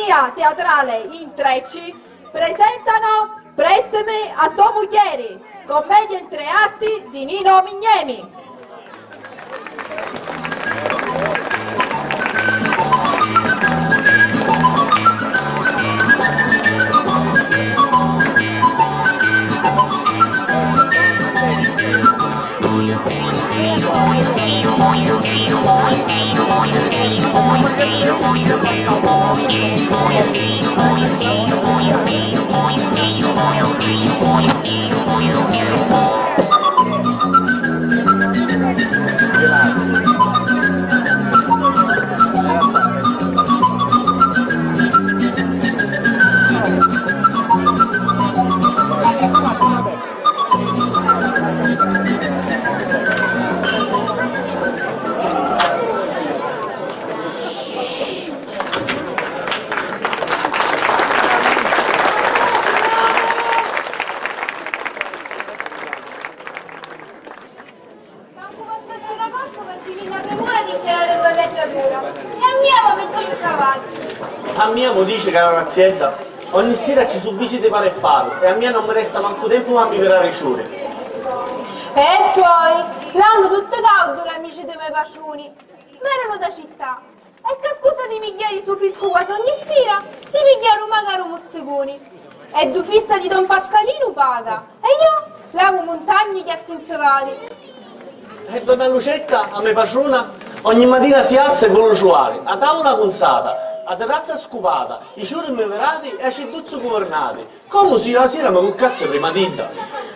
compagnia teatrale Intrecci presentano Prestami a tua moglieri, commedia in 3 atti di Nino Mignemi. A mia mi dice che è un'azienda, ogni sera ci subvisite pare e paro e a mia non mi resta manco tempo a mi tirare i ciuri. E poi, l'hanno tutto caldo gli amici dei miei paciuni, ma erano da città. E che scusa di migliaia su fisco quasi ogni sera, si pigliarono magari mozziconi. E du fista di Don Pascalino paga, e io lavo montagne chiatti insevati. E donna Lucetta, a me paciuna, ogni mattina si alza e vuole ciuare, a tavola punzata, a terrazza scupata, i ciuri migliorati e a ceduzzo governati. Come se io la sera mi cuccasse prima dita.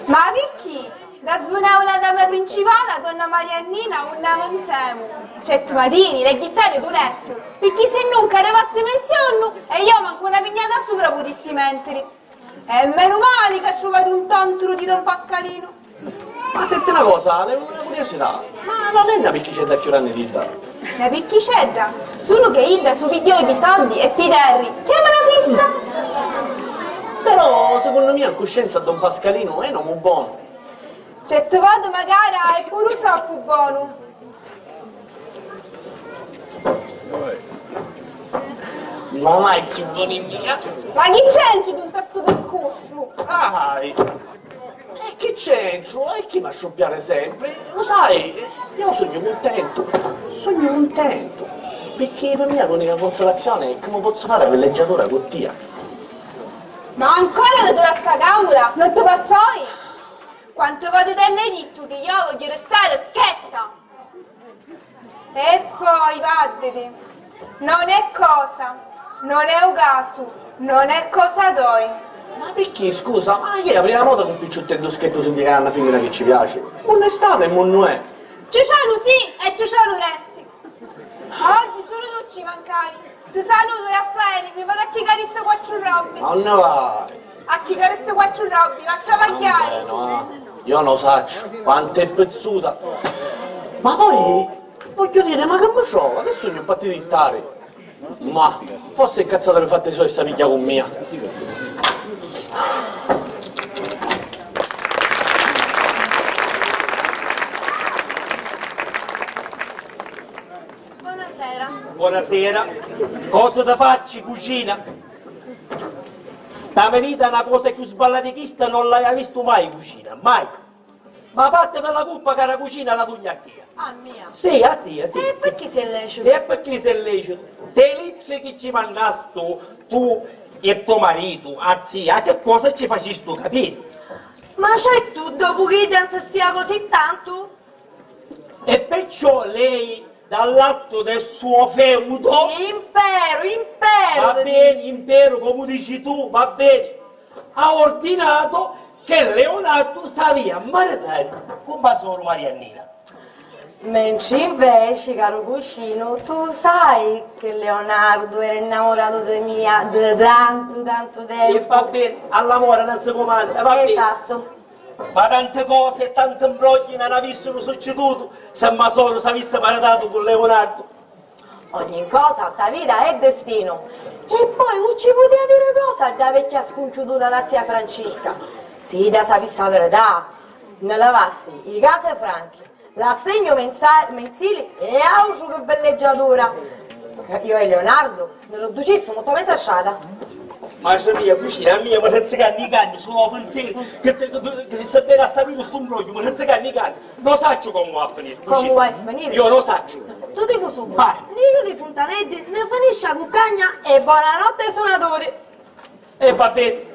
Ma chi? Da suonare una dama principale, donna Mariannina, un non temo. Certo matini, le chitarre du letto, perché se non arrivasse menzione e io manco una pignata sopra potessi mentere. E meno male che ci vedo un tontro di Don Pascalino. Ma senti una cosa, una curiosità, ma non è una piccicetta che anni di dita? La piccicetta? Solo che Ida su pigliò i soldi e Piderri, chiamala fissa! Però secondo me in coscienza Don Pascalino è un uomo buono. Certo vado magari è pure troppo buono. Ma mai che buoni mia? Ma chi c'è in questo discorso? Dai! E che c'entro? E chi mi asciuppiare sempre? Lo sai, io sogno contento, perché per me l'unica consolazione è come posso fare villeggiatura con tia. Ma ancora da tua sta cavola, non ti passoi? Quanto vado te l'hai detto che io voglio restare schietta? E poi vattene, non è cosa, non è un caso, non è cosa toi. Ma perché, scusa, ma ieri è la prima volta che un picciottello schietto si dica una femmina che ci piace? Non è stata e non è. Ciociano sì e ciociano resti. Oggi solo tu ci mancavi. Ti saluto Raffaele, mi vado a chiegare sto quattro robbi. Ma non ne vai. A chiegare sto quattro robbi, faccio macchiare. No, io non lo saccio, quanto è pezzuta. Ma poi, voglio dire, ma che mi ciò? Adesso mi ho fatti dittare. Ma, forse è cazzata per fatte solo questa piglia con mia. Buonasera, cosa da facci, cucina? Da mia vita una cosa più sballatichista non l'hai visto mai in cucina, mai. Ma a parte dalla cuppa che la cucina la tugna a te. A mia? Sì, a te, sì. E sì. perché sei lecito? E perché sei lecito? Te leggi che ci mandaste tu e tuo marito, a zia, che cosa ci facesti capire? Ma c'è tu, dopo che danza stia così tanto? E perciò lei, dall'atto del suo feudo... Impero! Va bene, impero, come dici tu, va bene. Ha ordinato che Leonardo savia maritare con Basoro Mariannina. Mentre invece, caro cugino, tu sai che Leonardo era innamorato di mia da tanto tempo. E va bene, all'amore non si comanda, va bene. Esatto. Ma tante cose e tanti imbrogli non avessero succeduto se Masoro si avesse maritato con Leonardo. Ogni cosa a vita è destino. E poi non ci poteva dire cosa da vecchia sconciuta da zia Francesca. Se da sapesse la verità, ne lavassi i case franchi, l'assegno mensile e auto che belleggiatura. Io e Leonardo nello ducissimo tua mezza sciata. Ma se mia cucina mia, ma non si canni i canni, sono pensieri che si sta bene a sapere questo imbroglio, ma non si canni i canni. Non so come va a finire. Come vuoi finire? Io non so. Tu dico subito, Vai. l'io di Fontanetti ne finisce a cuccagna e buonanotte ai suonatori. E va bene.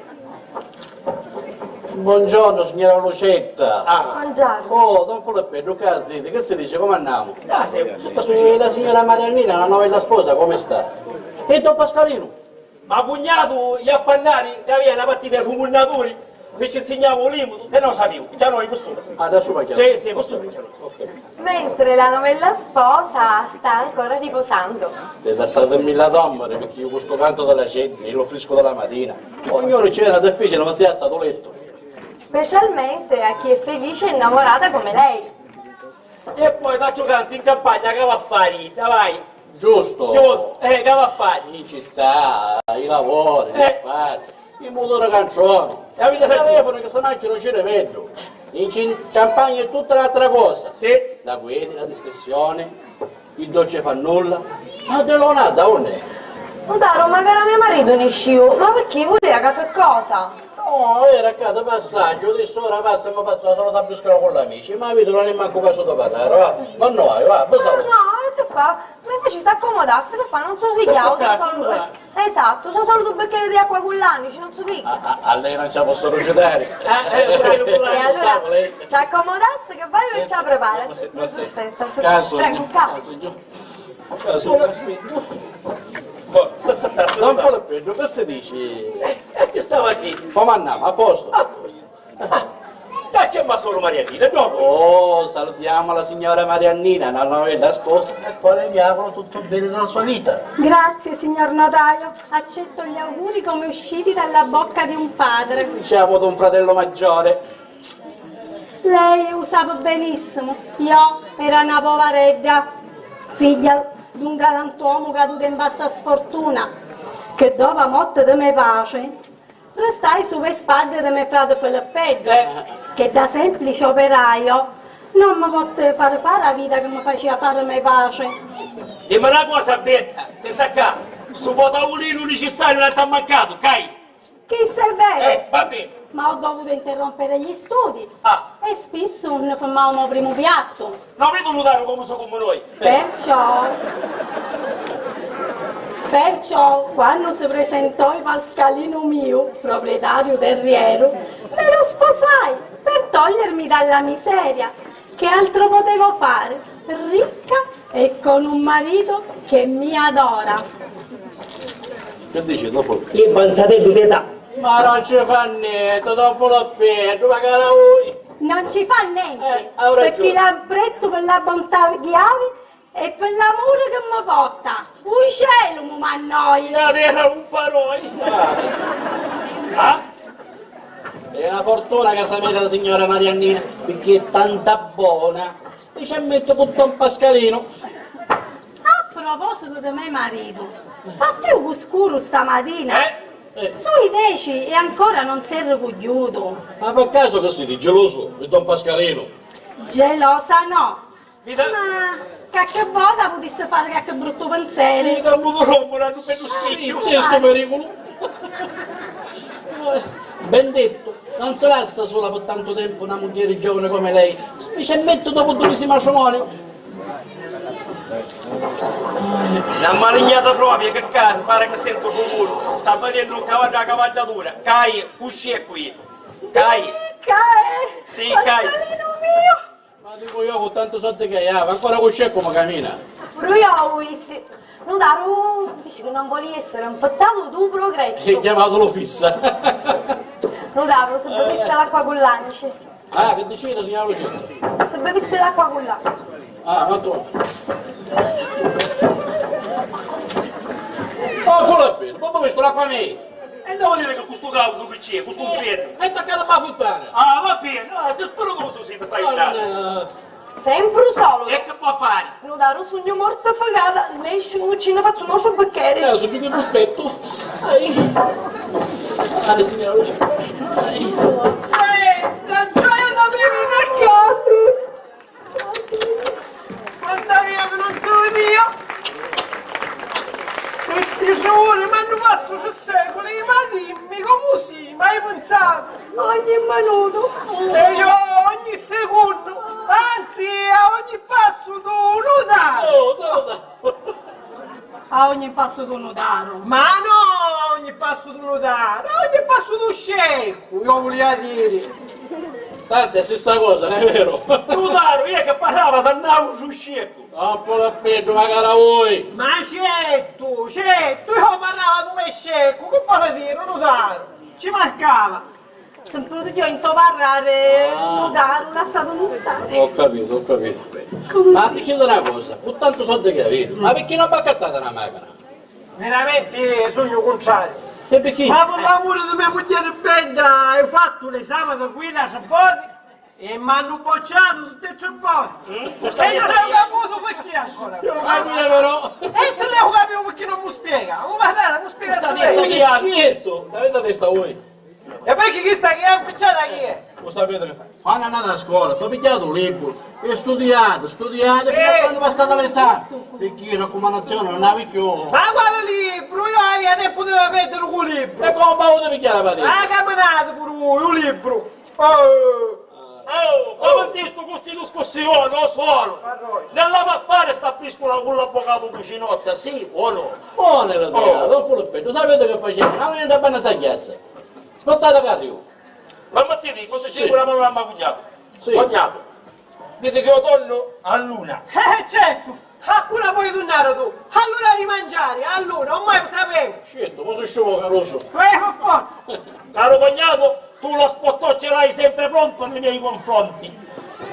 Buongiorno signora Lucetta. Mangiare. Oh, Don Filippetto, che si dice? Come andiamo? Ah, sei tutta successa. La signora Mariannina, la novella sposa, come sta? E Don Pasqualino? Ma cugnato, gli appannati, che aveva la partita dei fuminatori, mi ci insegnavo l'imbuto, e non sapevo, già noi possono. Adesso va chiaro. Sì, posso piacere. Mentre la novella sposa sta ancora riposando. Lasciatemi la dommere, perché io questo canto della gente, lo frisco della mattina. Ognuno ci viene difficile, ma si è alzato letto. Specialmente a chi è felice e innamorata come lei. E poi da giocante in campagna che va a fare, vai. Giusto? Che va a fare. In città, i lavori, gli affari, i motori cancioni. E avete Il telefono che stamattina non ci rivedo. In campagna è tutta un'altra cosa. Sì. La guida, la distensione, il dolce fa nulla. Ma de Leonardo, dove è? Notaro, magari mio marito ne scio, ma perché voleva che cosa? No, era accaduto passaggio, adesso ora basta, mi faccio la solita briscola con gli amici, ma vedo non è manco caso da parlare, va? Ma no, va, No, che fa? Ma invece si accomodasse, che fa? Non so pigliavo, esatto, sono solo due bicchieri di acqua con l'anici, non so picchia. a lei non ci posso procedere. E allora, si accomodasse che vai e ci la prepara. Caso, Prego, un capo. caso, aspetta. Se saltasse Non fa peggio, che si dice? che stava a dire? Come andiamo? A posto? C'è ma solo Mariannina, dopo. Oh, salutiamo la signora Mariannina, la novella sposa, e poi le diavolo tutto bene nella sua vita. Grazie, signor notaio. Accetto gli auguri come usciti dalla bocca di un padre. Diciamo d'un fratello maggiore. Lei usava benissimo. Io era una poveredda, figlia di un galantuomo caduto in bassa sfortuna, che dopo la morte di mia pace restai sulle spalle di mio frate Filippetto, che da semplice operaio non mi poteva fare la vita che mi faceva fare mia pace. E ma una cosa bella, se sa qua, su tavolino necessario non ti ha mancato, cai? Chi se vede? Va bene. Ma ho dovuto interrompere gli studi Ah. e spesso non fermavamo il primo piatto. Non vedo notare come sono come noi. Perciò, quando si presentò il Pasqualino mio, proprietario terriero, me lo sposai per togliermi dalla miseria. Che altro potevo fare? Ricca e con un marito che mi adora. Che dici dopo? Il panzatello di età. Ma non ci fa niente, Don Filippetto, ma cara voi. Non ci fa niente, ha ragione. perché l'apprezzo per la bontà che hai e per l'amore che mi porta. Un cielo mi m'annoia. Era un paroi. Ah? È una fortuna che si merita la signora Mariannina, perché è tanta buona, specialmente con Don Pasqualino. A proposito di mio marito, fatti un scuro stamattina. Sui 10 e ancora non si è ricogliuto. Ma per caso che si dice geloso di Don Pasqualino? Gelosa no. Vita. Ma qualche volta potesse fare qualche brutto pensiero. Sì, dal mondo rombo, hanno per lo Sì, spicchio. c'è sto pericolo. Ben detto, non si lascia sola per tanto tempo una moglie giovane come lei, specialmente dopo 2 mesi di matrimonio. La malignata propria, che caso, pare che sento comune. Sta vedendo un cavallo a cavalcatura. Cai, usci qui. Cai. Cae! Sì, Cae. Pasqualino mio! Ma dico io con tanto soldi che ha, ancora con scecco come cammina. Pure io ho visto. Notaro, dici che non volevi essere infettato tu progresso. E chiamatelo fissa. Notaro, se bevisse l'acqua con l'anice. Ah, che decide signora Lucetta? Se bevisse l'acqua con l'anice. Ah, ma tu. Oh, Filippino, proprio visto l'acqua mia. E devo dire che questo cavolo che c'è, questo freddo. È attaccato a fontana. Ah, va bene, se spero che lo so se stai andando. Sempre solo. E che può fare? Notaro, sogno morta fagata, lei sciucina, faccio un nostro bicchiere. Su più che rispetto. Allora, signora Lucetta. La gioia da me viene a casa. Guarda via, che non devo io. ogni minuto. E io ogni secondo, anzi a ogni passo tu nuda. Oh, saluta. A ogni passo tu notaro. Ma no, a ogni passo tu nudare, a ogni passo tu scecco, io volevo dire. Tanto è stessa cosa, non è vero? Notaro, io che parlava andavo su scecco. Un po' da peggio, magari a voi. Ma certo, io parlavo di me scecco, che vuole dire, nudare? Ci mancava. Sempre io into parlare, notaro, lasciato non stare. Ho capito. Ma dicendo una cosa, con tanto soldi che avete, ma perché non va accattata una macchina? Veramente sogno contrario. E perché? Ma per l'amore di mia moglie bella, ho fatto l'esame di guida a Cervoti e mi hanno bocciato tutte e 3 volte. E non ho capito perché ancora. Io capito però. E se lei ho capito perché non mi spiega? Mi spiega Sta se lei. Certo, avete testa voi. E perché chi sta chi è impicciata chi è? Lo sapete che quando andate a scuola, poi pigliate un libro e studiate, e quando passate l'esame, perché raccomandazione non avevi più. Ma quale libro? Io avevo tempo di perdere un libro. E come potete pigliare la patente? Ah, camminate pure voi, un libro. Oh. Oh, come ti sto questi discussioni, lo solo. Nella va a fare sta piscola con l'avvocato cucinotta, sì o no? Buona la tua, non fu peggio, sapete che facete? Non venite a bene tagliazza. Ascoltate che arrivo. Ma Mattini, quando Sì. ci una mamma cognato? Sì. Cognato, dite che io torno a luna. Certo, a cura puoi tornare tu. Allora di mangiare, allora, ormai lo sapevo. Certo, ma sono scemo caroso. Fai per forza. Caro cognato, tu lo spottò ce l'hai sempre pronto nei miei confronti.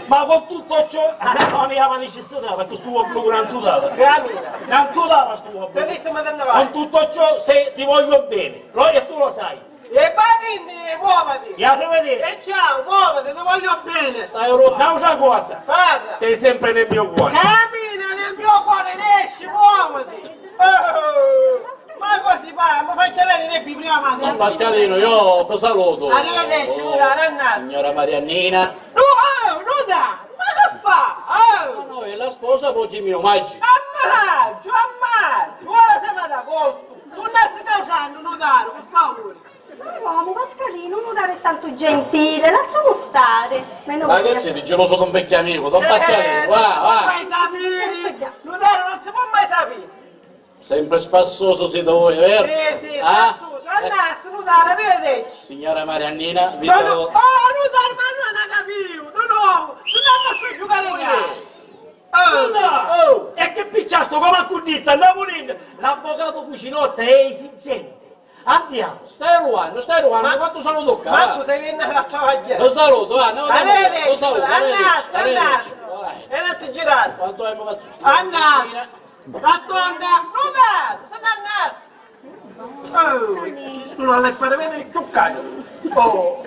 Ma con tutto ciò, non aveva necessità perché sto blu non tu dava. Cammina. Non tu dava sto blu. Te disse ma te ne Con vai. tutto ciò, se ti voglio bene, lo e tu lo sai. E badini, muovati. E arrivederci. E ciao, muovati, ti voglio bene. Stai Europa. Un'altra cosa, Parla. sei sempre nel mio cuore. Cammina nel mio cuore, esci, muovati. Oh. Ma così fa, mi fai chiamare le prima Don mano. Pascalino, io vi saluto. Arrivederci, Nudare, annas. Signora Mariannina. Nuda, ma che fa? Ma noi è la sposa poi mio Maggi. Ammaggio, ora siamo ad agosto. Tu non stai usando Nudare, per favore. Uomo, Pascalino, non dare tanto gentile, lasciamo stare. Meno Ma male. che siete geloso di un vecchio amico, Don Pascalino, Non si può va. mai sapere. Nudare non si può mai sapere. Sempre spassoso siete voi, vero? Sì, Ah? sta su, andas, Nudare, arrivederci. Signora Mariannina, vi No, no, saluto. Nudare, ma non ha capito, no, tu non posso giocare in gara. Nuda! Oh. E che picciasto come a Cundizza, andiamo lì. L'avvocato cucinotta è esigente. Andiamo. Stai ruando, quanto saluto qua? Ma tu sei venuto a travagliare. Lo saluto, lo Arrivederci, saluto, andas. E non si girassi. Quanto è fatto? Annas, la donna, Nudare, sono annas. Chi sto non le fare bene il ciuccaio. Oh.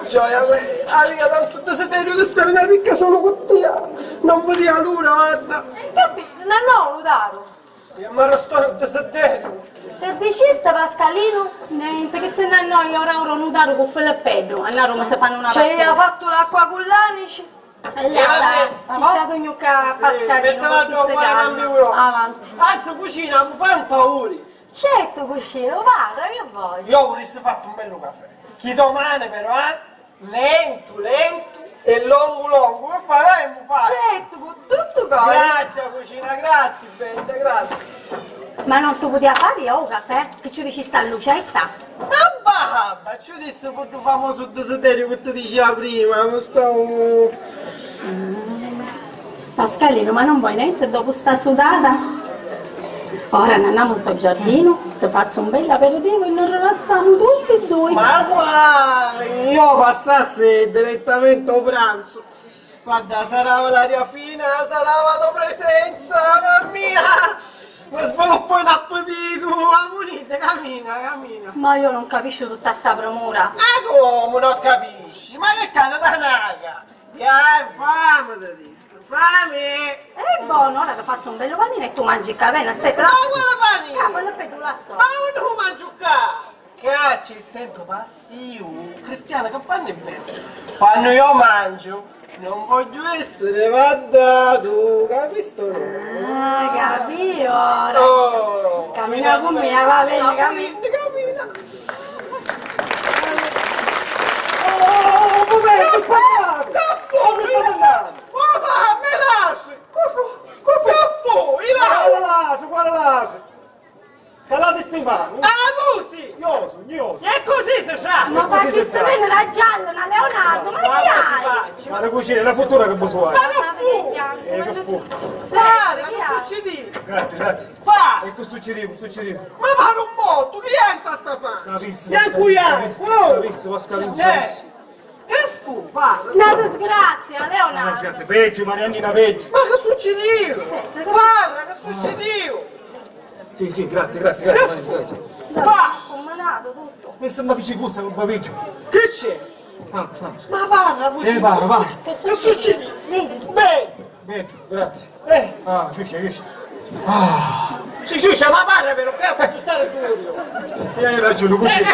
Gioia, aveva tanto desiderio di stare una picca solo con te. Non potevo l'una, guarda. No, Nudaro. Ma non sto in desiderio. Se deciste Pascalino, Niente, che se ne noi ora nudaro con Filippello, a Roma se fanno una ci ha fatto l'acqua con l'anici. E là, diciamo gnocca Pascalino, Mettela così dopo, si cambio calma. io. Avanti. Anzi, cucina, mi fai un favore. Certo, cuscino, guarda, che voglio. Io vorrei fatto un bello caffè. Chi domani però, lento e longo. Che fai? Vai, mi fai. Certo, con tutto cosa. Grazie, cucina, grazie, bella, grazie. Ma non tu potevi fare io un caffè? Che ci dici sta a lucetta? Ma babba, ci disse quello famoso desiderio che ti diceva prima, ma stavo... Pascalino, ma non vuoi niente dopo sta sudata? Ora andiamo al tuo giardino, ti faccio un bel aperitivo e noi rilassiamo tutti e due. Ma guarda, io passassi direttamente al pranzo. Guarda, sarà l'aria fina, sarà la tua presenza, mamma mia! Mi sviluppo un appetito, ammonite, cammina. Ma io non capisco tutta sta premura. Ma come non capisci? Ma che cade da naga? Dai, fame, ti disse, fame! È buono, ora ti faccio un bello panino e tu mangi capello, aspetta. Ma quale panino? Cavolo, per tu la so. Ma non lo mangio qua! Cacci, sento passivo. Cristiana, che fanno bene? Quando io mangio, non voglio essere guardato, capisco? Ah, capì ora. Oh, Cammina con me, va bene, cammina. cammina. sognoso. E così si fa! Ma così si facci fa. sapere la gialla, una leonardo, ma che hai? Ma la cucina è la futura che buciuai. Che fu? Guarda, che succedi? Grazie, grazie. Pa! E tu succedivo. Ma pare un po', tu che entra sta fa? Sapissimo. E qui Sapissimo, Pascalino, sapissimo. Che fu? Parla! Una disgrazia, leonardo. Grazie, peggio, Mariannina, peggio. Ma che succedeva? Parla, che succedeva? Sì, grazie, grazie. Pa! Combinato tutto. E se mi feci gusto con paveggio. Che c'è? Stiamo. Ma parla, così! Parla. Che succede? Bene! Peggio, grazie. Ah, ciuscia. Si ciuscia, ma parla però, che faccio stare tu? Hai ragione, cucina.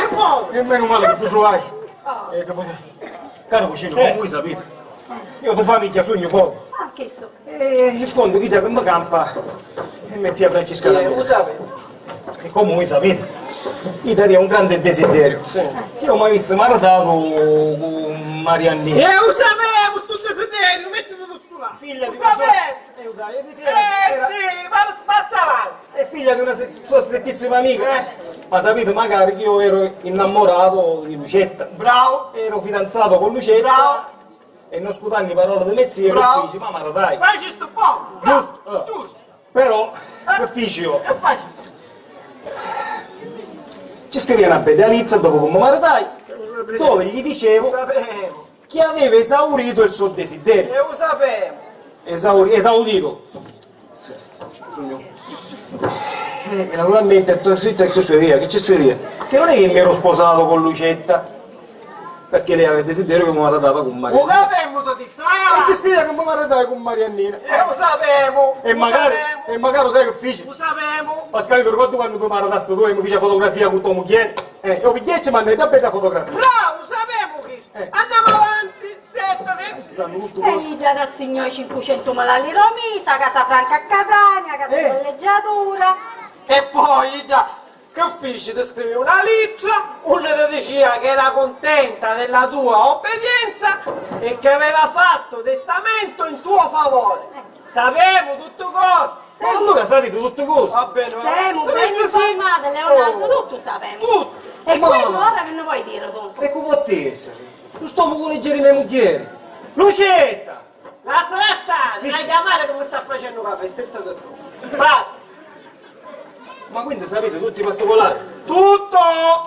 E meno male che buciuai. Che così. Caro cucino, come voi sapete, io di famiglia sogno poco. Ah, che so. E in fondo chi da che mi campa è mia zia Francesca Lo Lamela. sapete? E come voi sapete, io daria un grande desiderio. Io mi avessi maritato con Mariannina. Lo sapevo, sto desiderio, mettilo su là. Figlia di Lo sapevo! sì, ma passa avanti. è figlia di una sua strettissima amica. Ma sapete, magari che io ero innamorato di Lucetta. Bravo! Ero fidanzato con Lucetta. Bravo. E non scutando le parole di mia zia, Bravo. che fece, ma dai. Facci sto po'! Giusto. Giusto! Però, che feci io? E facci sto. Ci scrivì una bella lizza dopo che mi maritai, dove gli dicevo Lo sapevo! che aveva esaurito il suo desiderio. Lo sapevo! Esaudito. E naturalmente che ci scriveva? Che non è che mi ero sposato con Lucetta, perché lei aveva il desiderio che mi maritava con Lo Mariannina. sapevo, ti E sai! ci scriveva che mi maritava con Mariannina. Lo sapevo! E magari sai che feci? Lo sapevo! Pascale, ti ricordi quando tu mi maritaste tu e mi fece fotografia con tuo moglie? Io pigliacci mi hanno detto bella fotografia. Bravo, sapevo questo! Andiamo avanti, settati! Stanno tutto E così. gli già da signore 500 malali Romisa, Casa Franca a Catania, Casa Collegiatura. E poi già, che feci? Ti scrivi una liccia, uno ti diceva che era contenta della tua obbedienza e che aveva fatto testamento in tuo favore. Sapevo tutte cose. Ma allora sapete tutte cose. Va bene, Siamo tu ben ne sai- informati, Leonardo, tutto sappiamo. Tutto. E quello ora che ne vuoi dire tu? E come può essere? Tu sto con leggeri le mogli. Lucetta! Lascia stare, hai chiamare come sta facendo caffè, senta tu. Va. Ma quindi sapete tutti i particolari? Tutto!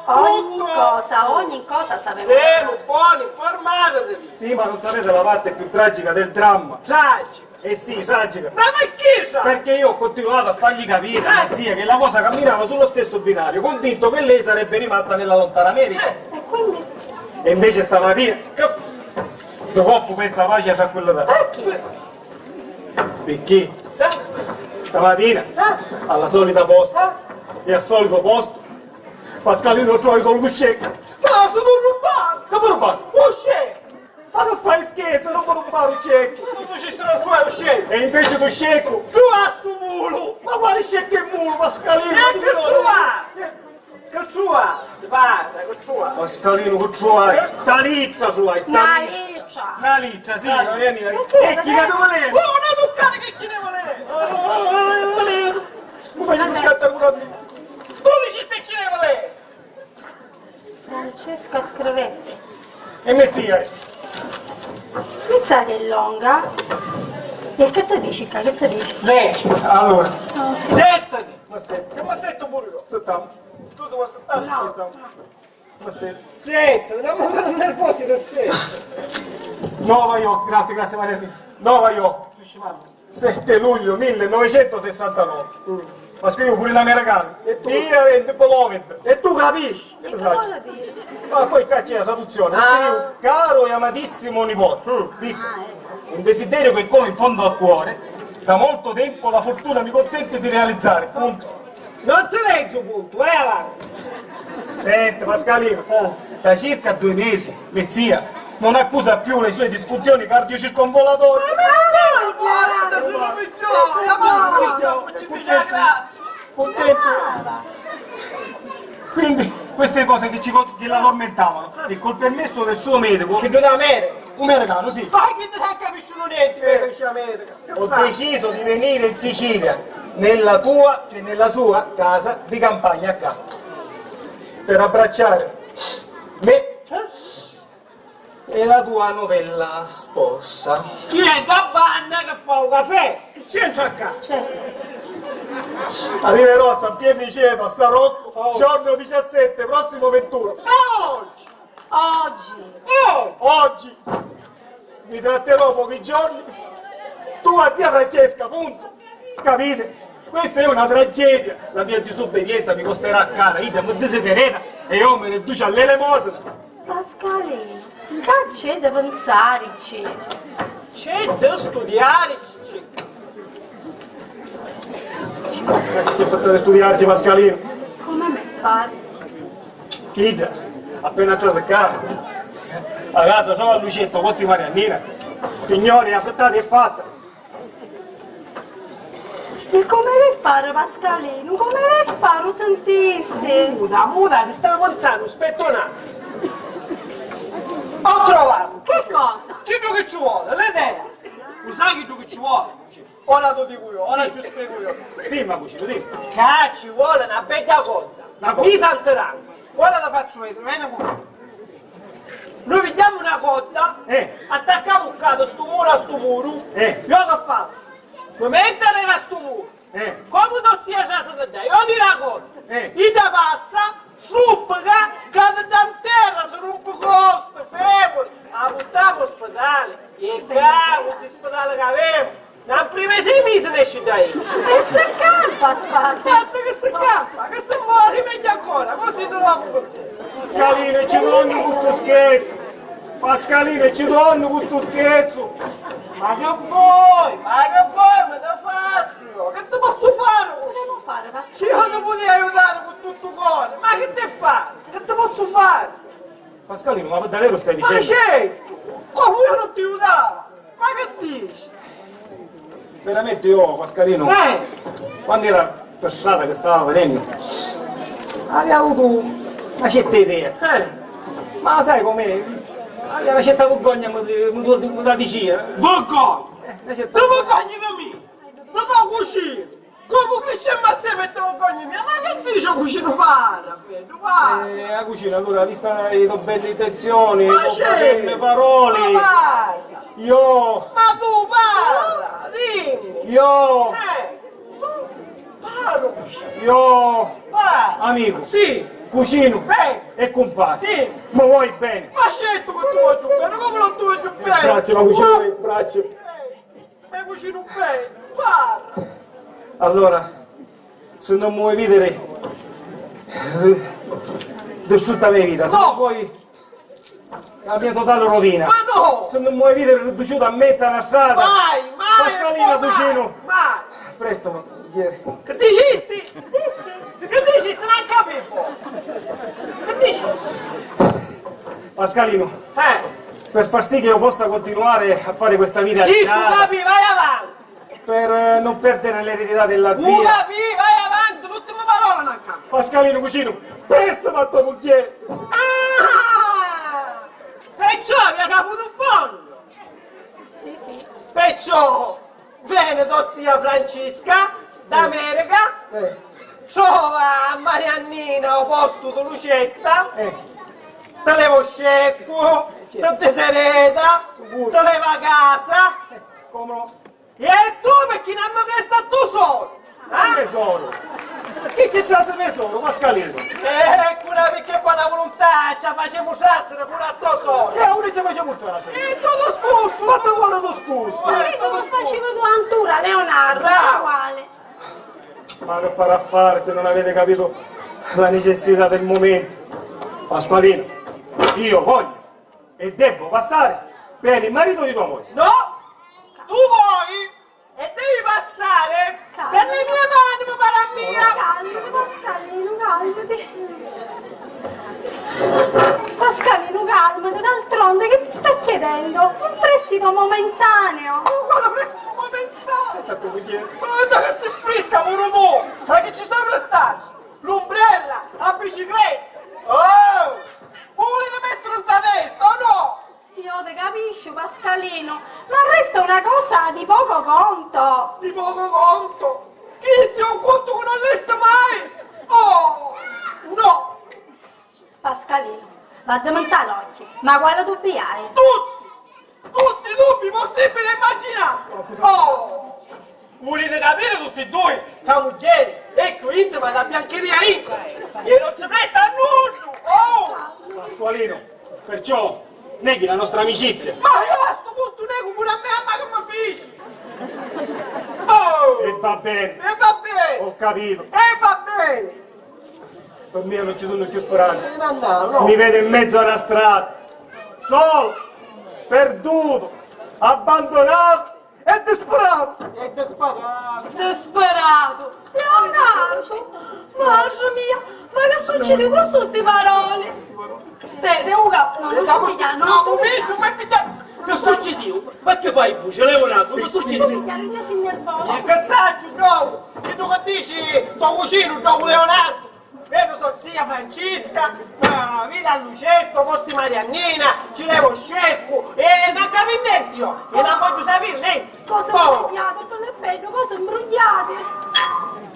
Ogni cosa sappiamo. Siamo buoni, informati. Sì, ma non sapete la parte più tragica del dramma. Tragico. Eh sì, tragica. Ma perché sa? Perché io ho continuato a fargli capire a mia zia che la cosa camminava sullo stesso binario, convinto che lei sarebbe rimasta nella lontana America. E quindi? E invece stamattina, dopo questa pace c'ha quello da... Perché? Perché? Stamattina, alla solita posta e al solito posto, Pascalino trova solo un check. Ma sono rubato! Come rubato? Uscì! Ma non fai scherzo, non puoi rubare un check! Tu ci stai qua uscì! E invece tu check, Tu a sto mulo! ma quale check è mulo, Pascalino? E che c'ua? Che c'ua? Guarda, che c'ua? Pascalino, che c'hai? Sta lizza c'hai, sta Una lizza! liccia. Una lizza, sì, Mariannina. Perché? E chi ne voleva? Oh, non toccare che chi ne voleva! Mi faccio scattare pure a me. Tu dici ste chi ne voleva! Francesca Screvetti. E mia zia? Mi sa che è lunga. E che ti dici, che ti dici? Allora, Settati! ma senti, Che mi setto pure io! settiamo, Tu devi settare! No. ma senti. Settati! Non mi fare nervosi da sé! Nova York, grazie Mariannina. Nova York, 7 luglio 1969. Ma scrivo pure in americano. Dear and beloved. E tu capisci? Che ne sai? Ma poi c'è la traduzione. Scrivo caro e amatissimo nipote. Dico, un desiderio che come in fondo al cuore, da molto tempo la fortuna mi consente di realizzare. Punto. Non si legge punto, vai avanti! Senti Pascalino, da circa 2 mesi mia zia non accusa più le sue disfunzioni cardiocirconvolatori. Guarda, sono peggiore! Ma ci fece la grazia! Contento. Quindi queste cose che la tormentavano e col permesso del suo medico, Che tu da America! un americano, sì, Ma che te ne capisci un niente che capisci America? ho deciso di venire in Sicilia, nella tua, cioè nella sua casa di campagna a casa. per abbracciare me e la tua novella sposa. Chi è Gabbanna che fa un caffè? Che c'entra qua? Arriverò a San Pierniceto, a San Rocco, giorno 17, prossimo 21. Oggi mi tratterò pochi giorni tua zia Francesca, punto. Capite? Questa è una tragedia. La mia disobbedienza mi costerà cara. Idem desiderata e io mi riduce all'elemosina. Pascalino, che c'è da pensare, C'è da studiare. C'è pensare a studiarci, Pascalino. come me fare? Chida, appena trasaccato. A casa c'ho a Lucetto, posti Mariannina. Signori, la frittata è fatta. E come vuoi fare, Pascalino? Come vuoi fare, lo sentiste? Muda, ti stavo pensando, spettonato. Ho trovato. Che cosa? Chi che ci vuole? L'idea. Lo sai che ci vuole? Ora lo dico io, ora ci spiego io. Dimmi, cucino, dimmi. Che ci vuole una bella cosa. Una cosa. Di Sant'Rango. Ora la faccio vedere, vieni qua. Noi vediamo una cotta, attacchiamo un caso sto muro a sto muro, io che faccio? Mi mettere a sto muro, come non sia casa da te, io di una cotta, gli da passa, sciuppaga, cade da terra, si rompe coste, femori, la buttiamo all'ospedale, e cavolo, questo ospedale che avevo. Non prima 6 mesi ne esce da lì. E se campa, Aspetta che si campa, che se muore meglio ancora, così troviamo con sé. Pascalino, ci donno questo scherzo. Pascalino, ci donno questo scherzo. Ma che vuoi me da fazio? Che ti posso fare? devo fare, Pascalino? Se io ti potevo aiutare con tutto il cuore, ma che te fai? Che ti posso fare? Pascalino, ma davvero stai Ma dicendo? certo, come io non ti aiutavo? Ma che dici? Veramente io, Pascalino, quando era per strada che stava venendo, avevo avuto una certa idea. Ma sai com'è? Avevo una certa vergogna, mi da dicere. Vergogna? Una Tu certa... vergogni da me? Non ho cucino! Come cresciamo assieme e te vergogni mia? Ma che dici cucino fare? La cucina, allora, vista le tue belle intenzioni, le tue certo. belle parole, Ma parla! io, Ma tu parla! Dimmi! io, Parla! io, amico, Sì! cucino Bene! e compare, Sì! ma vuoi bene? Ma certo che tu vuoi bene! Come non tu vuoi bene? Braccio, ma cucino il braccio. Ma cucino bene! Parla! Allora, se non mi vuoi vedere, distrutta la mia vita, se No. non vuoi la mia totale rovina, Ma no! se non mi vuoi vedere riduciuta a mezza una strada, Mai! Pascalina, cucino, Mai! prestami, ieri. Che dicisti? Che dicisti? Non capivo! Che dici? Pascalino, per far sì che io possa continuare a fare questa vita Chi tu allenata, capi? Vai avanti! per non perdere l'eredità della Tu zia. capi? Vai avanti! L'ultima parola non capi! Pascalino, cucino, prestami a tuo cucchiere. Ah! Perciò mi ha caputo un pollo! Sì. Perciò viene tua zia Francesca d'America, trova a Mariannina al posto di Lucetta, te leva scecco, te sereta, te leva a casa, Come e tu perché non mi presta tu solo? tesoro? Chi ci trasse tesoro, Pascalino? Pure perché buona volontà, ci facciamo sassere pure a tu solo. E ora ci facciamo trasse. E tutto scuso! Ma te vuole lo scuso? Come facevo tu Antura, Leonardo? Bravo. Uguale. Ma che farà a fare se non avete capito la necessità del momento? Pasqualino, io voglio e devo passare per il marito di tua moglie. No! Tu vuoi e devi passare per le mie mani, papà mia! Calmati, Pascalino, calmati. Pascalino, calmati, d'altronde che ti sta chiedendo? Un prestito momentaneo. Guarda, prestito momentaneo! Senta tu, cucchiere. Guarda che si frisca pure tu! Ma che ci stai prestando? L'ombrella, la bicicletta! Oh! Volete mettere in testa o no? Io te capisco, Pascalino, ma resta una cosa di poco conto. Di poco conto! Chi stia un conto che non l'esta mai? Oh! No! Pascalino, va a diventare l'occhio, ma quale dubbi hai? Tutti i dubbi possibili e immaginabili! Oh! Volete capire tutti e due che la moglie è intima da biancheria intima e non si presta a nulla! Oh! Pasqualino, perciò neghi la nostra amicizia. Ma io a sto punto nego pure a me, mamma che mi feci! Oh! E va bene, E va bene! ho capito. E va bene! Per me non ci sono più speranze. No. Mi vedo in mezzo alla strada, solo, perduto, abbandonato e disperato. È disparato! Disperato! Leonardo! Madre mia! Ma che succede con queste parole? Te, un caffè, non No, mi pigliano. momento, mi pigliato! Che succede? Ma che fai, buce, Leonardo? Che succede? Già si nervoso. Il cassaggio, no! Che tu che dici, tuo cugino, tuo Leonardo! Vedo sua zia Francesca, vita Lucetto, posti Mariannina, ci levo scecco e non capi niente io! E non voglio sapere niente! Cose imbrugliate, Filippino, cose imbrugliate.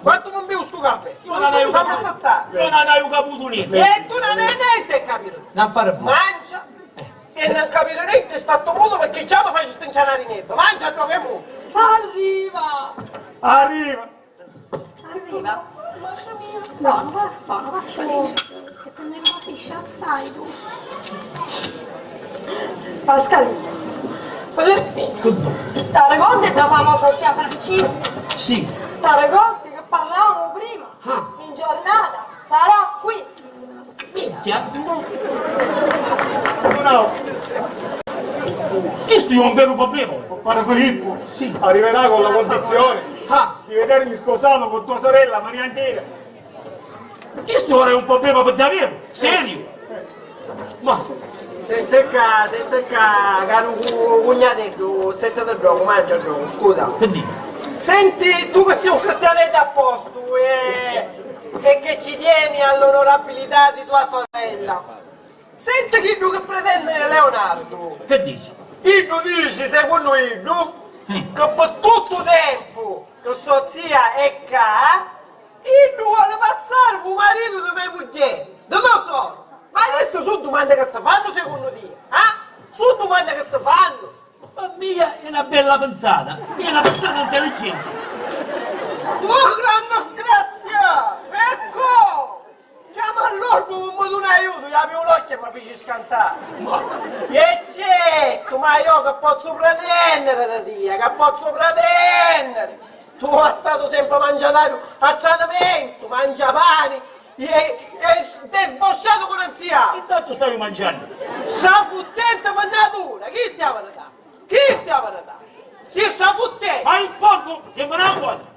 Quanto non bevo sto caffè? Non hai Fammi saltare! Non hai capito niente. E tu non hai niente capito! Non fare buono. Mangia! E non capire niente, sta muto perché già mi fai stinchiare in nervo! Mangia dove mu! Arriva! Arriva. Arriva? Buono, Pasqualino, che te nervosisci assai tu. Pasqualino, Filippino, ti ricordi della famosa zia Francesca? Sì. Ti ricordi che parlavamo prima? In giornata sarà qui. Minchia. No, Questo è un vero problema. compare Filippo, arriverà con la condizione di vedermi sposato con tua sorella Mariannina. Questo ora è un problema per davvero, serio. Ma Sente qua, caro cugnatetto, sente del gioco, mangia il gioco, scusa. che dici? Senti, tu che sei un cristianetto a posto e che ci tieni all'onorabilità di tua sorella. Senti chi tu che pretende Leonardo. Che dici? Io dici, secondo io, che per tutto tempo che sua zia è qua, io vuole passare un marito di mia moglie. Non lo so. Ma queste sono domande che si fanno secondo te? Sono domande che si fanno. Ma mia è una bella pensata, è una pensata intelligente. Oh, grande sgrazia! Ecco! Chiama all'orbo un modo un aiuto, gli apri l'occhio e mi feci scantare. E certo, ma io che posso pretendere da Dio, che posso pretendere? Tu sei stato sempre mangiatario a tradimento, mangiapani e sei sbosciato con anziano. Intanto stavi mangiando. Sta fottente per natura, chi stiamo a dare? Chi stiamo a dare? Si sta fottente! Ma in fondo, dimmi una cosa.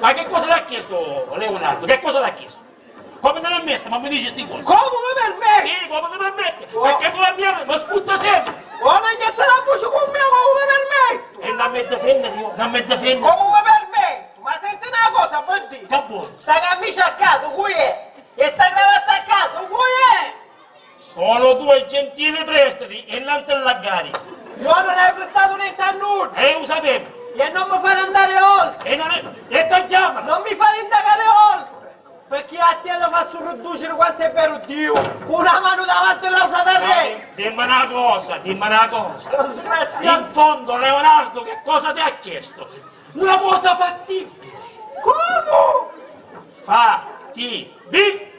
Ma che cosa ti ha chiesto Leonardo? Che cosa ti ha chiesto? Come te permette? Ma mi dici sti cose? Come mi permetti? Sì, come ti permette? Oh. Perché con la mia mi sputta sempre. Oh, non ingazzare la voce con me, come mi permetto? E non mi difendere io, non mi difendere. Come mi permetto? Ma senti una cosa, per dire. Che buono. Sta camicia accanto, qui è. E sta cravatta accanto, qui è. Sono due gentili prestiti e non te laggari. Io non hai prestato niente a nulla. E lo sapevo. E non mi fare andare oltre. E non è... E ti chiamano. Non mi fare indagare oltre. Perché a te lo faccio riducere quanto è vero Dio. Con una mano davanti all'altra da re. Dimmi una cosa, dimmi una cosa. Grazie. In fondo Leonardo che cosa ti ha chiesto? Una cosa fattibile. Come? Fattibile.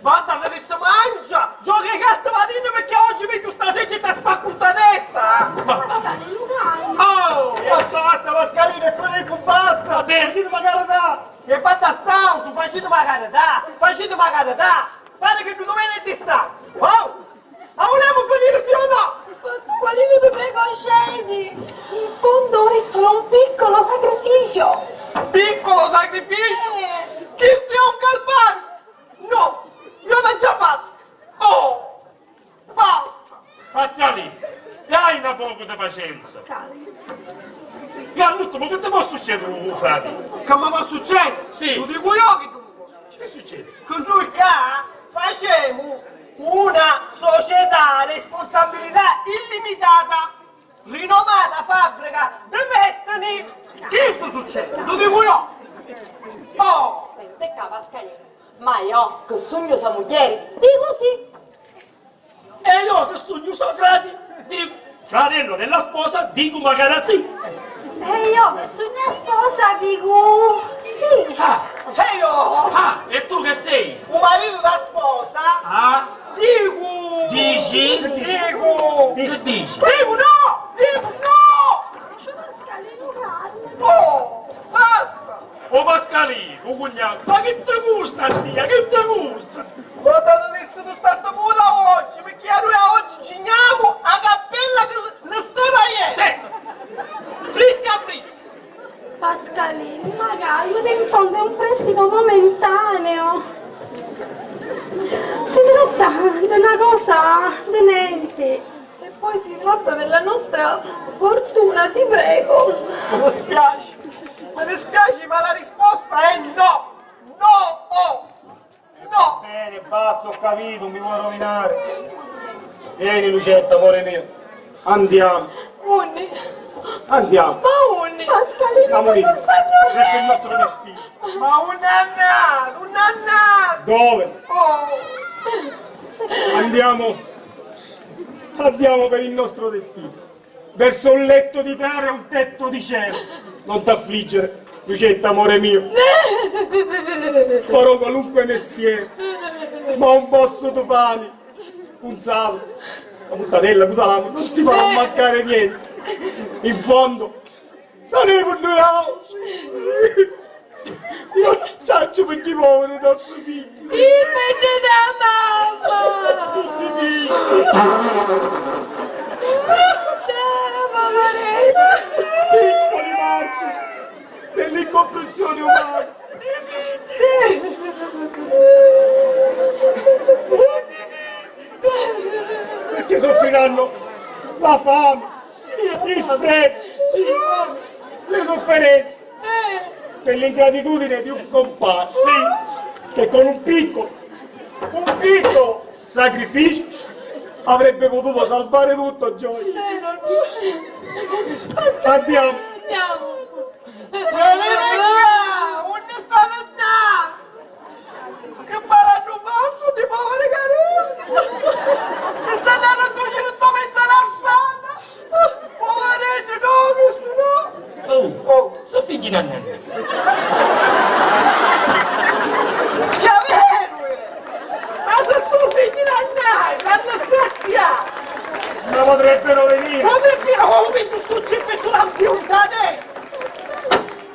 Guarda, vedi se mangia! Giochi gatto matino perché oggi mi sta seggia e ti spacco la testa! Pasqualino, dai. Oh! E basta Pasqualino e Filippo, basta! Va bene. Così magari da! E basta stauso, facendo magari da! Facendo magari da! Pare che tu non vieni di sta! Oh! Ma vogliamo finire sì o no? Pasqualino, ti prego, scegli. In fondo è solo un piccolo sacrificio. Piccolo sacrificio! Chi stia un calvario? No! Io non ce la faccio! Oh! Basta! Pasqualino, dai un poco di pazienza. E all'ultimo che ti può succedere, frate? Che mi può succedere? Sì. Tu dico io che tu mi può succedere! Che succede? Con noi qua facciamo una società a responsabilità illimitata, rinomata fabbrica di pettini. Che sto succede? Lo dico io. Oh! Sente qua, Pasqualino, Ma io, che sogno sa moglie, dico sì. E io che sogno so frati, dico, fratello della sposa, dico magari sì. E io che sogno sposa dico sì. E io, Ah, e tu che sei? un marito da sposa, Ah, dico! dici? Dico! Che dici? Dico no! Dico no! Pascalino, calma. Oh! Basta! Oh Pascalino, cugnato, ma che ti gusta via, che ti gusta? Guarda, non essere stato pure oggi, perché noi oggi ciniamo a cappella che le stava ieri! Frisca, frisca! Pascalino, ma calma, in fondo è un prestito momentaneo. Si tratta di una cosa di niente. E poi si tratta della nostra fortuna, ti prego. Mi dispiace, ma la risposta è no! No! Oh! No! Bene, basta, ho capito, mi vuoi rovinare. Vieni Lucetta, amore mio. Andiamo, Unni, andiamo. ma Unni. Pascalino, Andiamo lì. sono stagno. Questo è il nostro destino. Ma un annato! Un annato! Dove? Oh! Andiamo per il nostro destino. Verso un letto di terra e un tetto di cielo. Non t'affliggere, Lucetta, amore mio. Farò qualunque mestiere, ma un bosso di pane, un salo, una muttadella, un salame, non ti farà mancare niente. In fondo, non è con noi oggi. Io faccio per i poveri i nostri figli. Invece da mamma. Tutti i figli. Piccoli martiri dell'incomprensione umana. Perché soffriranno la fame, il freddo, le sofferenze per l'ingratitudine di un compagno che con un piccolo sacrificio avrebbe potuto salvare tutto, Gioia. Andiamo. Venga! Unde sta andando? Che balanno fatto di poveri carissimi! Che sta andando a 200 mezza la strada! Poveretti, no, questo no! Oh, sono figli di Annella. C'è vero! Ma se tu figli di andare, l'hanno sgraziato! Ma potrebbero venire. Potrebbero, oh, mi tu sto cippetto la piunta a destra!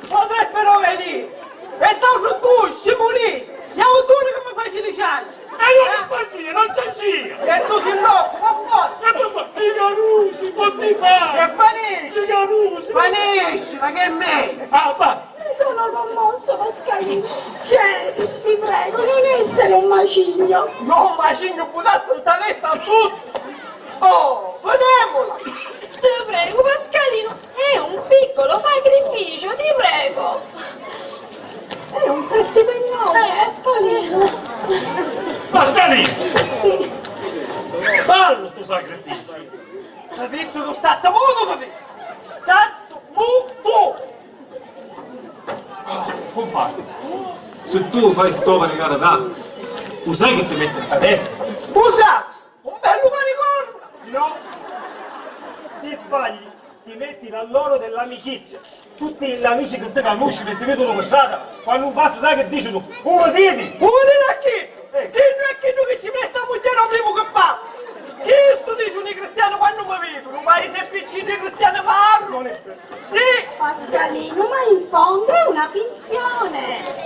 Potrebbero venire! E stavo su tu, scimunì! Siamo due che mi fai 16 anni! E io non faccio, non c'è gira. E tu sei lotto, ma forza! E poi, i carusi, quanti fai? E fanisci! I carusi. Fanisci, ma che è me? Ah, va. Mi sono commosso, Pascalino. Cioè, ti prego, non essere un macigno. No, ma cingio putassi in testa a tutti! Oh, fanemola! Ti prego, Pascalino, è un piccolo sacrificio, ti prego. È un prestito enorme, Pascalino. Pascalino, Sì. fallo sto sacrificio. Adesso tu stato muto, adesso! Stato muto! Compare, se tu fai sto per carità, tu sai che ti metti in testa? Usa! Un bello maricone! No, ti sbagli, ti metti nell'oro dell'amicizia. Tutti gli amici che ti conoscono e ti vedono passata, quando un passo sai che dici tu, uno dici! Pure da chi? Chi non è chi che ci presta a moglie al primo che passa? Chi sto dice un cristiano quando mi vedono? Ma se piccini cristiani parlo? Non è vero. Sì! Pascalino, ma in fondo è una finzione.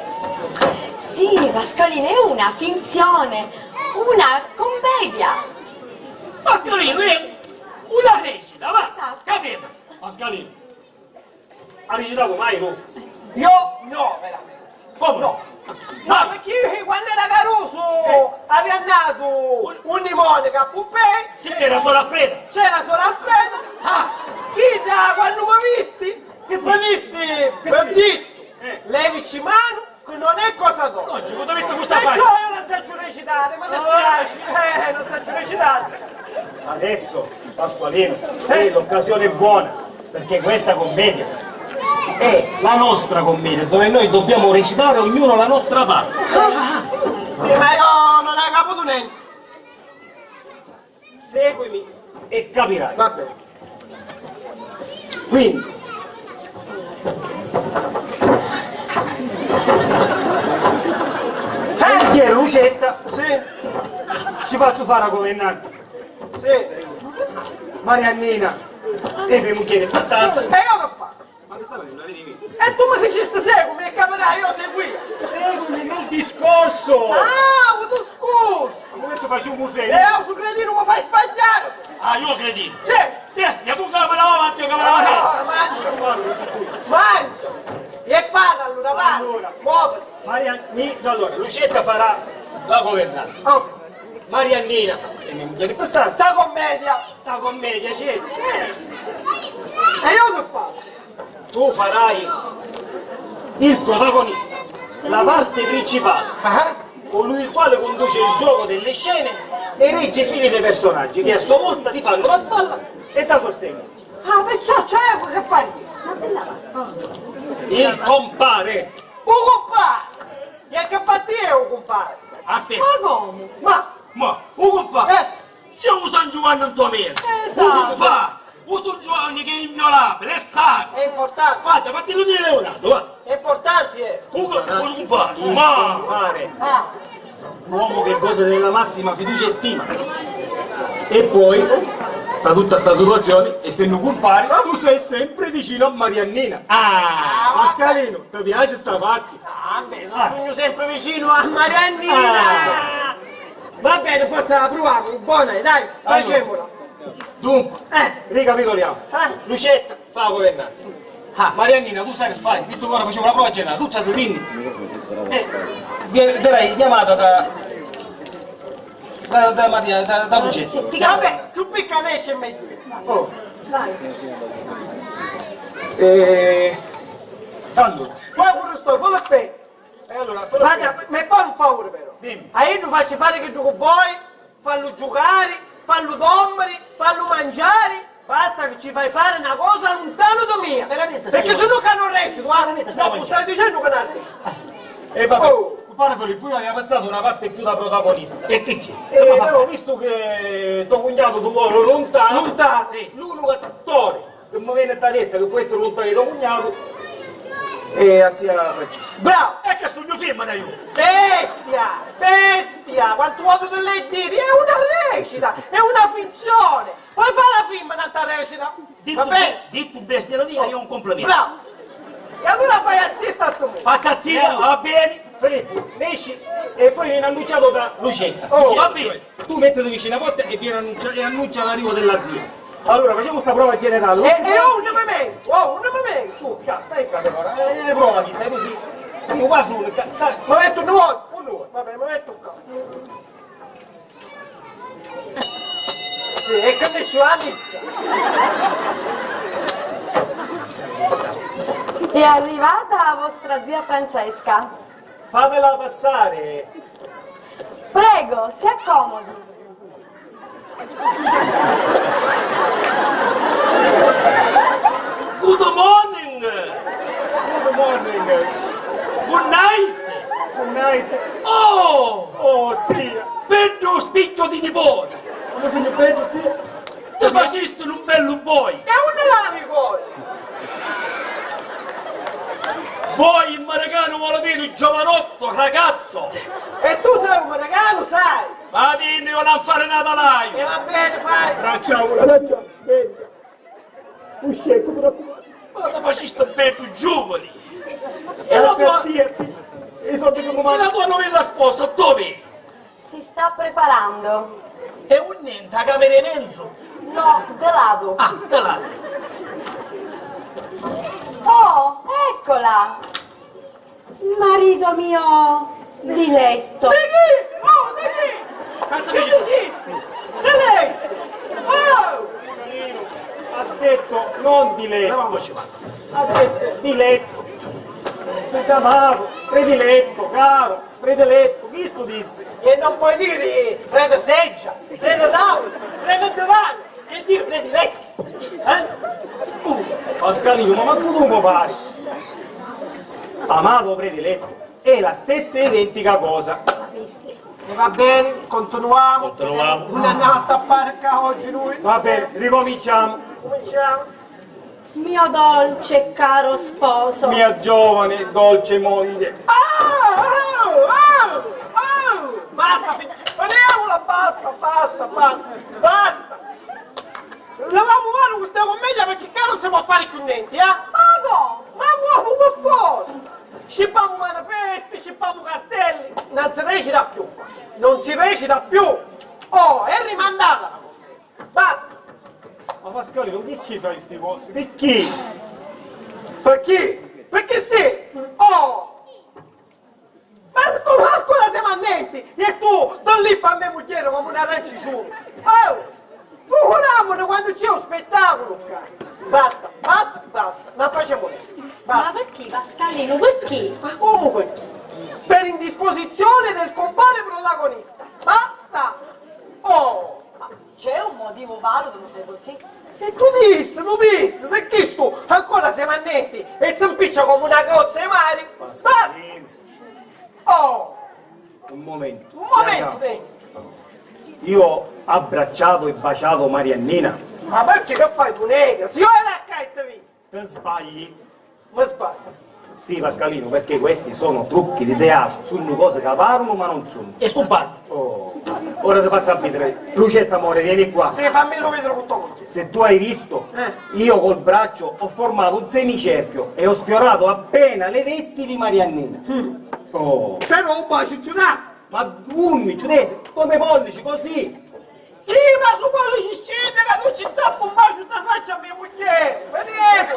Sì, Pascalino, è una finzione, una commedia. Pascalino è una recita, va? Esatto. Capito? Pascalino, ha recitato mai tu? Io no, veramente. Come no? No, perché io quando era Caruso aveva nato un limone che a Pompei, Che era solo a fredda? c'era solo Alfredo, chi da quando mi visti, che mi dissi, per detto, levici mano, che non è cosa tua. Oggi, quando metto questa Perciò faccia? io non so recitare, mi dispiace, non so recitare. Adesso, Pasqualino, l'occasione è buona, perché questa commedia è la nostra commedia, dove noi dobbiamo recitare ognuno la nostra parte. Niente. Seguimi e capirai. Va bene. Quindi, Piero Lucetta, Sì, ci faccio fare a governante. sì. Mariannina, e per mucchiere abbastanza. E io che faccio? Ma che sta facendo? E tu mi facesti seguimi e capirai, io seguì. Seguimi nel discorso! Ah, tu scusa. Come tu faccio un E museo? io su cretino mi fai sbagliare. Ah, io credino. C'è. Bestia, tu camera avanti, io camera avanti. Ah, mangia. Mangia. E parla allora, parla. Allora. Muoviti. Mariannina, allora, Lucetta farà la governante. Oh, Mariannina, e mia moglie abbastanza. sta commedia. La commedia c'è. E io che faccio? Tu farai il protagonista, la parte principale, colui il quale conduce il gioco delle scene e regge i fili dei personaggi che a sua volta ti fanno la spalla e da sostegno. Ah, perciò c'è che fai? Il compare. Un compare. E che è un compare? Aspetta. Ma, un compà. C'è un San Giovanni in tua mente. Un compà. Un San Giovanni che è inviolabile, è sacro. È importante. Guarda, fatti dire Leonardo, va. È importante. Un compà. Il Ma, compare. Ah, L'uomo che gode della massima fiducia e stima. E poi, da tutta sta situazione, essendo compare, tu sei sempre vicino a Mariannina. Ah, Pascalino, ti piace sta parte? beh, sono sempre vicino a Mariannina. Va bene, forza la proviamo. Buona, dai, facciamola. Dunque, ricapitoliamo. Lucetta fa la governante. Mariannina, tu sai che fai? Visto che ora facevo la prova generale, tu c'hai sedini. Verrai chiamata da Lucetta. Vabbè, più picca esce meglio. Oh. Dai. Allora, Poi pure sto, fallo bene. allora, Guarda, mi fai un favore però. dimmi. A io non faccio fare che tu vuoi, fallo giocare, fallo dormire, fallo mangiare. Basta che ci fai fare una cosa lontano da mia. Perché se no che non riesci, guarda. No, stai dicendo che non riesci. E vabbè, Oh. pare Filippo, io avevo pensato una parte più da protagonista. e che c'è? Però visto che tuo cognato tu vuole lontano, l'unico attore che mi viene da testa che può essere lontano di tuo cognato è a zia Francesca. Bravo. E che sto film da io? Bestia, bestia, quanto vuoto te lei dire? È una recita, è una finzione. Puoi fare la film un'altra recita? Va bene? Ditto bestia da dire, io ho un complimento. Bravo. E allora fai azzista a tu. Fa cazzina, va bene? Filippo, esci e poi viene annunciato da Lucetta. Oh, Lucetta, va bene. cioè, tu mettiti vicino a porta e annuncia l'arrivo della zia. Allora, facciamo sta prova generale. E un momento, un momento. Tu, stai qua ora, prova chi stai così. Sì, qua su, stai. Mi metto nuovo. Un nuovo. Vabbè, mi metto qua. Sì, e che mi la messa. È arrivata la vostra zia Francesca. Fatela passare. Prego, si accomodi. Good morning! Good morning. Good night! Good night. Oh! Oh, zia. Bello spicchio di nipote! Come segno bello, zia? Ti facesti un bello boy! E un lami poi. Boy in marocano vuole dire il giovanotto, ragazzo! E tu sei un regalo, sai. Ma dimmi io non fare nada là! E va bene, fai. Bracciamola, bracciamola. Venga. Uscetto, mi raccomando. Ma ti facesti bello giovani! E la Grazie a tua, Dio, zia. E i soldi che mi e la manda. tua novella sposa dove? Si sta preparando. E un niente, a camera in mezzo! No, de lato. Ah, da là! Oh, eccola. Marito mio diletto. Di chi? Oh, di chi? Cazzo Che dici? esisti? Di lei. Oh. Pascalino ha detto non di letto. Andiamoci, va. Ha detto di letto. Amato, prediletto, caro, prediletto. Chi sto disse? E non puoi dire prende seggia, prende tavola, prende divano. Che dire prendi letto? Pascalino, ma manco tu mi pari. Amato prediletto è la stessa identica cosa. E va bene, continuiamo. Continuiamo. Non andiamo a tappare qua oggi lui. Va bene, ricominciamo. Cominciamo. Mio dolce e caro sposo. Mia giovane, dolce moglie. Basta, finiamola, basta. Lavamo mano questa commedia perché qua non si può fare più niente, Pago! Ma uomo, per forza! Scippiamo manifesti, scippiamo cartelli, non si recita più! Oh, è rimandata! Basta! Ma Pasqualino, chi fa queste cose? Perché? Perché? Perché sì! Oh! Ma se come ancora siamo annenti! E tu, da lì per me moglie come una ranciccione! Oh! Figuriamoci quando c'è un spettacolo! Basta! Non facciamo niente! Ma Basta! perché Pasqualino, perché? Ma comunque, per indisposizione del compare protagonista. Basta! Oh! C'è un motivo valido per fare così? E tu disse, se chi tu ancora siamo anneti e si impiccia come una cozza ai mari. Basta! Pasqualino, Oh! un momento. Un momento, dai. Io ho abbracciato e baciato Mariannina. Ma perché che fai tu, nega? Se io ero a casa e ti visto. Te sbagli. Ma sbaglio. Sì, Pasqualino, perché questi sono trucchi di teatro. Sono cose che parlano ma non sono. E scompare. Oh, ora ti faccio abitare. Lucetta, amore, vieni qua. Sì, fammelo vedere tutto quanto. Se tu hai visto, io col braccio ho formato un semicerchio e ho sfiorato appena le vesti di Mariannina. Oh, Però un bacio giurato. ma 11, adesso, come pollici, così. Sì, ma su pollici scende che non ci stappo un bacio da faccia a mia moglie. Vedi?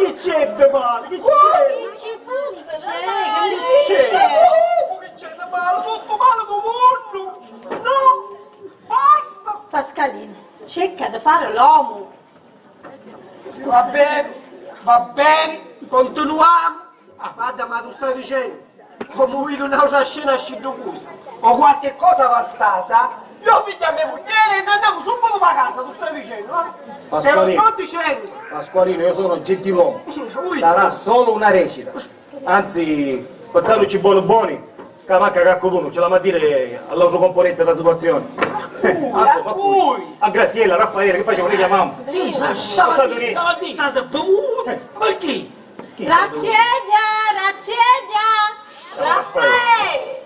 Che c'è de male? Che c'è? Che ci fosse, Che c'è da male? Tutto male del mondo. No, basta. Pasqualino, cerca di fare l'uomo. Va bene, continuiamo. Guarda, ma tu stai dicendo, come vedo un'altra scena scidocusa, o qualche cosa va stasa, io piglio a mia moglie e andiamo subito a casa, tu stai dicendo, Te lo Pasqualino. sto dicendo. Pasqualino, io sono gentiluomo. Ui. Sarà solo una recita. Anzi, pensateci buoni, che manca caccoduno, ce la va a dire all'altro componente della situazione. A cui? A Graziella, Raffaele, che facciamo? Le chiamiamo? Pensate uniti. Stava a dire, tanta bevuta. Perché? Razzieglia! Raffaele!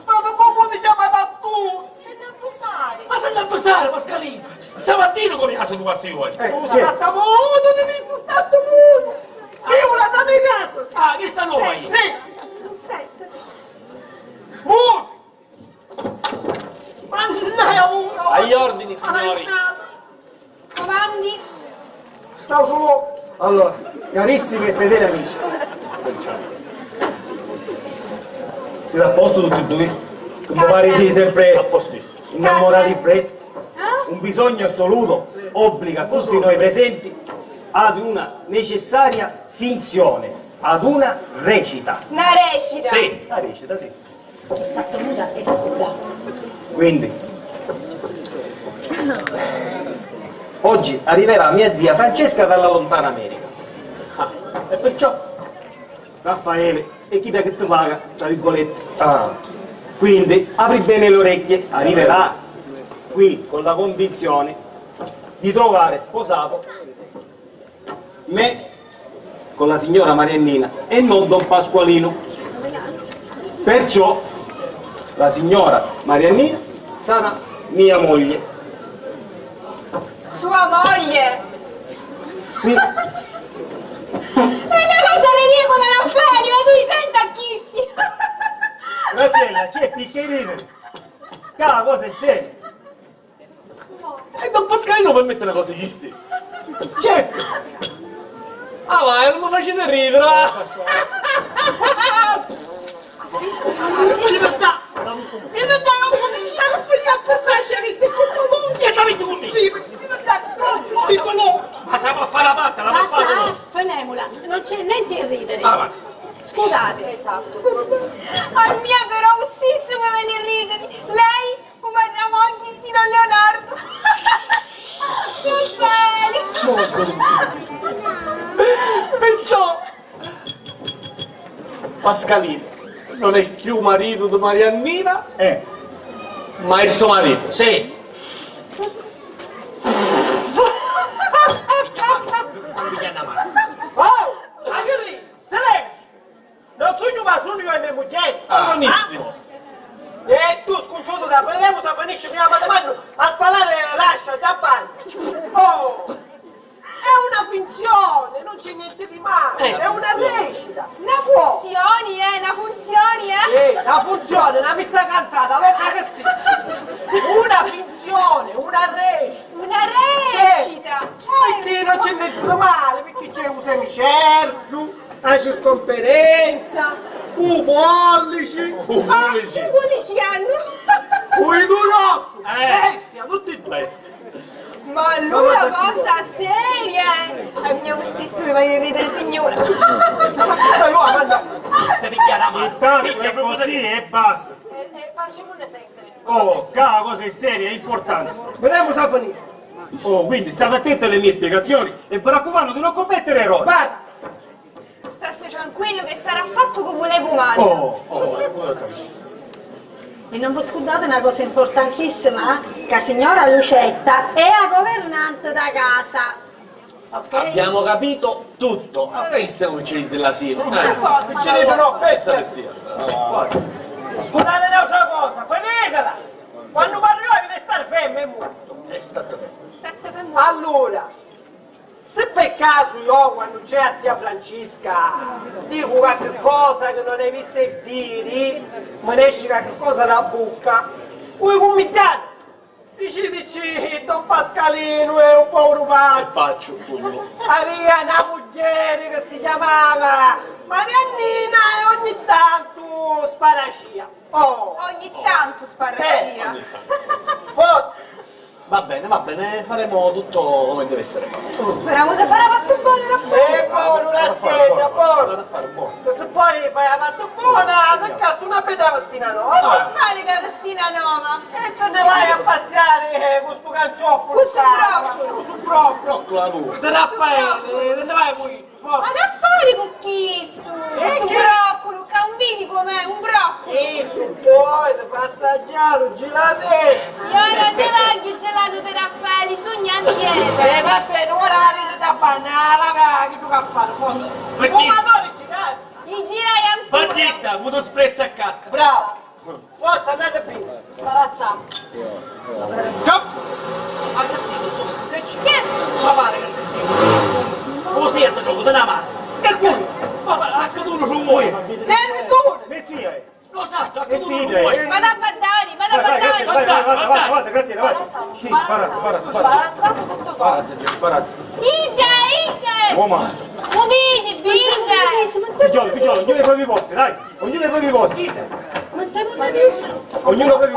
State bevuto, chiamata tu. Se ne abusare! Ma se non passare, Pasqualino. Stamattina come la situazione. Tu Sì. state muto, devi essere stato muto. Io la da mia casa. Ah, che sta noi? Sì. Muto. Ma non hai avuto. Agli ordini, signori. Comandi? Stavo solo. Allora, carissimi e fedeli amici, siete a posto tutti e due? Come pare di A sempre postissimo. innamorati freschi? Un bisogno assoluto obbliga tutti noi presenti ad una necessaria finzione, ad una recita. Una recita! Sì. La recita, sì. Sono stato nuda e scudato. Quindi, oggi arriverà mia zia Francesca dalla lontana America. E perciò? Raffaele, e chi da che ti paga? Tra virgolette. Quindi, apri bene le orecchie, arriverà qui con la convinzione di trovare sposato me con la signora Mariannina e non Don Pasqualino. Perciò la signora Mariannina sarà mia moglie. Sua moglie! Sì, È una cosa ridicola, Raffaele, ma tu li senti a chisti! Graziella, c'è picche ridere. La cosa è seria. E Don Pasqualino per mettere cose chisti. C'è. Ah, ma non mi facete ridere! Ma siamo a fare la patta, la Basta, patta. fenemola, non c'è niente in ridere. Ah, va. Scusate. Esatto. A mia però gustissimo venire a ridere. Lei, come la moglie di Don Leonardo. Raffaele! Perciò, Pasqualino, non è più marito di Mariannina, ma è suo marito. Sì. Oh, Agri, silenzio! Non sono ma sono io e mia moglie. Buonissimo. E tu scontato da vediamo se finisce prima di mano a spalare lascia da bagno. Oh! È una finzione, non c'è niente di male, è una recita. Una funzioni, una funzioni, Una funzione, una messa cantata, loca che sì. Una finzione, una recita. Una recita, Perché non c'è niente di male, perché c'è un semicerchio, la circonferenza, un pollice, I politici hanno. un idolosso, bestia, tutti e due. Bestia. Ma lui è una cosa seria! È mio gustissimo di ridere, signora! Intanto è così e basta. Facciamo un esempio. Oh, la cosa è seria, è importante. Vediamo se finisce. Oh, quindi state attenti alle mie spiegazioni e vi raccomando di non commettere errori. Basta! Stassi tranquillo che sarà fatto come le comandi! E non vi scordate una cosa importantissima, che la signora Lucetta è la governante da casa. Ok? Abbiamo capito tutto. Che siamo vicini della sera? Ci dicono bestia! bestia. Scusate un'altra cosa, finitela! Quando parlo deve stare fermo e muto. Sette per me. Allora, se per caso io quando c'è a zia Francesca dico qualche cosa che non hai visto dire, me ne esce qualche cosa da bocca, voi committiate, dici Don Pascalino è un po' rubato. Faccio un pugno. Aveva una moglie che si chiamava Mariannina e ogni tanto sparacia. Oh, Ogni tanto sparracia. forza! Va bene, faremo tutto come deve essere fatto. Speriamo di fare fatto buono, Raffaele! E buono, razzegna, buono! Che se poi fai la fatta buona, attaccato una pedavastina Non nuova fare che vestina nuova! e te ne vai a passeare con sto cancioffolo. Questo broccolo. Sul broccolo. Eccola tu. De Raffaele, te ne vai poi, Ma forza! che fare con chi sto? Questo che? broccolo, che un vedi com'è, un broccolo! E su poi ti fa assaggiare un gelatino. Io non ti voglio il gelato di Raffaele, sogna E niente! va bene, ora vieni da banana, che tu che fare, forza! Ma chi? Fumatore ci cazzo! Gli girai ancora! Battetta, avuto sprezzo a carta. Bravo! Forza, andate bene! Sparazza. Ma che stai su? Che c'è? Che è sto? Ma pare che stai. Così è gioco da una mano. Che culo? Ma a caduto su voi. Mia zia, Lo sa, a caduto sì, su dai. voi. Vado a Baddari, vado a vai, grazie, Baddari! vai, grazie, vai. Sì, sparazza. Inga! Uomo, Umini, binga! figliolo, ognuno ai propri posti, dai, ognuno ai propri posti. Ognuno ai propri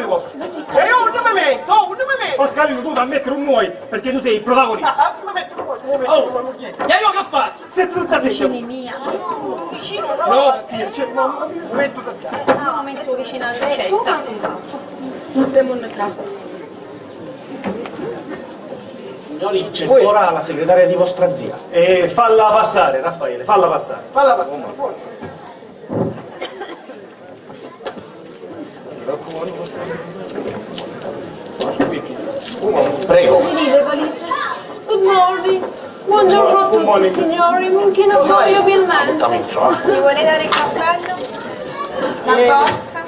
posti. E io non mi metto, non mi metto! Pascalino, tu devi mettere un noi, perché tu sei il protagonista. Se mi metto un po', Oh, e io che faccio? Se tutta sei Vicino, no? No, zia, c'è mamma mia. metto da piano. No, metto vicino alla ricetta. Signori, c'è ora la segretaria di vostra zia. E falla passare, Raffaele, falla passare. Falla passare, forza! Prego. Le valigie. Good morning. Buongiorno a tutti signori, mi inchino gioiobilmente. Mi vuole dare il cappello? La borsa?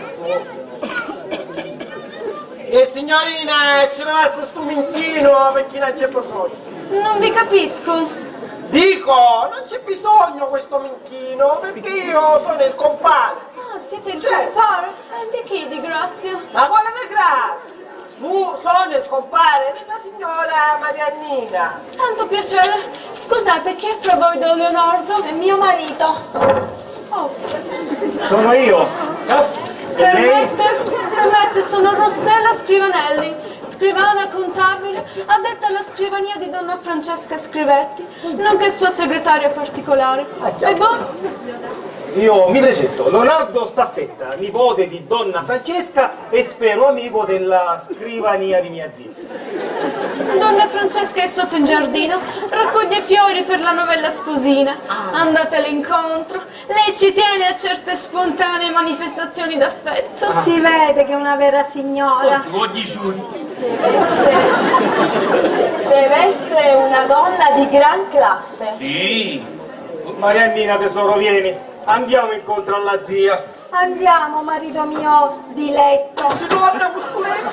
E signorina, ce l'avesse sto minchino perché non c'è bisogno. Non vi capisco. Dico, non c'è bisogno questo minchino perché io sono il compare. Ah, siete il C'è. compare? Di chi di grazia? Ma quale di grazia? Sono il compare della signora Mariannina. Tanto piacere. Scusate, chi è fra voi Don Leonardo? È mio marito. Oh, Sono io. E lei? permette, sono Rossella Scrivanelli, scrivana contabile, addetta alla scrivania di donna Francesca Scrivetti, nonché sua segretaria particolare. E voi? io mi presento, Leonardo Staffetta, nipote di donna Francesca e spero amico della scrivania di mia zia. Donna Francesca è sotto in giardino, raccoglie fiori per la novella sposina. Andatele incontro. Lei ci tiene a certe spontanee manifestazioni d'affetto. Si vede che è una vera signora. Deve essere una donna di gran classe. Sì. Mariannina tesoro, vieni, andiamo incontro alla zia. Andiamo, marito mio diletto. Si torna costoletta.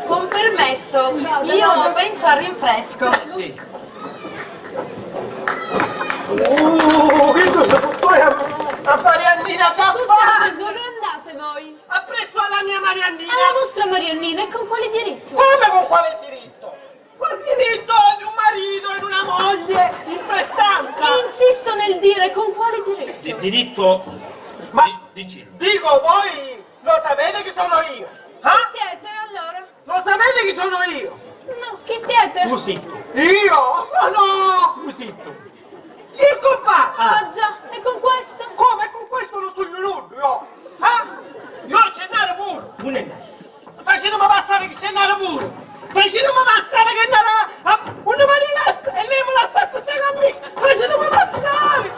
Con permesso, io penso al rinfresco. Sì. Che cosa poi a Mariannina Scusate, dove andate voi? appresso alla mia Mariannina? Alla vostra Mariannina e con quale diritto? Come con quale diritto? Col diritto di un marito e di una moglie in prestanza. Insisto nel dire con quale diritto. Il diritto... Ma Dici. dico, voi lo sapete chi sono io? Chi siete allora? Lo sapete chi sono io? No, chi siete? Musitto. Io sono Musitto. il compagno. Ah già, e con questo? Come con questo non sono nudo, io? Io accennare pure. Non è Facetemi passare che accennare pure. Facetemi passare che andare una marinassa e lei me la sta stessa. Facetemi passare.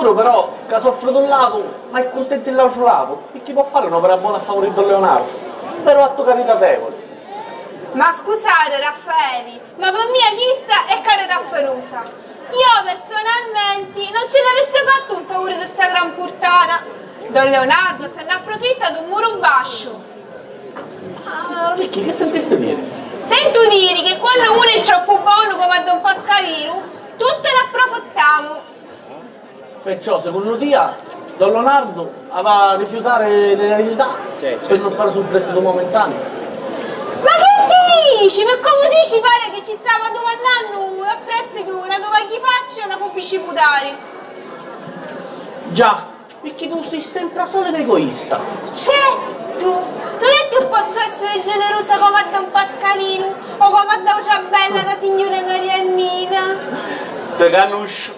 sicuro però che soffre da un lato, ma è contento dall'altro lato. E chi può fare un'opera buona a favorire Don Leonardo? Però atto caritatevole. Ma scusate Raffaele, ma per mia chista è carità perusa. Io personalmente non ce l'avesse fatto un favore di sta gran portata. Don Leonardo se ne approfitta di un muro bascio. Ah, Ricchi, che sentiste dire? Sento dire che quando uno è troppo buono come a Don Pascalino, tutte l'approfittiamo. Perciò, secondo Tia, Don Leonardo aveva rifiutare l'eredità per non fare sul prestito momentaneo. Ma che dici? Ma come dici pare che ci stava domandando a prestito dove chi faccia una fobici putari? Già, perché tu sei sempre la solita egoista. Certo, non è che posso essere generosa come a Don Pascalino o come a Daucia Bella da signora Mariannina. Te conosco.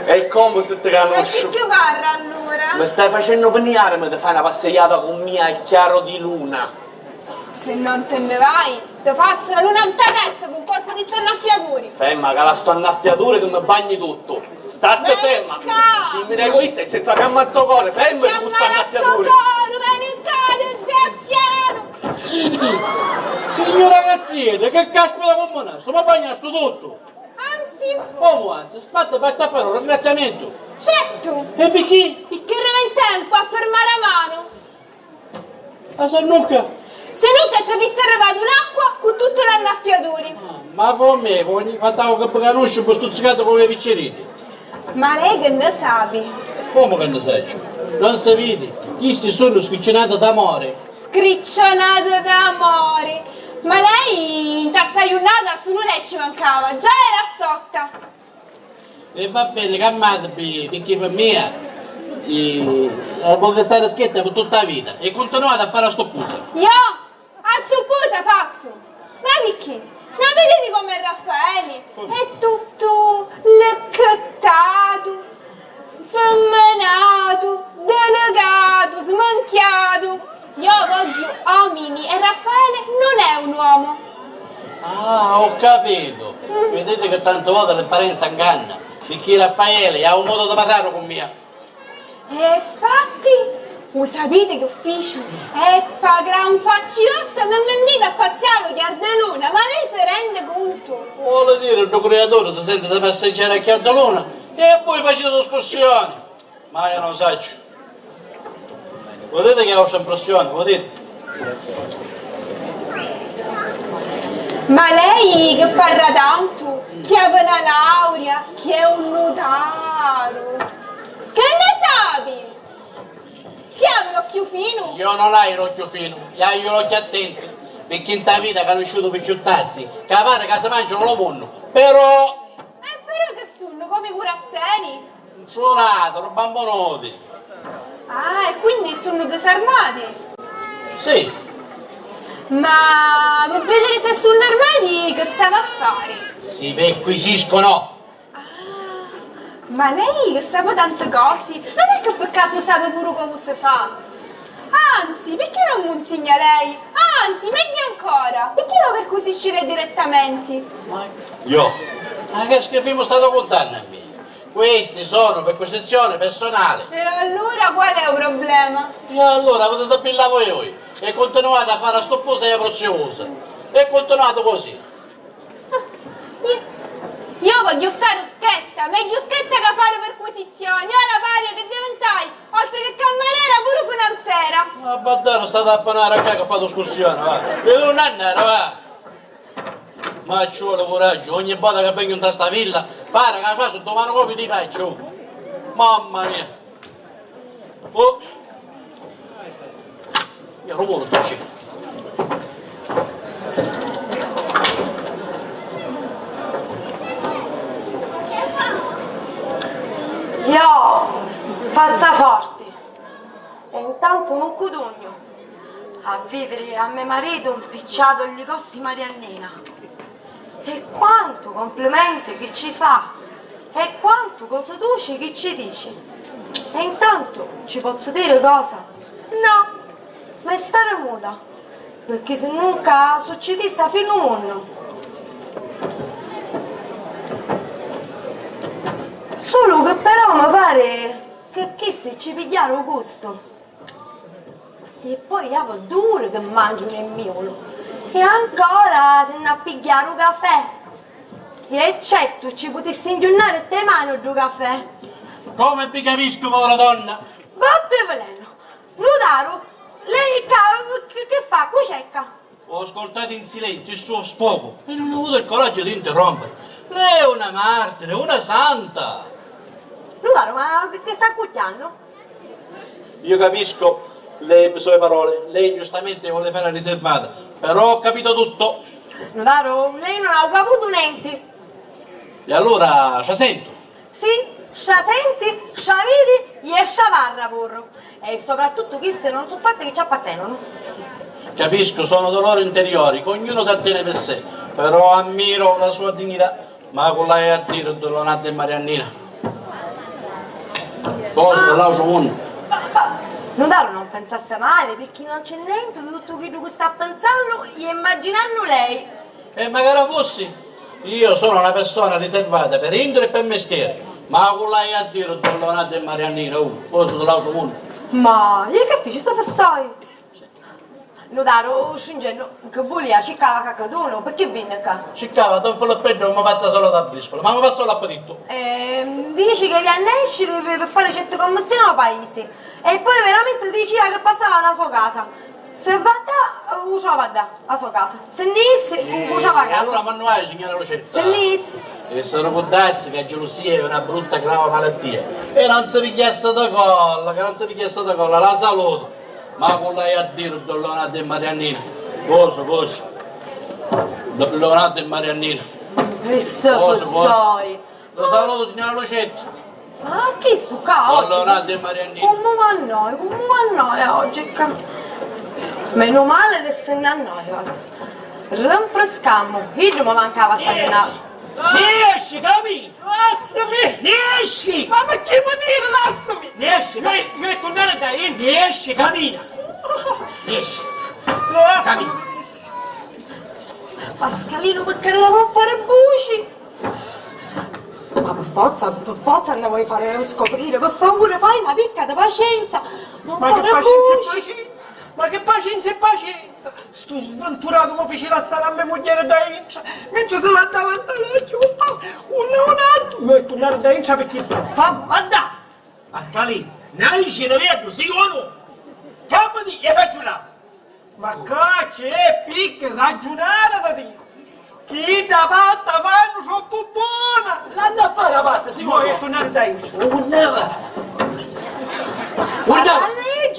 E come se te E conosco? che parla allora? Mi stai facendo venire, mi fai una passeggiata con mia e chiaro di luna. Se non te ne vai, ti faccio la luna in testa con un colpo di stannaffiatori. Ferma, che la sto annaffiatura che mi bagni tutto. State ferma. Dimmi un egoista e senza fiamma al tuo cuore, ferma di questa annaffiatura. Solo, vieni in cane, sgraziato. Signora Graziella, che caspita comune, sto ma bagnato tutto. Anzi, Come anzi, state per sta per un ringraziamento. certo, E per chi? il che arriva in tempo a fermare a mano. La Sannucca. Se non che ci avesse arrivato l'acqua con tutti gli annaffiatori. Ma come? Ogni fatto che conosci un stuzzicato come i piccerini. Ma lei che ne sa? Come che ne sai? Non si vede? Questi sono scriccionati d'amore. Scriccionata d'amore. Ma lei in tassaiunata su lei ci mancava, già era stotta. E va bene, calmate perché per me voglio stare schietta per tutta la vita e continuate a fare la stoppusa. Io? A supposa faccio. Ma perché? Non vedete come Raffaele? È tutto leccattato, femminato, delegato, smanchiato. Io voglio uomini e Raffaele non è un uomo. Ah, ho capito. Vedete che tante volte l'apparenza inganna. Perché Raffaele ha un modo di parlare con me. E infatti, lo sapete che ufficio? È pa gran facciosa, ma mi invita a passare di Ardalona, ma lei si rende conto? Vuole dire il tuo creatore si sente da passeggiare a Chiardolona e poi facete discussioni. Ma io non so. Vedete che ho questa impressione, vedete? Ma lei che parla tanto, che ha una laurea, che è un notario, che ne sapi? Chi ha l'occhio fino? Io non hai l'occhio fino, io hai l'occhio attento. Perché in ta vita che hanno uscito picciuttazzi, che pare che si mangiano lo mondo. Però Però che sono come i curazzeri. suonato, bambonoti. Ah, e quindi sono disarmati? Sì, Ma per vedere se sono armati che stiamo a fare? si perquisiscono. Ma lei che sa tante cose, non è che per caso sa pure come si fa? Anzi, perché non mi insegna lei? Anzi, meglio ancora, perché non perquisisce lei direttamente? Io? Ma che schifo stato contando a me? Questi sono perquisizioni personali. E allora qual è il problema? E allora potete pillare voi e continuate a fare la stopposa e la preziosa. E continuate così. Io voglio stare schietta, meglio schietta che fare perquisizioni. Ora pare che diventai, oltre che cameriera, pure finanziera. Ma baddano, state a panare a che fate discussione, va. Vedo un anno, va. Ma ci vuole coraggio, ogni volta che vengo in questa villa, pare che la sotto mano copia di peccio. Mamma mia. Oh. Io non voglio torcere. Io faccia forte e intanto non codogno a vivere a mio marito un picciato gli costi Mariannina. E quanto complimenti che ci fa e quanto cosa dolce che ci dici. E intanto ci posso dire cosa? No, ma stare muta, perché se nunca succede sta fino a mondo. Solo Solo che però mi pare che questi ci pigliano gusto. E poi io duro che mangio nel miolo. E ancora se ne a pigliare un caffè. E certo ci potessi ingiurnare te mano due caffè. Come vi capisco, povera donna? Botte veleno. Nudaro, lei che fa? Cucecca. Ho ascoltato in silenzio il suo sfogo e non ho avuto il coraggio di interrompere. Lei è una martire, una santa. Nudaro, ma che sta cucchiando? Io capisco le sue parole, lei giustamente vuole fare riservata, però ho capito tutto. Nudaro, lei non ha caputo niente. E allora ci sento. Sì, scia senti, scia vedi e scia varra porro. E soprattutto queste non sono fatte che ci appartengono. Capisco, sono dolori interiori, che ognuno trattiene per sé, però ammiro la sua dignità. Ma con lei a dire Dollonata e Mariannina. Cosa dell'altro mondo? Nudaro non pensasse male, perché non c'è niente di tutto quello che sta pensando e immaginando lei. E magari fossi, io sono una persona riservata per indole e per mestiere, ma con lei a dire Dollonata e Mariannina, cosa dell'altro mondo? Ma io che feci sta fessai? Nudaro, scingendo, che voleva, ciccava caccaduno, perché viene qua? Ciccava, Don Filippetto non mi faccia solo da briscola, ma mi fa solo l'appetito. Dici che gli annesci per fare certe commissioni al paese e poi veramente diceva che passava da sua casa. Se va da, usava da, a sua casa. Se nissi, usava a E allora casa. ma non vai, signora Lucetta. Se nissi. E se non può darsi che la gelosia è una brutta grave malattia. E non si pigliasse da colla, che non si pigliasse da colla, la saluto. Ma con lei a dire Dollonata e Mariannina. Cosa? Dollonata e Mariannina. Questo Cosa? sai. Lo saluto, signora Lucetta. Ma chi stu qua oggi? Dollonata e Mariannina. Come va noi oggi? Meno male che se ne annoia. Rinfrescammo, io mi mancava sanguinare. Ne esci, capito? Lasciami! Ne esci! Ma perché mi dire lasciami? Ne esci, Io devo tornare da India. ne esci, cammina! Ne esci! Lasciami! Pascalino, per carità, non fare buci! Ma per forza ne vuoi fare scoprire, per favore, fai una picca di pazienza! Non Ma che fare pazienza e buci! pazienza! Ma che pazienza e pazienza! Sto sventurato mi fece la stare a mia moglie da India, mentre si va davanti all'occhio, un leonato! Io devo tornare da India perché fa Anda! Pascalino, nasci da verde, sei uno! Campati e ragionare! ma qua c'è picca ragionare da dire! Chi da patta fanno troppo buona! L'hanno a fare la parte, sei Io devo uno! tornare da India!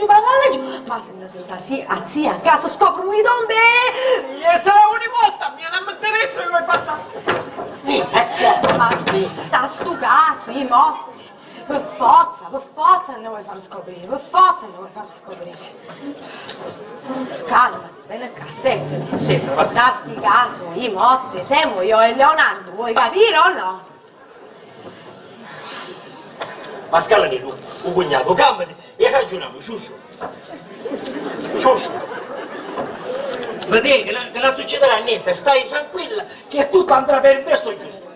Parla leggiù! Ma se ne senta sì, a zia, a caso scoprono i tombe! E se ogni volta mi non mi interessa io vai fatta! Ma sta sto caso, i morti! Per forza ne vuoi far scoprire, per forza ne vuoi far scoprire! Calmati, bene qua, senti! Senti, Pascalino. Da sti caso, i morti, siamo io e Leonardo, vuoi capire o no? Pascalino, un cognato, campati e ragioniamo, ciuscio! Ciuscio! Vedi che non succederà niente, stai tranquilla che tutto andrà per il verso giusto!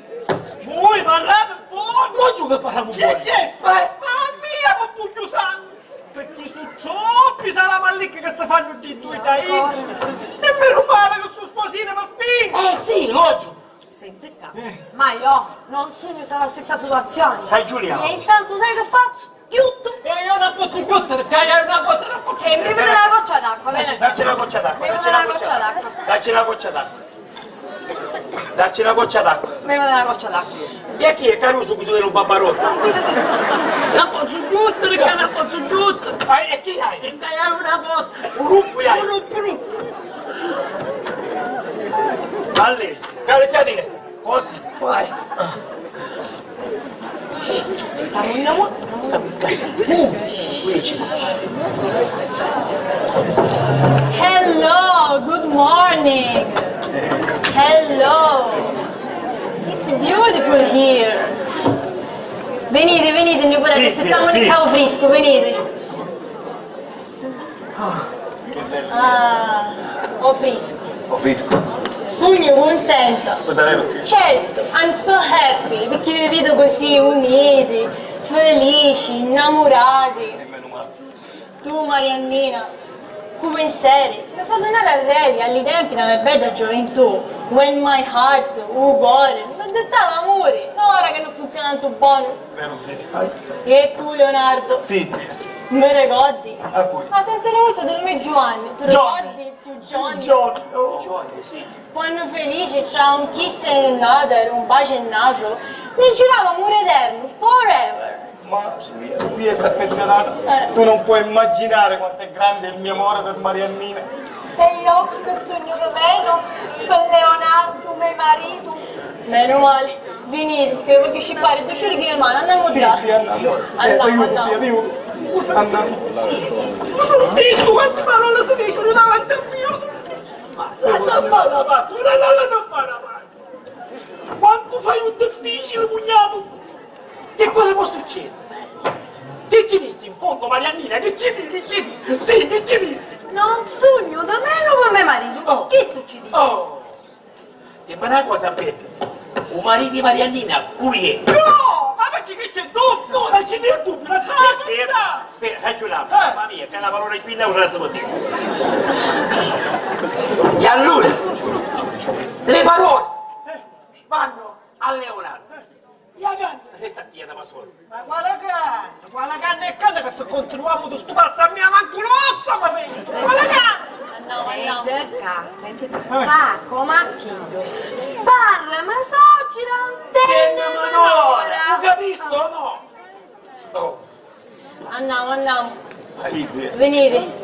Voi parlate buono! Non giù che parliamo buono! C'è! Mamma mia, ma puglio sangue! Perché sono troppi salamallicchi che si fanno di due da India! E meno male che sono sposine per finire! Sì, logico! Senti qua, ma io non sono nella stessa situazione! Ragioniamo! E intanto sai che faccio? Chiudo! E io non posso chiudere, che è una cosa non posso E mi vede una goccia d'acqua, bene? Dacci una goccia d'acqua! Mi vede una goccia d'acqua! Dacci una goccia d'acqua! Dacci una goccia d'acqua! Mi vede una goccia d'acqua! E chi è Caruso che tu vedi un babbarotto? Non posso chiudere, che non posso chiudere! E chi hai? E che è una cosa! Un ruppo hai! Un ruppo! Valle, carica a destra! Così! Vai! Stiamo innamorati, Hello, good morning. Hello. It's beautiful here. Venite, venite, mio padre, Sì, se stiamo sì. nel cavo fresco, venite. Ah, ho fresco. Ho fresco. Sogno contenta. Certo, I'm so happy perché vi vedo così uniti, felici, innamorati. Tu Mariannina, come pensieri, mi fa tornare a Redi, agli tempi della mia bella gioventù. When my heart, cuore, mi ha detto l'amore. No, ora che non funziona tanto buono. Vero, sì. E tu Leonardo? Sì, zia. Mi ricordi? A cui? Ma senti una cosa del nome Giovanni, ti ricordi su Johnny? Giovanni, sì. Quando felici c'ha un kiss and another, un bacio e il naso, ne giurava amore eterno, forever. Ma zia è affezionata. Tu non puoi immaginare quanto è grande il mio amore per Mariannina. E io che sogno meno per Leonardo, mio marito. Meno male, venite, che voglio scippare 2 ore di mano, andiamo Sì, già. zia, andiamo. Andiamo. Zia, aiuto. Andiamo. Scusa, non dico quante parole si dicono davanti a me. Non fa la parte, non fa la parte. Quanto fai un difficile, cugnato? Che cosa può succedere? Che ci dissi in fondo, Mariannina? Che ci dissi? Sì, che ci dissi? Non sogno da meno per mio marito. Oh. Che sto ci dici? Oh! Ti fa una cosa, Peppe. Un marito di Mariannina, qui è? No! Ma perché che c'è dubbio? No, non c'è né dubbio, non c'è. Aspetta, faccio una. Mamma mia, che è una parola qui non la si può dire. E allora, le parole vanno a Leonardo. E a canna, che sta quieta da solo. Ma quale canna e canna che se continuiamo a stu passa a mia manco l'ossa, ma vedi? Quale canna? Andiamo. Senti, fa come a chiudo. Parla, ma soggira un tenne Ho capito o no? Oh. Andiamo. Sì, zia. Venite.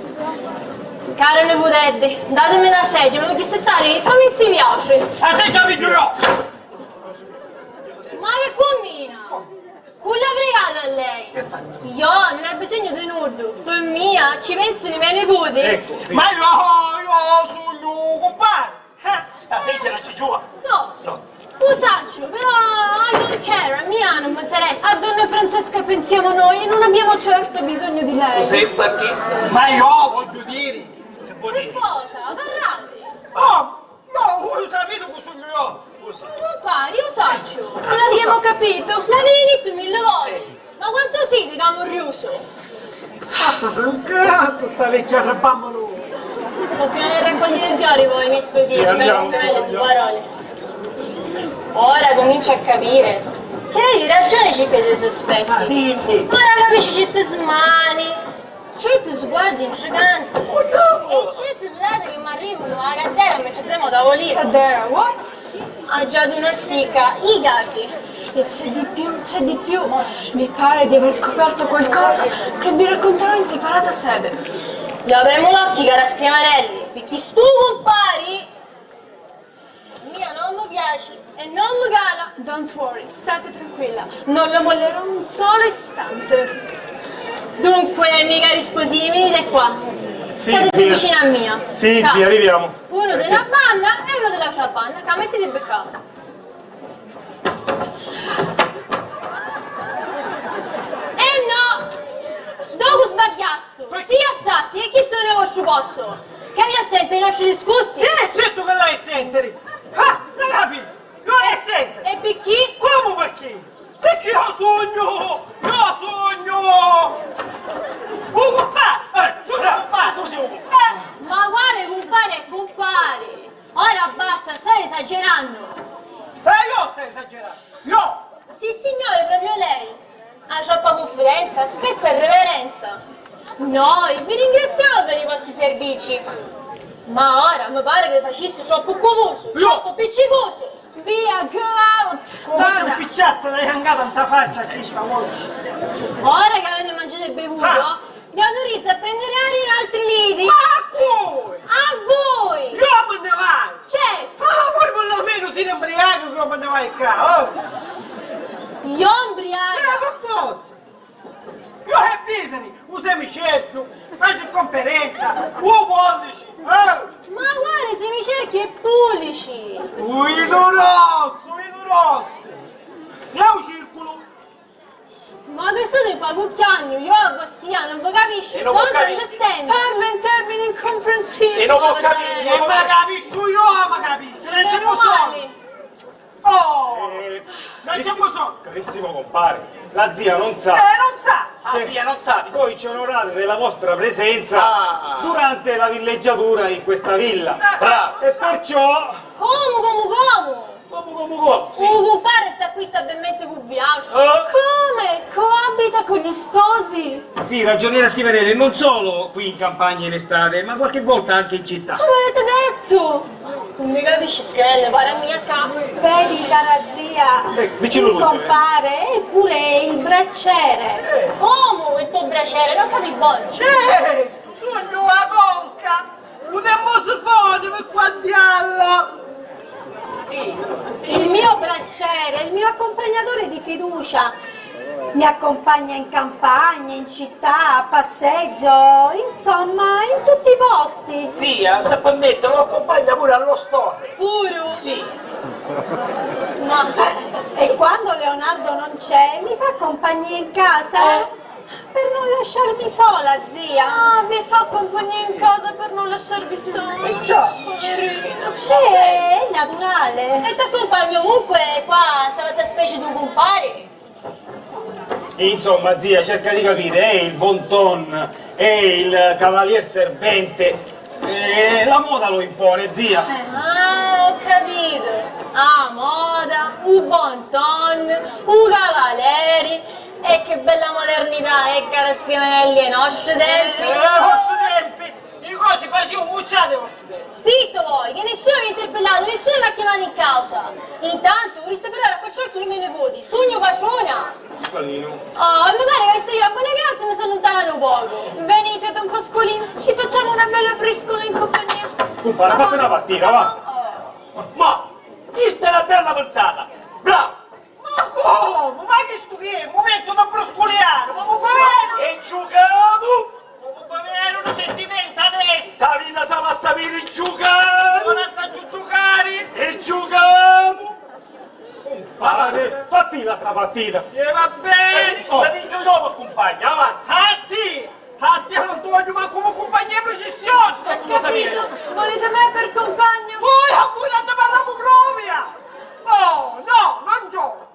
Caro Neputeddi, datemi una sedia, ma questo tale come si piace? Ah, sei già vicino! Ma che combina? Con la brigata a lei? Io non ho bisogno di nudo. Per mia ci pensano i miei nipoti. Ecco, sì. Ma io sono compare! Stasera non ci gioca. No. Usaccio, però I don't care, a mia non mi interessa. A donna Francesca pensiamo noi e non abbiamo certo bisogno di lei. Sei un battista. Ma io voglio dire! Che vuol Che dire? cosa? Parlate. Oh! No, voi sapete che sono io! Compari, usaccio. Non l'abbiamo capito. L'avevi detto 1000 volte. Ma quanto siete che amorrioso? Aspetta, sei un cazzo, sta vecchia rabbamolo! Continuate a raccogliere i fiori voi, miei sposini, Sì, andiamo. belle tue parole. Ora comincio a capire che avevi ragione su quei tuoi sospetti. Ora capisci certe smani, certe sguardi intriganti e certe pedate che mi arrivano alla caddera mentre siamo a tavolino. Cadera, what? Ha già di una sicca, i gatti. E c'è di più. Mi pare di aver scoperto qualcosa che vi racconterò in separata sede. Io avremo l'occhio, cara Scrivanelli, perché stu compari, mia non mi piace e non mi cala. Don't worry, state tranquilla, non lo mollerò un solo istante. Dunque, miei cari sposini, venite qua. Sì, State zia. vicino a mia. Sì, Ca- zia, arriviamo. Uno della banna e uno della ciabanna. Ca, mettiti il beccato. E no! Dopo sbagliasto! Si alzassi e chi sono nel vostro posto? Che mi assente i nostri discorsi? Certo che lei sente! Ah, non capi! Non è sente! E per chi? Come perché? Perché io sogno! Io sogno! Un compare! Sono un compare! Tu sei un compare! Ma quale compare e compare? Ora basta, stai esagerando! Io sto esagerando! Io! Sì signore, proprio lei! Ha troppa confidenza, spezza e reverenza! Noi vi ringraziamo per i vostri servizi! Ma ora mi pare che faceste troppo comoso, troppo appiccicoso! Via, go out! Come c'è un picciasso da hangata in ta faccia che sta oggi! Ora che avete mangiato e bevuto, vi autorizzo a prendere aria in altri lidi! Ma a cui? A voi! Io me ne vai! Certo! Ma voi perlomeno siete imbriachi che me ne vai qua, oh! Io ombriaca! Per forza! Io che vedere, un semicerchio, una circonferenza, un pollice, Ma quale semicerchi e pulici? Guido rosso! E un circolo! Ma che state pagucchiando? Io a Bossia non vi capisco, E non vi don't capisci. understand! Parla in termini incomprensibili! E non ho Va capito! bene. E ma capisco io, ma capisco! Oh! Non c'è carissimo compare, la zia non sa. Non sa! La zia non sa. Voi ci onorate della vostra presenza durante la villeggiatura in questa villa. Bravo. E perciò... Come? Come? Sì. Un compare sta qui stabilmente con viaggio. Oh. Come? Coabita con gli sposi? Sì, ragioniera Schiaparelli, non solo qui in campagna in estate, ma qualche volta anche in città. Come avete detto? Non mi capisci schelle, pare a mia capo. Vedi, cara zia, vicino il luce, compare è pure il bracciere. Come il tuo braciere? Non capi buono. Sogno la conca! Un demosfone per quandialla! Il mio bracciere, il mio accompagnatore di fiducia. Mi accompagna in campagna, in città, a passeggio, insomma, in tutti i posti. Zia, se permette, lo accompagna pure allo store. Puro? Sì. Ma E quando Leonardo non c'è, mi fa compagnia in casa. Per non lasciarmi sola, zia. ah, mi fa compagnia in casa per non lasciarvi soli. Già. Poverino. È naturale. E ti accompagno ovunque qua, stavate specie di un compare. Insomma, zia, cerca di capire, è il bon ton, è il cavalier servente. La moda lo impone, zia. Ah, ho capito. Ah, moda, un bon ton, un cavaleri. E che bella modernità, cara Scrivenelli, ai nostri tempi. vostri tempi! I cosi facevano bucciate ai vostri tempi! Zitto voi, che nessuno mi ha interpellato, nessuno mi ha chiamato in causa. Intanto vorreste parlare a qualciocchi che mi nipoti, sogno paciona. Oh, mi pare che questa io la buona grazia mi si allontanano poco. Venite, Don Pascolino, ci facciamo una bella briscola in compagnia. Compare, fate una partita, va. Ma, questa è una bella pensata. Bravo. Ma come? Ma che sto che è? Un momento da broscoliare! Ma mi fa bene! E giochiamo. Ma mi fa bene, non senti dentro a destra! Sta vita sa a sapere giocare. Non sa più giocare! E giochiamo. Fatti sta partita. E va bene! La vinco dopo, compagna, avanti. Hatti! Hatti, io non ti voglio ma come compagnia processione! Capito? Volete me per compagno? Voi a voi non ne parliamo proprio! Oh, no, non gioco!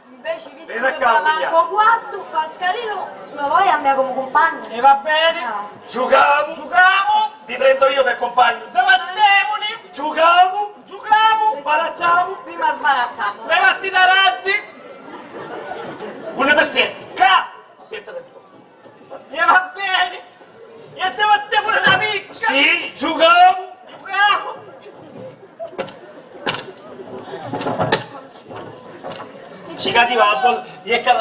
Invece, visto Vieni a che casa, va via. manco quattro, Pascalino, lo vuoi a me come compagno? E va bene! Giochiamo. Giochiamo! Vi prendo io per compagno. Davantemoli! Giochiamo. Giochiamo! Sbarazziamo. Prima sbarazziamo. Levasti da raddi! Una per sette. Ca! Sette per due. E va bene! E te vatte pure una picca! Sì, giochiamo. Giochiamo! Ci capiva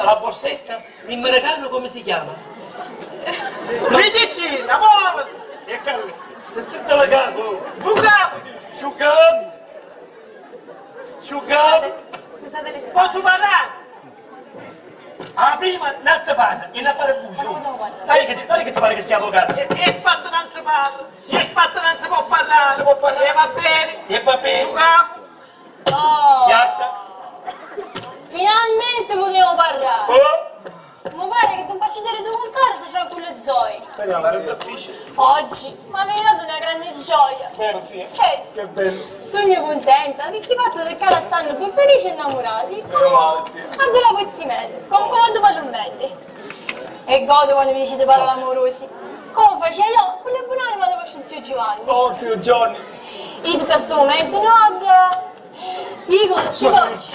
la borsetta. In americano come si chiama? Medicina, muoviti! E caro, ti sento la capo. Giochiamo! Giochiamo. Giochiamo. Scusate le Posso parlare? Ah, prima non si parla, e non fare bucio. Dai che ti pare che sia avvocato. E spatto non si parla! E spatto non si può parlare! Si può parlare. E va bene! E va bene. Giochiamo! Oh, Piazza. finalmente potevo parlare. Oh. Mi pare che non faccio vedere tuo compare se c'è con le zoe. Speriamo, è difficile. Oggi mi avete dato una grande gioia. Vero, zia? Cioè, Che bello. sogno contenta, perché i fatto del cara stanno più felici e innamorati. Meno male, zia. Anche la pozzimelli, come quando parlo meglio. E godo quando mi dicete parole amorosi. Come facevo io con le buone ma dopo zio Giovanni. Oh, zio Johnny. Io tutto questo momento, no, dico, ci conosci.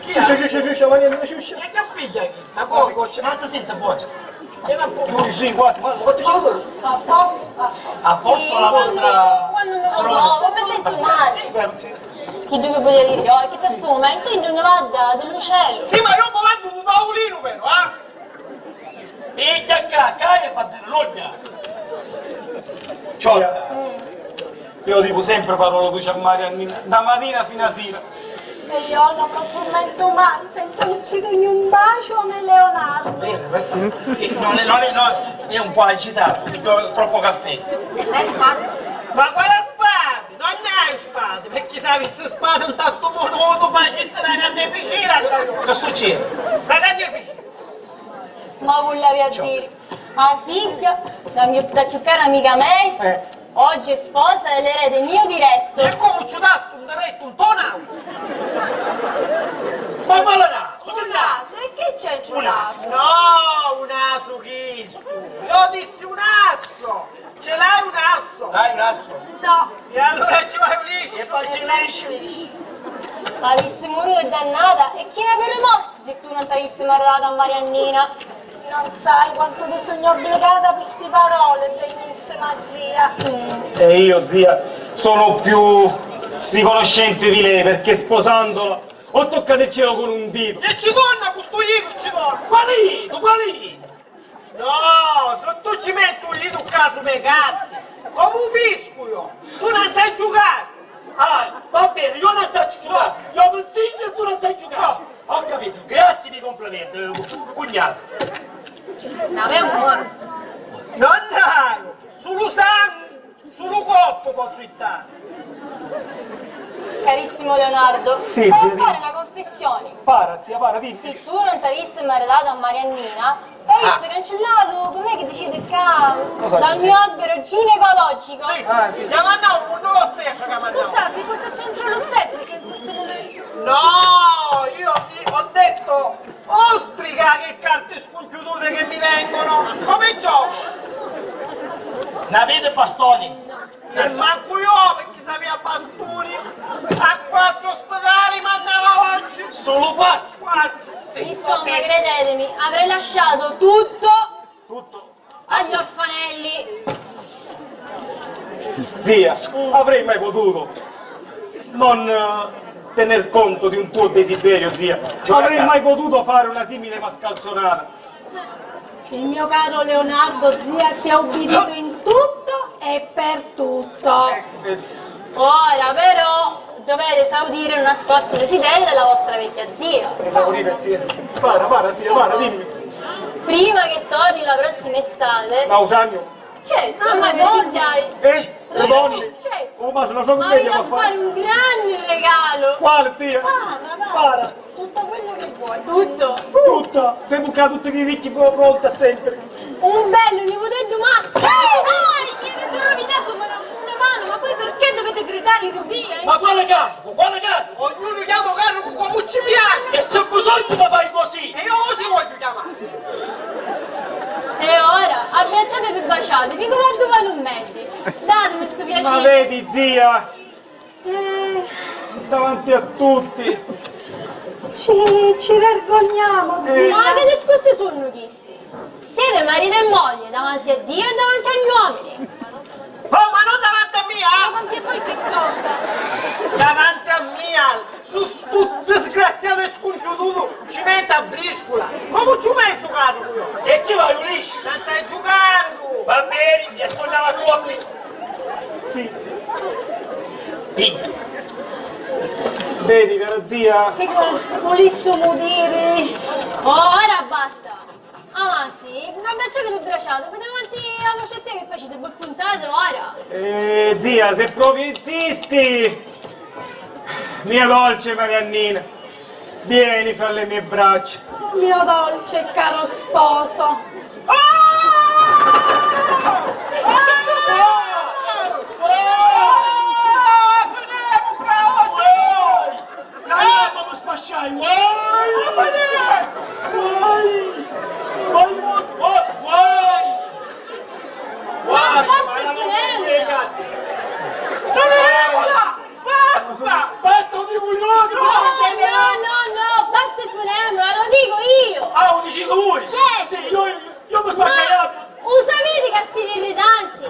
Che succede? Ciuscia, maniera, ciuscia. E che piglia che sta Cosa, cosa? goccia? Non si sente voce. E non può... Sì, guarda, quanto ci vuole? A posto? A posto Sì, la vostra... quando non lo trovo, mi sento male. Vero, zia? Che tu che voglio dire, oh, che questo momento io non vado dall'uccello. Sì, ma io mi vado un tavolino però, eh? E giacca, e pantalogna. Cioè, io dico sempre parole tu a Mariannina, da mattina fino a sera. E io non mi addormento mai senza uccidermi un bacio né Leonardo. Che non è un po' agitato, troppo caffè. Ma quale spade? Non hai spade, perché se avessi spade in tasto modo facessi la carneficina. Che succede? La carneficina. Ma volevi a dire, la figlia, la mia più cara amica May, Oggi è sposa e l'erede mio diretto. E come ci dà un diretto, un tonau? Ma malana, su che naso? E che c'è il naso? No, un asso chisto. Io dissi un asso. Ce l'hai un asso? Dai, un asso. No. E allora ci vai Ulisse. E poi ci lasci. Avessi morito e dannata, e chi ne ha rimorsi se tu non t'avessi maritata a Mariannina? Non sai quanto ti sogno obbligata per queste parole, degnissima zia. E io, zia, sono più riconoscente di lei perché sposandola ho toccato il cielo con un dito. E ci torna questo dito, ci torna. Qualito, qualito. No, se tu ci metti un dito caso megante, come un biscuito, tu non sai giocare. Ah, va bene, io non so giocare. Io consiglio e tu non sai giocare. Ho capito, grazie di complimento, cugnato. No, è amore. Non dai, sullo sangue, sullo corpo posso stare. Carissimo Leonardo, Sì, devo zia, fare una confessione. Para, zia, para, dimmi. Se tu non t'avessi maritato a Mariannina, avessi cancellato, com'è che decide Cosa dal dici? mio albero ginecologico. Sì, Sì. chiamano non lo stesso chiamano. Scusate, cosa c'entra l'ostetrica in questo momento? No, io ho detto ostrica che carte scongiudute che mi vengono. Come gioco? Ne avete bastoni? E manco io perché sapeva bastoni. A 4 ospedali mandava oggi. Solo 4. 4. Insomma, credetemi, avrei lasciato tutto Tutto. agli orfanelli. Zia, avrei mai potuto non tener conto di un tuo desiderio, zia. Avrei mai potuto fare una simile mascalzonata. Il mio caro Leonardo, zia, ti ha ubbidito in tutto e per tutto. Ora però dovete esaudire un nascosto desiderio della vostra vecchia zia. Esaurire, zia. Para, zia, para, dimmi. Prima che torni la prossima estate, Nausanio. certo, ma voglia, Le donne. certo, Oh, ma se lo so che ma vedi voglio a fare. fare un grande regalo. Quale, zia? Para. Tutto quello che vuoi. Tutto. Tutto. Sei bucato tutti i ricchi pronti a sentire. Un bello nipotello maschio. Dai, ti ho rovinato una mano, ma poi perché dovete gridare così? Ma quale carico? Quale carico? Ognuno chiama carico come ci piace. E c'è bisogno di fare così? E io così voglio chiamare. E ora abbracciatevi e baciatevi come a domani un metti. Datemi sto Ma piacere. vedi, zia, davanti a tutti. Ci vergogniamo, zia. Ma che discorsi sono questi? Siete marito e moglie davanti a Dio e davanti agli uomini. Oh, ma non davanti a mia! Davanti a voi che cosa? Davanti a mia! Su sto disgraziato scongiuto ci mette a briscola! Come ci metto, caro io? E ci vai, Ulisse? Non sai giocare tu! Va bene, e torniamo a coppia. Sì, Piglia. vedi, cara zia. Che volessimo dire? Ora basta. Avanti, abbracciatevi e bracciate. Fate avanti alla vostra zia che facete puntate ora. Zia, se proprio insisti. Mia dolce Mariannina, vieni fra le mie braccia. Mio dolce e caro sposo. Come spasciai? Basta, lo dico io! No, basta il funerale, lo dico io. Ah, lo dici lui? Certo. Sì, io mi spasciai. Usavete castivi irritanti,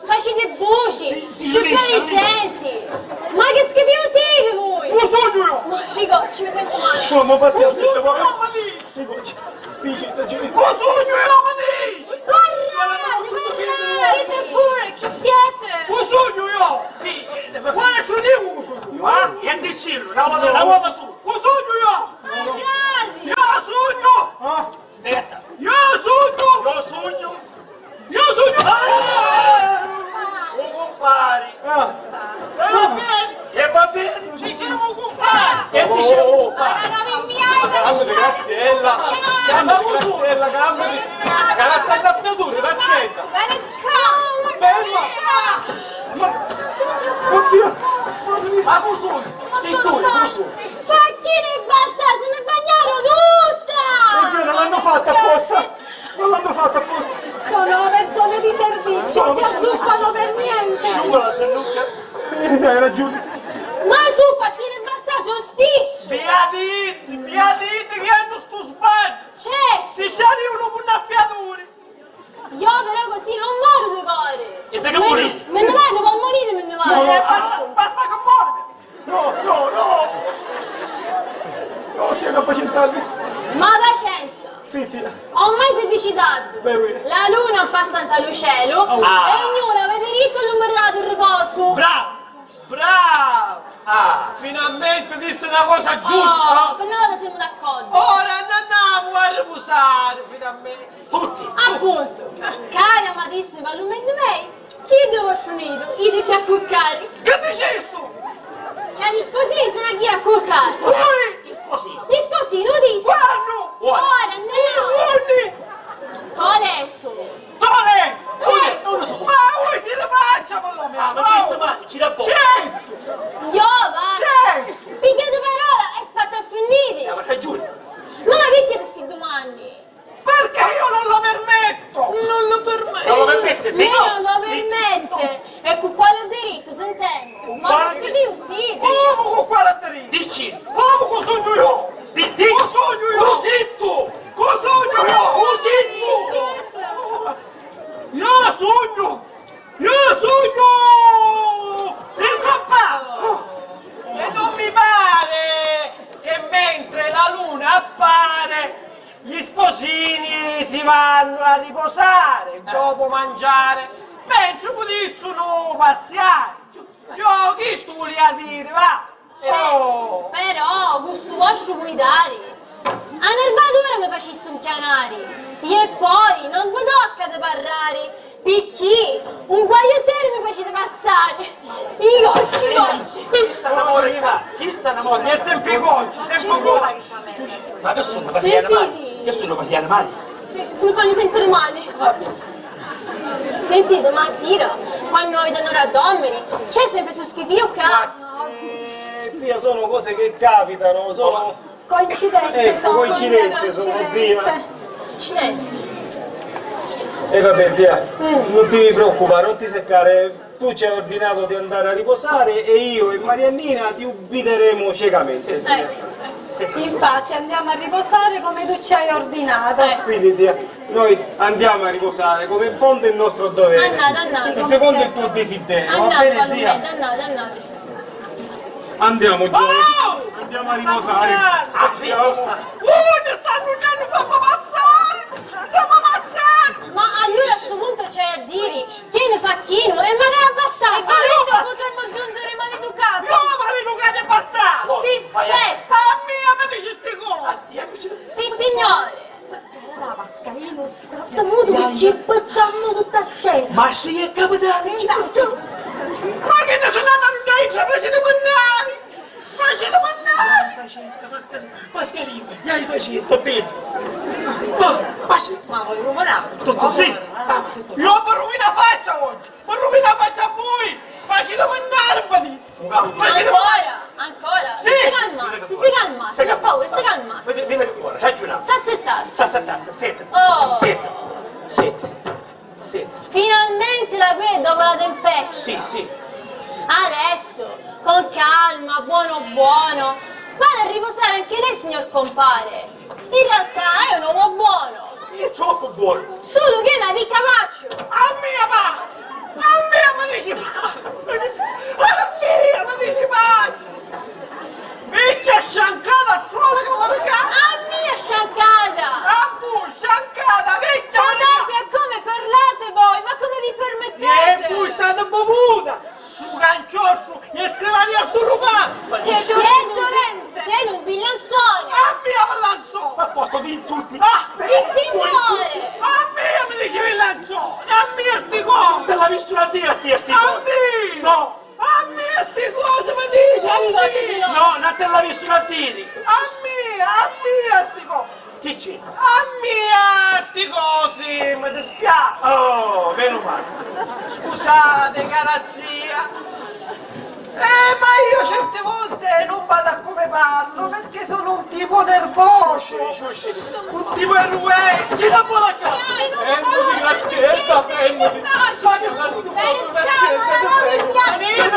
facete buci, Sì, sciuppieligenti. Ma che schifo siete voi? Lo sogno io! Ma Cico, ci mi sento male. Come pazienza, Lo proprio. sogno, ma dici! Sì, città, Lo sogno io, ma dici! Parlate, dite pure, chi siete? Lo sogno io! Sì, Quale sono lo sogno? e dicillo, la uova su. Lo sogno io! Parlate. Io sogno! Aspetta, Io sogno! io sogno. Io sogno! Oh, compari. E va bene! E va bene. Ci siamo compari! E dicevo, compari. Calmati, Graziella! Calmati, Graziella, calmati! Che la sta in pazienza! Bene, calma! Ferma! hai ragione. Ma su, fattine basta, sono stesso! Biadini che hanno sto sbaglio! Certo! Si sali uno con una fiatura! Io però così non muoio di cuore! E te che morite? Me ne vai, dopo morire me ne vai! Basta che muore! No, ti capacitarmi. Ma pazienza! Sì, Ho mai semplificato! Vero. La luna passa al cielo e ognuno avete diritto all'umerato il riposo! Bravo! Finalmente disse una cosa giusta! Per una volta siamo d'accordo! Ora andiamo a riposare, finalmente! Tutti! Appunto! Cari amatissimi alunni di me, chi è vostro nido? Ide più a cuccare! Che dici tu? Che gli sposini se ne gira a cuccare! Fuori! Sposino! Gli sposini, lo dici? Quando? Ora andiamo! T'ho letto! Dove? Certo! Non lo so! Ma voi si rifaccia per lo meno! Ma questo mani, ci rapporta! Io, va! Certo! Picchia di parola e spatta a finiti! Ma ragione! Ma la perché questi domandi? Perché io non lo permetto! Non lo permette! Non lo permette, Lei no. non lo permette! E con quale diritto, sentendo? Ma quale che scrivi sì! Come con quale diritto? Dici! Come con sogno io? Cosa sogno io? Così tu! Cosa sogno io? Così tu! Io sogno! Il compagno! E non mi pare che mentre la luna appare gli sposini si vanno a riposare dopo mangiare mentre potessero passare. Io che sto voleva dire, va? Oh. Però, gusto vostro puoi dare! A nervatura mi faceste un chianari! E poi non vi tocca di parlare! Perché un guaio serio mi facete passare! I gocci! Chi sta innamorando? Chi sta innamorando? È sempre gocci, sempre gocci. Ma che sono per gli animali? Sentite! Che sono per gli animali? Se mi fanno sentire male! Sentite, ma sera, quando avete andare a dormire, c'è sempre su schifio caso! Zia, sono cose che capitano, sono... Coincidenze Ecco, coincidenze sono zia. Coincidenze! E vabbè zia, non ti preoccupare, non ti seccare, tu ci hai ordinato di andare a riposare e io e Mariannina ti ubbideremo ciecamente zia. Infatti andiamo a riposare come tu ci hai ordinato. Quindi zia, noi andiamo a riposare come in fondo è il nostro dovere. Andate! Secondo il tuo desiderio, va Andate, bene zia? andate! Andiamo giovani, andiamo a riposare. Ne stanno andando, fammi passare! Ma allora a questo punto c'hai a dire chi ne fa chino e magari abbastanza! E quindi potremmo giungere maleducati! Io maleducate e bastardo! Sì, certo! A me mi dici ste cose! Sì, signore! Allora Pascalino, sta muto che ci pazzammo tutta scena. Ma sì, è capitale! Ma che ne sono andato a dire? Facete mannari! Pascalino, hai pazienza, bene! Pazienza! Ma vuoi rumorare? Tutto sì! Io mi rovino la faccia oggi! Mi rovino la faccia a voi! Facete mannare, benissimo! Ancora! Sì. Si calma, per favore, si calma! Vieni qua, ragioniamo! S'assettasse! Sette! Oh. Sette! Finalmente la qui dopo la tempesta! Sì! Adesso, con calma, buono, vada a riposare anche lei, signor compare. In realtà è un uomo buono. È troppo buono! Solo che è una picca maccio. A me mi dici male! Vecchia sciancata sola che mi regala! A mia sciancata. A voi sciancata, vecchia! Guardate come parlate voi, ma come vi permettete? E voi state bevuta! Su canciostro e scrivania sto rubato! Siete un villanzone. A me pallanzone! Ma forse di insulti! Sì, signore. A me mi dici villanzone! A me sti cose! Te l'ha visto a dire a te sti A cose! me! No! A me sti cose mi dici! A me! No, non te l'ha visto a dire! A me sti cose! Chi c'è? A me sti cose mi dispiace! Oh, meno male! Scusate, cara zia! Ma io certe volte non vado a come parlo perché sono un tipo nervoso! Un tipo irruente! Ci la buona casa! Fermati, grazietta, fermati! Ma che stupido, grazietta, ti prego! Venite,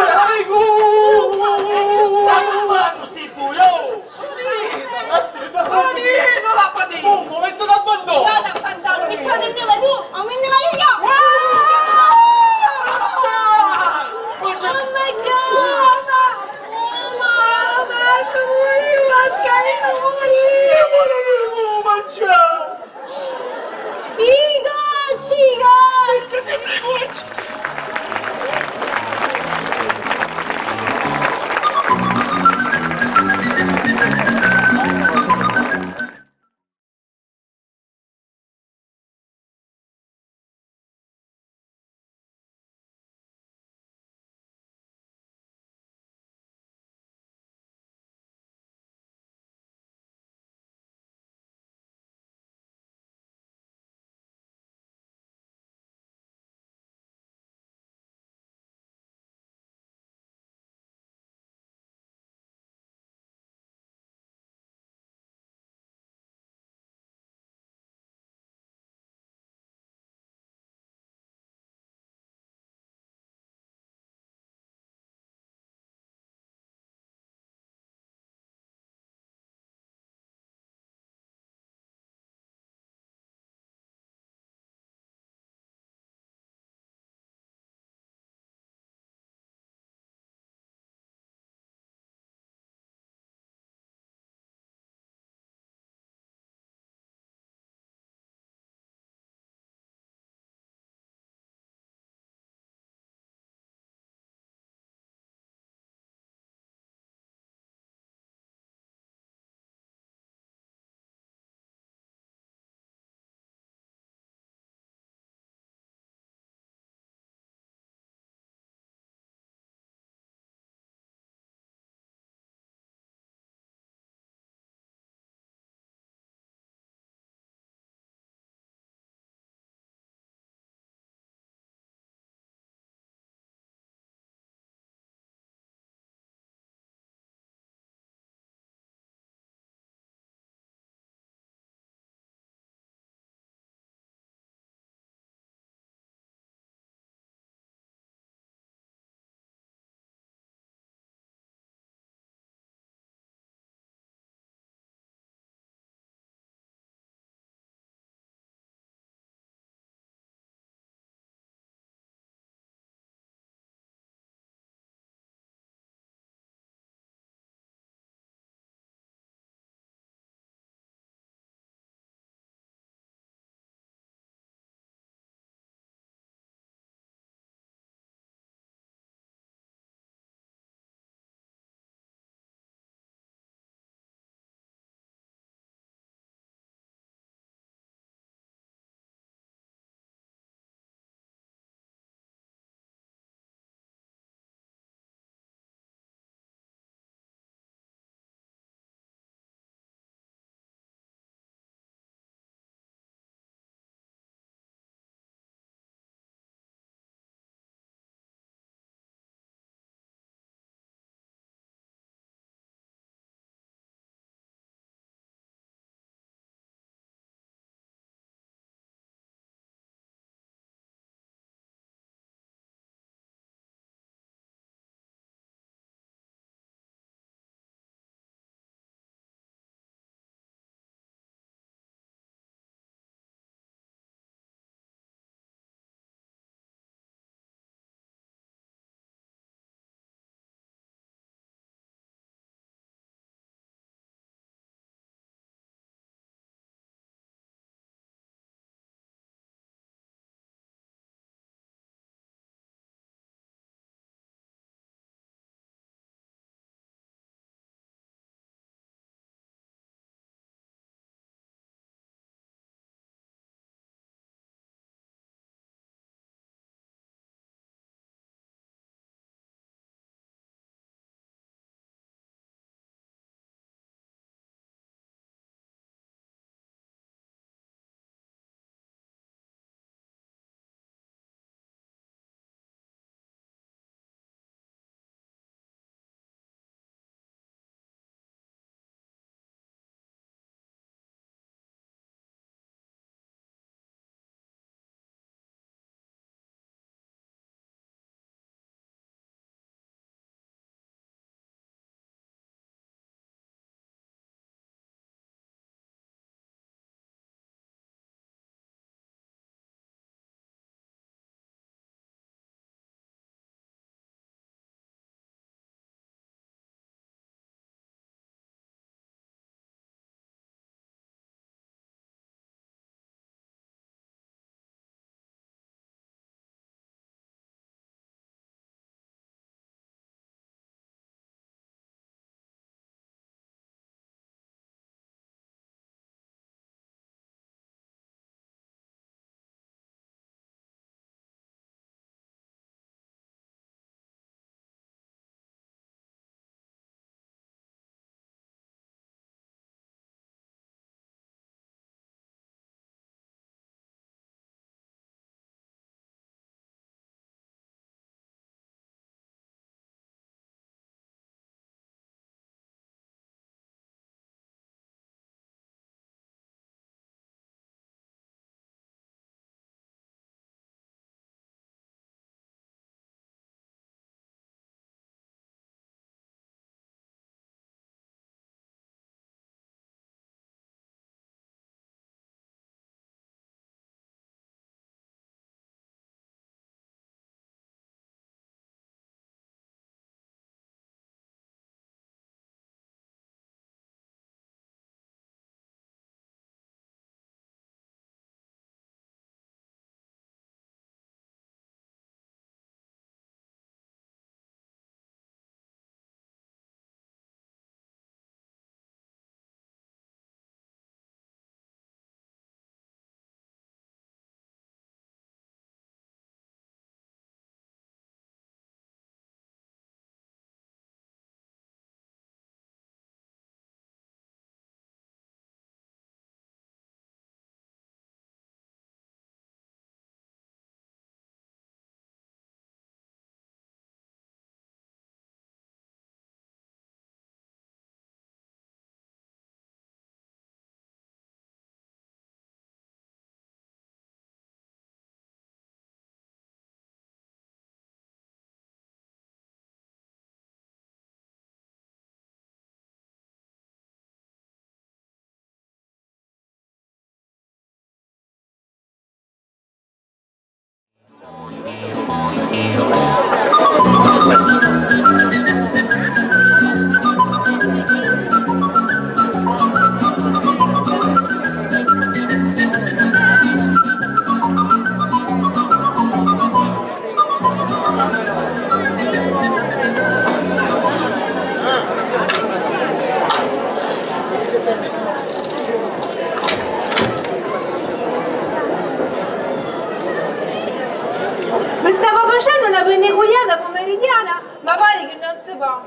una penniculiata pomeridiana, ma pare che non si può.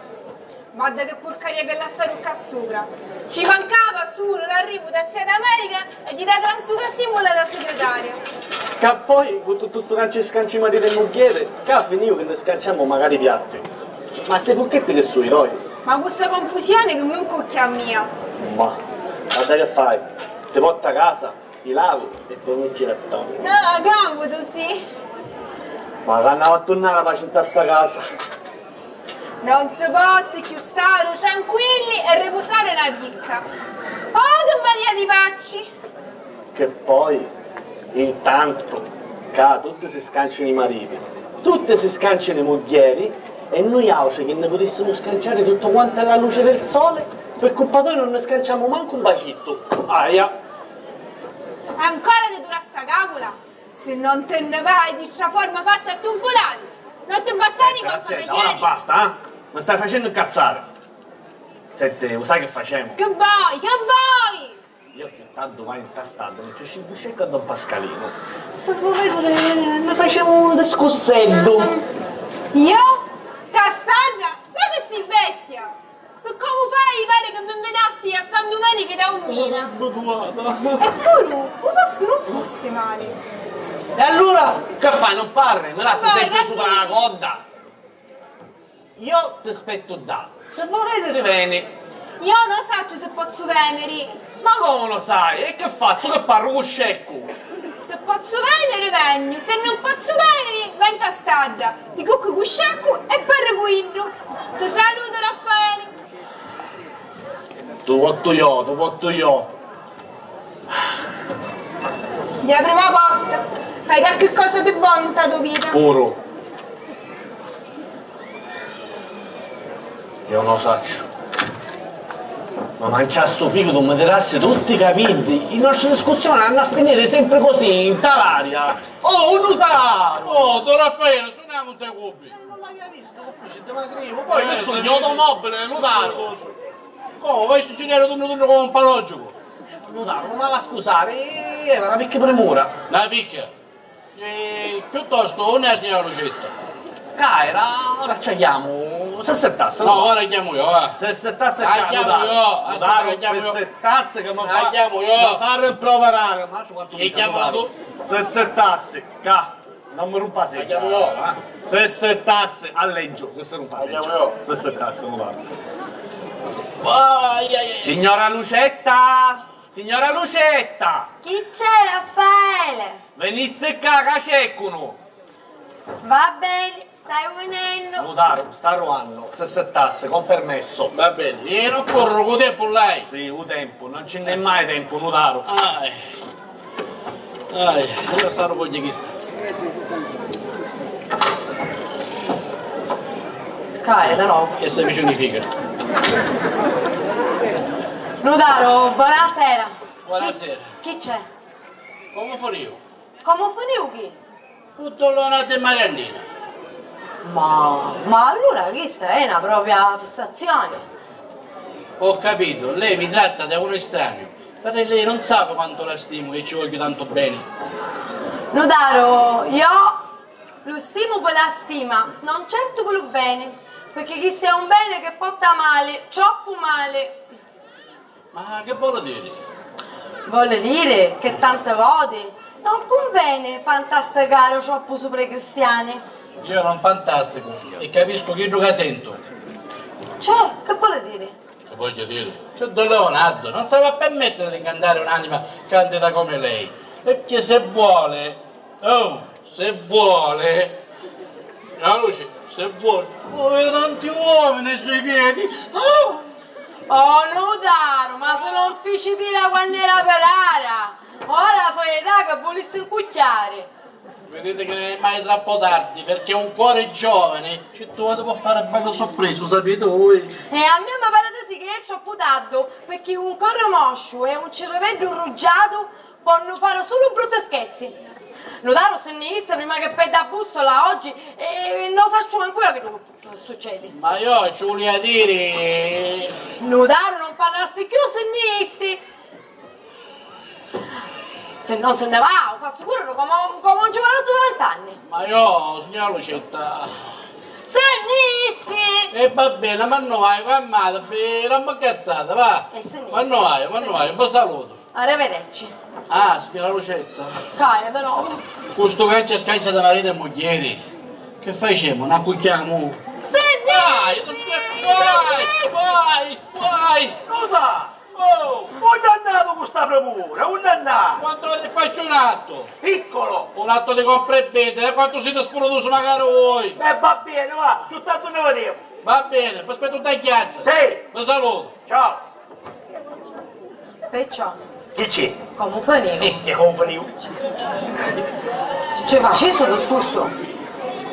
Guarda che porcaria che la starucca sopra. Ci mancava solo l'arrivo da Zia d'America e gli da gran suca simula da segretaria. Che poi, con tutto sto cancio e scanci marito e moglie, che ha finito che ne scanciamo magari i piatti. Ma ste fucchette che sono i noi? Ma questa confusione che mi incucchia mia. Ma, guarda che fai? Ti porta a casa, ti lavi e poi mi gira attorno. No, comodo sì. Ma che andavo a tornare a pace in sta casa. Non si può più stare tranquilli e riposare una picca. Oh, che balia di pacci! Che poi, intanto, che tutti si scanciano i mariti, tutti si scanciano i moglieri e noi auce che ne potessimo scanciare tutto quanto alla luce del sole, per colpa noi non ne scanciamo manco un bacetto. Aia! Ancora ti dura sta cavola? Se non te ne vai di sta forma faccia a tumpolare! Non ti bastani colpa degli ora ieri! basta, eh? Mi stai facendo incazzare. Senti, lo sai che facciamo? Che vuoi? Che vuoi? Io che tanto vai incastando, non c'è il buscecco a Don Pascalino. Stavo vedendo, mi facevo un discussetto. Io? Castagna? Ma che sei bestia? Ma come fai? Pare che mi vedasti a San Domenico da un mina. Eppure, un posto non fosse male. E allora, che fai? Non parli? Me la stai Vai, sempre su vai. la coda? Io ti aspetto da. Se vorrei riveni. Io non so se posso venire. Ma come lo sai? E che faccio? Che parlo con scecco? Se posso venire, vengo. Se non posso venire, vengo a strada. Ti cucco con scecco e parlo con Indro. Ti saluto, Raffaele. Tu porto io. La prima volta. Fai qualche cosa di buono in tua vita. Puro. Io non lo saccio. Ma mangiasso figo, tu mi tirassi tutti i capiti. Le nostre discussioni vanno a finire sempre così, in talaria. Oh, un notaro! Oh, Don Raffaele, suoniamo un te cubi. Non l'hai visto, ufficio, te magrivo. Poi che sono automobile, notaro. Come, vai sto genere turno come un palogico? Notaro, non la scusare, era una picca premura. La picchia. Piuttosto, non è la signora Lucetta? Caira, ora ci chiamo. Se settasse, No, ora chiamo io, va. Se settasse Ah, chiamo io, aspetta che chiamo se io. settasse che mi Ah, fa chiamo io. mi fa rimproverare, ma quanto E mi chiamola tu. Se settasse, non mi rompa se. chiamo io. Se settasse, alleggio, che se rompa se. chiamo io. Se settasse, non va. Ai. Signora Lucetta! Signora Lucetta! Chi c'è, Raffaele? Venisse qua, caceccuno! Va bene, stai venendo. Notaro, sta ruando, se settasse, con permesso. Va bene, io non corro con tempo lei. Sì, un tempo, non ce n'è mai tempo, notaro. Ai, ora sarò con gli sta. Caia, da nuovo. Che si vicinifica? Notaro, buonasera. Buonasera. Chi c'è? Come fare io? Come finiu chi? Tutto l'ora di Mariannina. Ma allora questa è una propria fissazione. Ho capito, lei mi tratta da uno estraneo. Però lei non sa quanto la stimo e ci voglio tanto bene. Notaro, io lo stimo per la stima, non certo per lo bene. Perché chi sia un bene che porta male, troppo male. Ma che vuole dire? Vuole dire che tante volte non conviene fantasticare troppo sopra i cristiani. Io non fantastico e capisco che gioca sento. Cioè, che vuole dire? Che voglio dire? C'è Don Leonardo, non si va a permettere di incantare un'anima candida come lei. Perché se vuole, la luce, se vuole, può avere tanti uomini ai suoi piedi. Oh, Notaro, ma se non feci pila quando era per ara, ora so età che volessi incucchiare. Vedete che non è mai troppo tardi, perché un cuore giovane ci dovete può fare bello sorpreso, sapete voi? E a me mi pare di sì che è troppo tardi, perché un cuore moscio e un cervello rugiato possono fare solo brutti scherzi. Notaro se ne inizia prima che perde la bussola oggi e non so ancora che succede. Ma io ci voglio dire... Notaro non parlarsi più se ne inizia. Se non se ne va, faccio curare come un giovanotto anni. Ma io, signora Lucetta... Sennissi! E va bene, ma non vai, calmata, non mi cazzata, va. Ma non vai, vi saluto. Arrivederci. Ah, signora Lucetta. Caia, di nuovo. Questo cancia scancia da marito e moglie. Che facciamo? Non accucchiamo? Vai, ti scherzi, vai! Cosa? Oh! Un dannato con sta premura, un dannato! Quanto ne faccio un atto? Piccolo! Un atto di compra e vendita, quanto siete sporoso magari voi? Va bene, va, tutto tanto ne vediamo! Va bene, vi aspetto da chiazza. Sì! Vi saluto. Ciao! Perciò, Chi c'è? come fai? Che convenivo! Ci facessi lo scorso?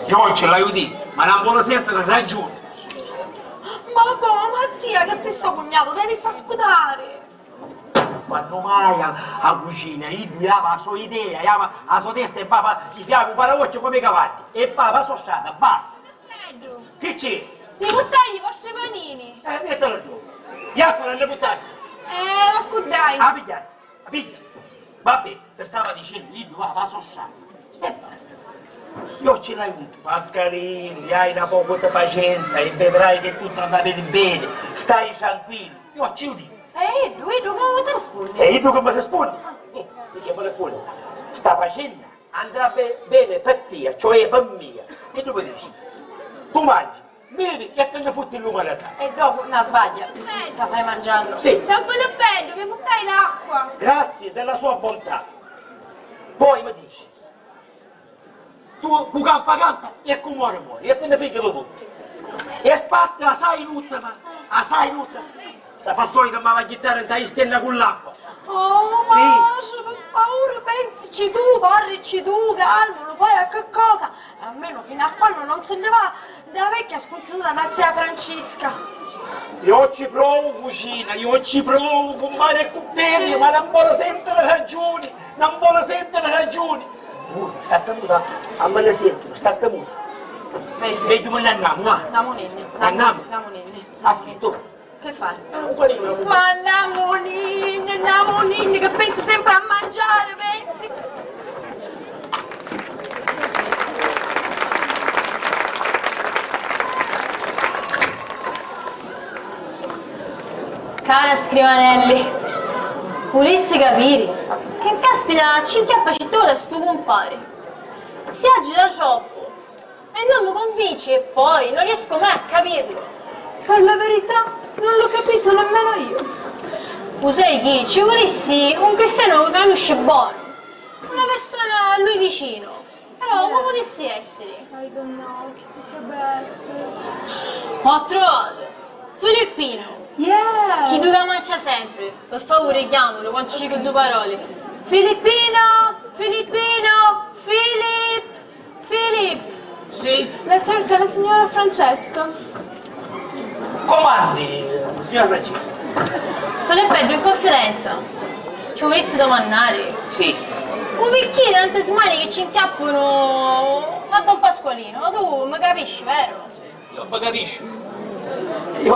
Io ce l'hai udito, ma non vuole sentire ragione! Ma come, Mattia, che sei suo cognato? Devi sta scudare! Quando mai a cucina, io aveva la sua idea, aveva la sua testa e papà gli si apre un paracocchio come i cavalli e papà la sua strada, basta! Che c'è? Mi buttai i vostri panini. Mettilo giù! Bianco non ne buttaste! Ma scudai. Ah, pigliassi, piglia! Vabbè, ti stava dicendo, io aveva la sua strada e basta! Io ce l'hai avuto, Pascalini, hai una poco di pazienza e vedrai che tutto andrà bene, stai tranquillo, io ci dico. Edu, come ti rispondi? E io come rispondi? Perché mi rispondi? Sta facendo andrà bene per te, cioè per me. E tu mi dici, tu mangi, bevi e te ne fotti l'umanità. E dopo, una sbaglia, ti fai mangiando. Sì, Dopo il bello, mi buttai l'acqua. grazie della sua bontà. Poi mi dici, tu campa e come muore, e te ne fai tutto. E spatta, assai lutta, ma assai lutta. Se fa solito mi va a gettare in taglia stella con l'acqua. Oh, Sì. Mascio, per favore, pensici tu, parlici tu, calmo, lo fai a che cosa? Almeno fino a quando non se ne va da vecchia sconosciuta da zia Francesca. Io ci provo cucina, io ci provo con mare e cucchiaio, ma non vuole sentire ragioni, non vuole sentire ragioni. Muta, state muta, a me ne sentono, state muta. Meglio me ne andiamo, va? Namonini, Andiamo. Namonini. Aspetta. Che fai? Un panino, Ma Namonini, che pensi sempre a mangiare, pensi? Cara Scrivanelli, volessi capire che caspita ci incappa città da sto compare. Si agita troppo e non mi convince e poi non riesco mai a capirlo. Per la verità, non l'ho capito nemmeno io. Tu sai chi? Ci volessi un cristiano che conosce buono, una persona a lui vicino. Però come potessi essere? I don't know, chi potrebbe essere? Ho trovato Filippino. Yeah! Chi tu che mangia sempre, per favore chiamalo quando ci con due parole. Filippino! Filippino! Filip! Sì, La cerca la signora Francesca. comandi, signora Francesca. Filippetto in confidenza. Ci volessi domandare? Sì. Un perché tante smanie che ci inchiappano a Don Pasqualino? Tu mi capisci, vero? Io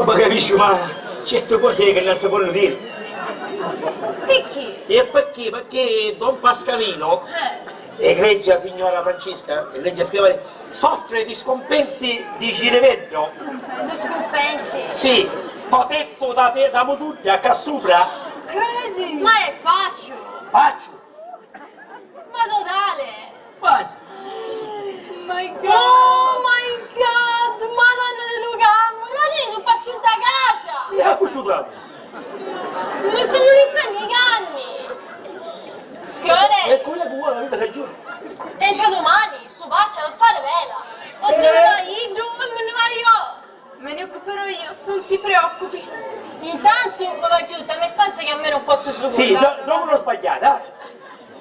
mi capisco, ma certe cose che non si possono dire. Perché? E perché? Perché Don Pascalino, egregia signora Francesca, egregia Scrivani, soffre di scompensi di cirevetto. Due scompensi. Sì, protetto da tutti a Cassupra. Crazy! Ma è paccio! Faccio, Ma totale! quasi. My God! Oh my god! Madonna di Luca! Immagini tu faccio da casa! E a cuciuto. Mi stanno iniziando i canni! E Scrivane! quella che vuole la vita ragione. E c'è domani, su faccia per fare vela! O se ne vai io, me ne vai io! Me ne occuperò io, non si preoccupi. Intanto mi vai tutta la mia stanza che a me non posso Sì, supportare. non lo sbagliate,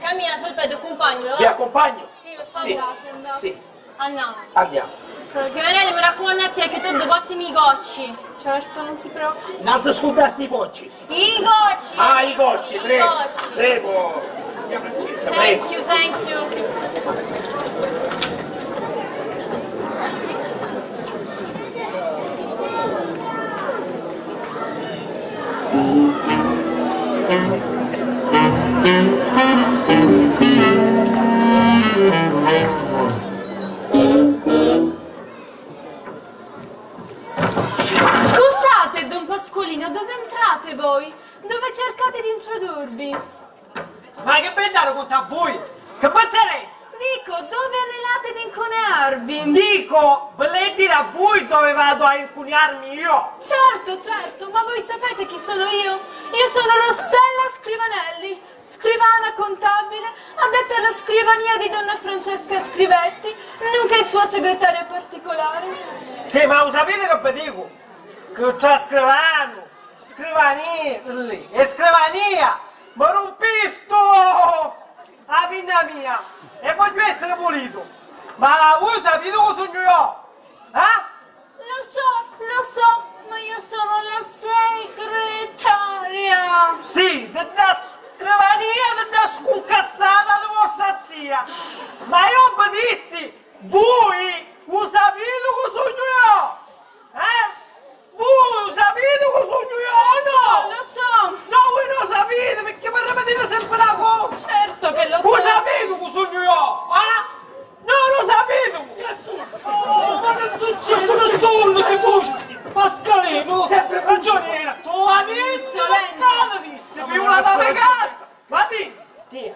Cammina Filippetto, accompagno, Vi va? accompagno? Sì, per favore. Sì, Andate. sì, Andiamo. andiamo. Scrivanelli, mi raccomando a te che tu dopo ottimi gocci. Certo, non si preoccupi. Non si scordarsi i cocci. I gocci! Ah, i cocci, I prego, gocci. prego. Signora Francesca, prego. Thank you. Ecco, dove andate ad incunearvi? Dico, volete dire a voi dove vado a incuniarmi io? Certo, ma voi sapete chi sono io? Io sono Rossella Scrivanelli, scrivana contabile, addetta alla scrivania di donna Francesca Scrivetti, nonché sua segretaria particolare. Sì, ma lo sapete che vi dico? Che c'è scrivano, scrivania, lì, e scrivania, ma rompisto a pinna mia e voglio essere pulito. Ma voi sapete cosa sono io? Eh? Lo so, ma io sono la segretaria. Sì, della scrivania, della sconcassata di vostra zia. Ma io vi dissi, voi lo sapete cosa sono io? Eh? Voi lo sapete cosa sono io o no? Lo so. No, voi non lo sapete perché mi ripetete sempre una cosa. Certo che lo so. Voi sapete cosa sono io? Eh? No, lo sapete! Oh, ma che è successo? Che stollo che voce! Pascalino, sempre ragioniera! Tu adesso la disse! Vivo da me casa! Va bene! Tia,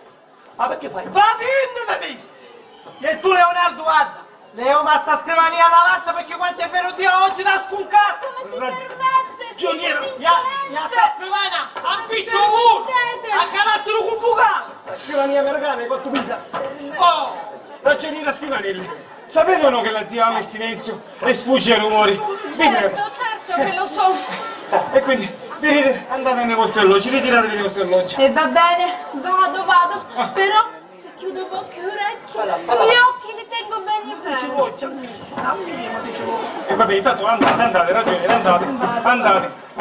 ma perché fai? Va bene, da disse! E tu Leonardo, guarda! Leo ma sta scrivania davanti perché quanto è venuto io oggi da sconcasso! Come si permette? Gioniera, ya sta scrivania! A piccio uno! A carattere cubucano! La scrivania americana, hai fatto pisa. Oh, ragioniera Scrivanelli. Sapete o no che la zia ama il silenzio e sfugge ai rumori? Certo che lo so. E quindi, venite, andate nei vostri alloggi, ritiratevi nei vostri alloggi. E va bene, vado. Però se chiudo bocca e orecchie, gli occhi li tengo bene aperti. E vabbè, intanto andate, ragioniere,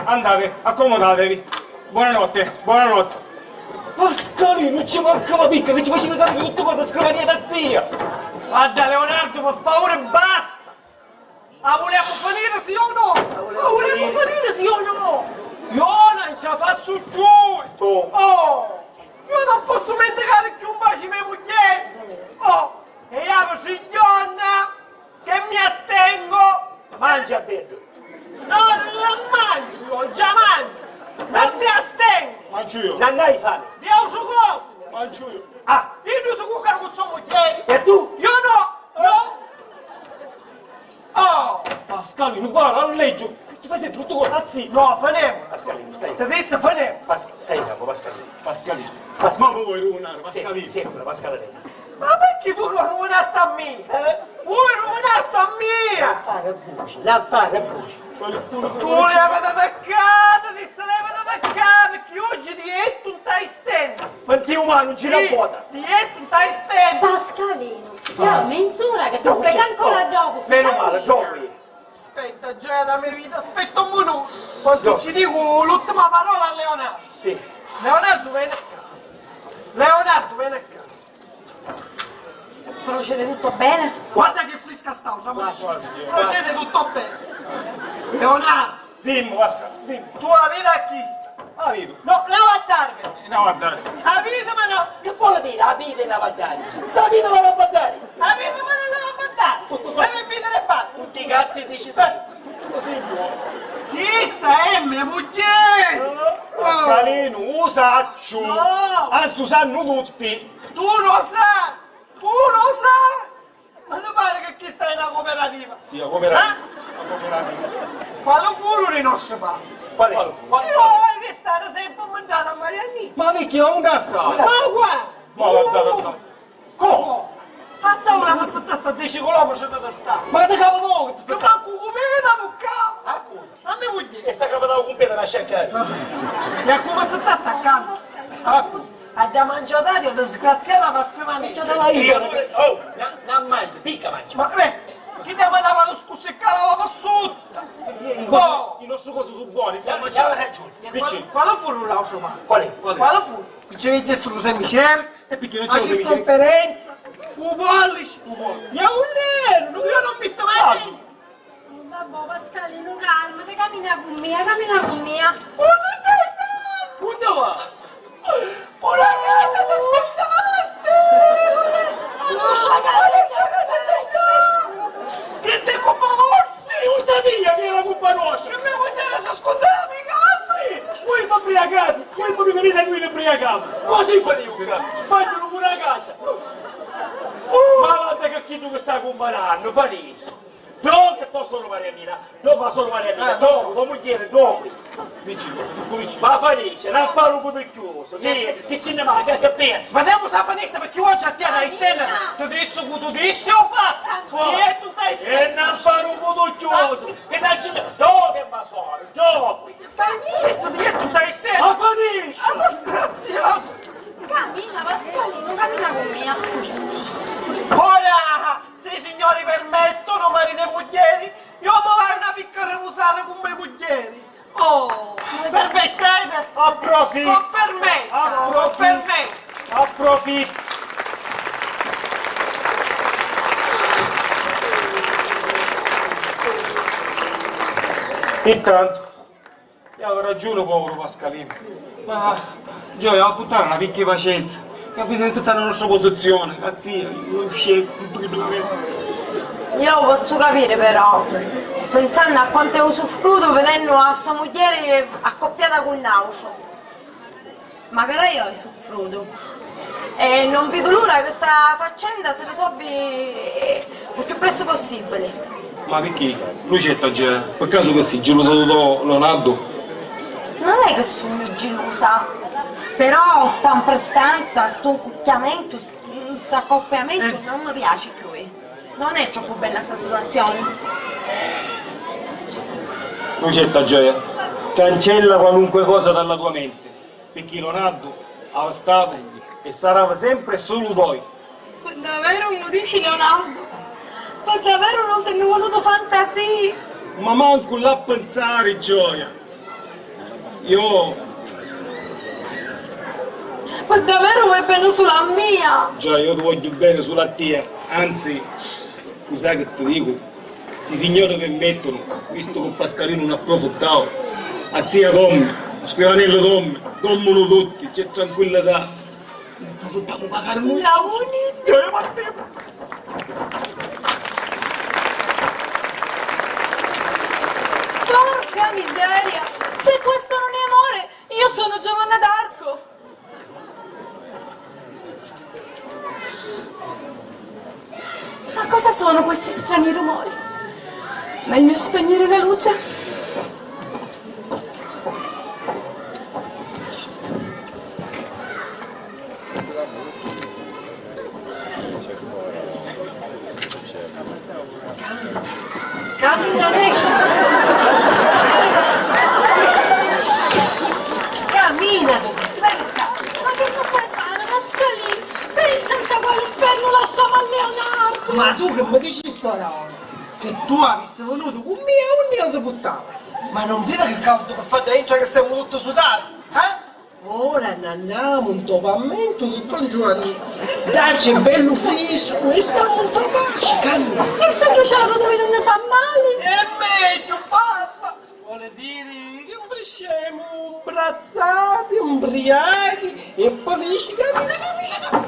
andate, accomodatevi. Buonanotte. Pascalino, non ci mancava picca, che ci facevi capire tutto cosa scrivania da zia. Guarda Leonardo, per favore, basta! La vogliamo finire sì o no? La vogliamo finire sì o no? Io non ce la faccio più! Oh! Io non posso mendicare più un bacio mia moglie! Oh! E io signora che mi astengo! Mangia bello. No, non mangio, già mangio! Non mi astengo! Mangio io. Non hai fame. Dio su cosa? Mangio io. Ah, Io non so cucare con sua moglie! e tu? Io no! No! Oh! Pascalino, guarda, alleggio. Ci fai sempre tutto cosa zia. No, finiamo! Pascalino, stai. Te adesso finiamo! Stai capo, Pascalino. Pascalino. Ma vuoi rovinare, Sì, Pascalino? sempre, Pascalino. Ma perché tu lo rovinaste a me? Voi rovinaste a me! Non fare buci. Tu le avete attaccate, ti sarete attaccate, perché oggi dietro un tai stendo! Quanti umani ci la vuota? Dietro un tai stendo! Pascalino, io mezz'ora che ti aspetta ancora dopo. Meno male, giochi. Aspetta, già la mia vita, aspetta un minuto! Quando ci dico l'ultima parola a Leonardo! Sì. Leonardo, vieni a casa! Leonardo, vieni a casa! Procede tutto bene? Guarda che fresca sta, procede tutto bene! Leonardo, Dimmi, Pascalino, dimmi. tu la vita a chi sta? La vedo. No, la guardarmi! No, guardate. La vita ma no! Che vuole dire? La vita è una battaglia. Sta vita la battaglia. La vita ma non la va a mandare! Deve vivere e basta! Tutti i cazzi di città. Chi sta è mia moglie? Pascalino, usaccio. No. Anzi, sanno tutti. Tu lo sai! Tu lo sai! Ma ti pare che chi sta in una cooperativa? Sì, la cooperativa. La cooperativa. Quale furono i nostri padri? Qual è? Io ho che stare sempre mandato a Mariannina! Ma perché non sta? Ma guarda! Ma guarda. Come? A tavola ma sta 10 chilometri da sta! Ma che capo no? Se manco come da toccare! A me moglie! E sta capitata con piede da cercare. E a come sta staccando? A da mangiataria disgraziata da scrivania! Oh, non mangi, picca mangia. Ma chi ne mandava lo scusso e calava sotto? I nostri cose sono buoni, stiamo C'ha mangiando. ragione. Piccino. Quale furono l'altro mano? Qual è? Quale fu? Ci vedi solo semicerto? E perché non La c'è un semicerto? circonferenza? Un pollice? Io un nero! Io non mi sto mai! Vabbè, Pascalino, calmati, cammina con me, Dove stai andando? Dove va? Pure a casa ti scontaste! Che stai con Pavorssi? Sì, lo sapevo che era colpa nostra. Che mia moglie si scondeva mi cazzo! Sì, voi fate ubriacati. Voi mi venite a noi ubriacati. Così fate io, Facciano pure a casa. tu che stai comparando, Felice? No, che tu sono Marianina, no, ma sono Marianina, no, tua moglie, no. Cominci. Ma Felice, non fare un po' più chiuso, che ce ne manca, che pezzo? Ma andiamo a finestra perché oggi a te la esterna tu dissi ho fatto! E tu stai E non fare un po' più chiuso, che non ce ne... No, che ma sono, no! Adesso dietro stai esterna! Ma Felice! Ma scherziamo! Cammina, Pasqualino, cammina con me. Ora, se i signori permettono, marine e moglieri, io mi vai una piccola musale con me moglieri. Oh, permettete? Approfitto! Non permetto, non permetto. Approfitto! Intanto, io avevo ragione, povero Pasqualino. Ma, Gioia, a buttare una piccola pazienza. Capite che questa è la nostra posizione, cazzia, io scemo, tutto che la vedo. Io posso capire però, pensando a quanto ho soffrito vedendo a sua moglie accoppiata con Naucio. Magari io ho soffrito. E non vedo l'ora che questa faccenda si risolvi il più presto possibile. Ma perché? Lucetta, per caso che sei geloso di Leonardo? Non è che sono gelosa, però sta in prestanza, sto accoppiamento, questo accoppiamento non mi piace più. Non è troppo bella sta situazione. Lucetta, Gioia, cancella qualunque cosa dalla tua mente, perché Leonardo è stato e sarà sempre solo toi. Ma davvero non dici Leonardo? Ma davvero non ti hanno voluto fantasia? Ma manco là a pensare, Gioia. Io... Ma davvero vuoi bene sulla mia? Gioia, io ti voglio bene sulla tia, anzi, tu sai che ti dico, se signori permettono, visto che Pasqualino non ha approfittato, a zia Tommy, a Spivanello Tommy, dormono tutti, c'è tranquillità. Non approfittiamo pagare noi. La unica? Gioia, Matteo! Porca miseria! Se questo non è amore, io sono Giovanna d'Arco! Ma cosa sono questi strani rumori? Meglio spegnere la luce. Cammina, cammina, Aspetta, ma che non fai fare, Pasqualino? Pensa a quale inferno lasciamo a Leonardo! ma tu che mi dici sto ora? Che tu avessi venuto con me e un io ti buttava. Ma non vedi che caldo che fa dentro che siamo tutti sudati? Eh? Ora ne andiamo un topammento tutto un giorno. Dai, c'è bello fresco e stiamo un po' pace, cammina. E se bruciato dove non ne fa male? È meglio, papà! Vuole dire che siamo abbracciati, ubriachi e felici, cammina, cammina!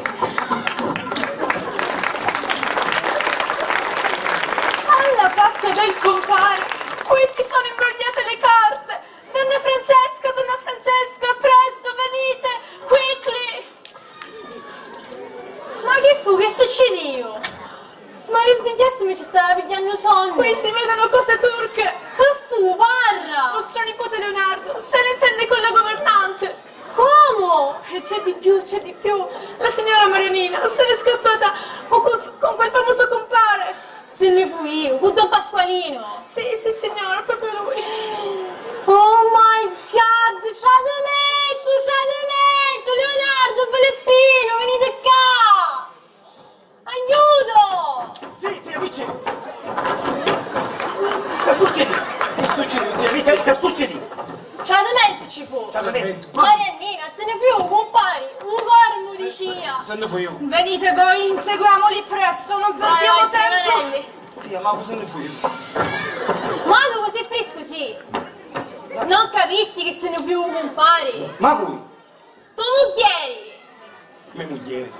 Alla faccia del compare! Qui si sono imbrogliate le carte! Donna Francesca, presto, venite! Quickly! Ma che fu? Che succedeva? Ma risvegliassimi, ci stava pigliando sonno! Qui si vedono cose turche! Che fu? Parla! Vostro nipote Leonardo se ne intende con la governante! Come? E c'è di più, c'è di più! La signora Marianina se n'è scappata con quel famoso compare! Se ne fu io, con Don Pasqualino! Sì, signora, proprio lui! Oh my god, Ciadamento, Leonardo, Filippino, venite qua! Aiuto! Zia, vicino! Che succede? Che succede, zia, vicino? Che succede? Ciadamento ci fu! Ciadamento. Mariannina, se ne fu, compari, un corno di scia! Se ne fui io. Venite voi, inseguamoli presto, non perdiamo tempo! Zia, ma cosa ne fui io? Ma tu così fresco così? Non capissi che se ne fu un compare? Ma voi? Tu moghieri! Me mogliere.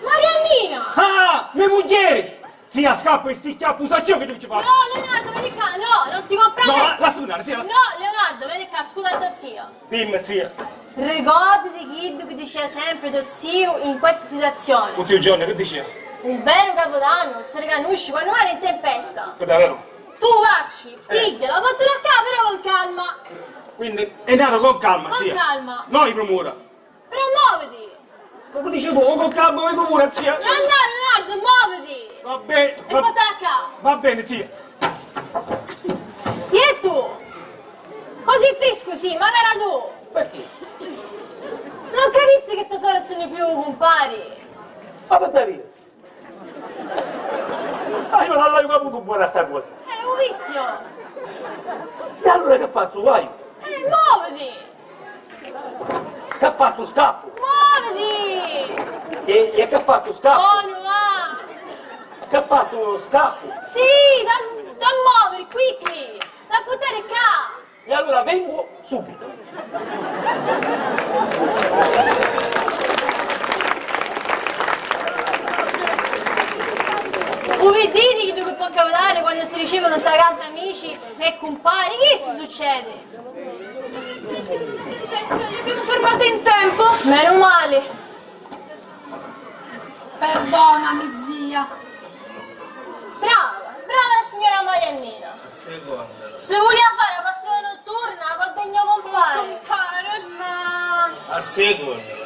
Mariannina! Ah, me mogliere! Zia, scappa e si chiappa, usa ciò che tu ci fai! No, Leonardo, vieni qua, no, non ti comprare! No, lascia andare, zia, lascia. No, Leonardo, vieni qua, scusa tuo zio! Dimmi, zia. Ricordati Kid che diceva sempre tuo zio in queste situazioni. Un zio Giorgio, che diceva? Un vero capodanno, sreganusci, quando vai in tempesta. È davvero? Tu vacci, pigliala, vattela a casa però con calma. Quindi è nato con calma, Con zia. calma. Non i promura. Però muoviti. Come dici tu, o con calma o i promura, zia. Non andare, Leonardo, muoviti. Va bene, E vattela a casa. va bene, zia. E tu? Così fresco, sì, magari tu. Perché? Non capissi che tesoro sono i fiumi, compari? Ma per via. Ma io non l'ho capito buona sta cosa. Ho visto. E allora che faccio, vai? Muoviti. Che faccio, scappo? Muoviti. E che faccio, scappo? Buono, va. Che faccio, scappo? Sì, da muovere, qui. Da poter qua. E allora vengo subito. Uvidite che può capitare quando si ricevono da casa amici e compari? Che si succede? Francesca, li abbiamo fermati in tempo. Meno male. Perdonami, zia. Brava la signora Mariannina. Seconda. Se voleva fare la passione notturna col degno compare. Compare, ma... A seconda.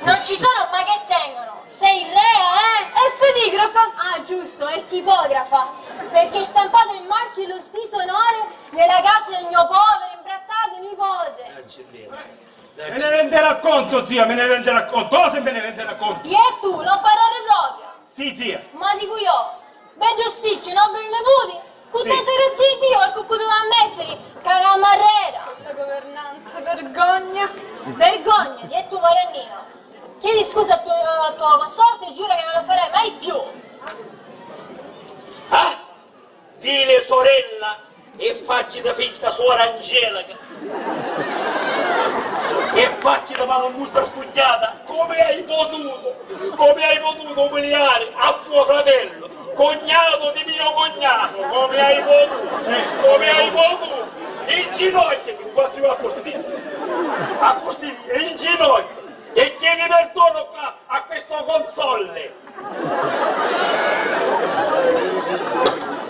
Non ci sono mai che tengono. Sei rea, È fotografa. Ah, giusto, è tipografa. Perché è stampato il marchio e lo stesso onore nella casa del mio povero imbrattato nipote. Eccellenza. Me ne renderà conto, zia, me ne renderà conto. O se me ne renderà conto. E tu, non parlare proprio. Sì, zia. Ma dico io, vedo spicchio, non per i nipoti. Contento grazie di Dio, al cucco dove ammettere, cagamarrera. La governante, vergogna. Vergognati, e tu Mariannina. Chiedi scusa al tuo consorte e giura che non lo farai mai più. Ah? Dile sorella e facci da finta suora Angelica. E facci da mano muzza spugnata. Come hai potuto umiliare a tuo fratello, cognato di mio cognato, come hai potuto, in ginocchio, ti faccio io a postiglia, in ginocchio, e chiedi perdono a questo console.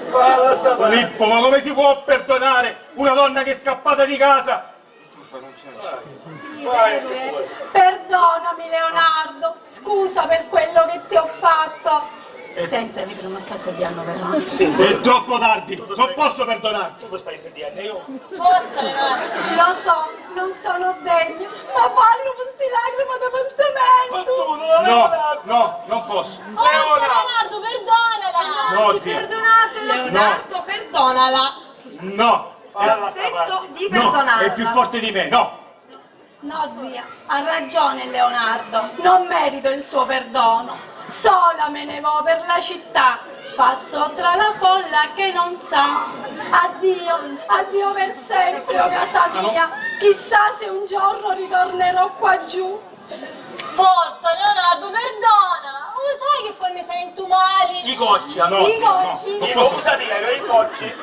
Falla sta parte. Filippo, ma come si può perdonare una donna che è scappata di casa? Fai che cosa? Perdonami, Leonardo. Scusa per quello che ti ho fatto. Senti, vedi come stai sediando per là. È troppo tardi, non posso perdonarti. Tu stai sentendo io? Forza Leonardo. Lo so, non sono degno, ma fallo questi lacrime di Ma pentimento. tu non No, non posso. Forza Leonardo, perdonala. No, Ti zia. perdonate, Leonardo, perdonala. No. Falla sta parte. Detto di No, perdonarla. è più forte di me, no. No, zia, ha ragione Leonardo. Non merito il suo perdono. Sola me ne vo per la città. Passo tra la folla che non sa. Addio, addio per sempre, o casa mia. Chissà se un giorno ritornerò qua giù. Forza Leonardo, perdona. Lo sai che poi mi sento male. I cocci, No, I zia, no. cocci. Non io posso. cosa dire, i cocci?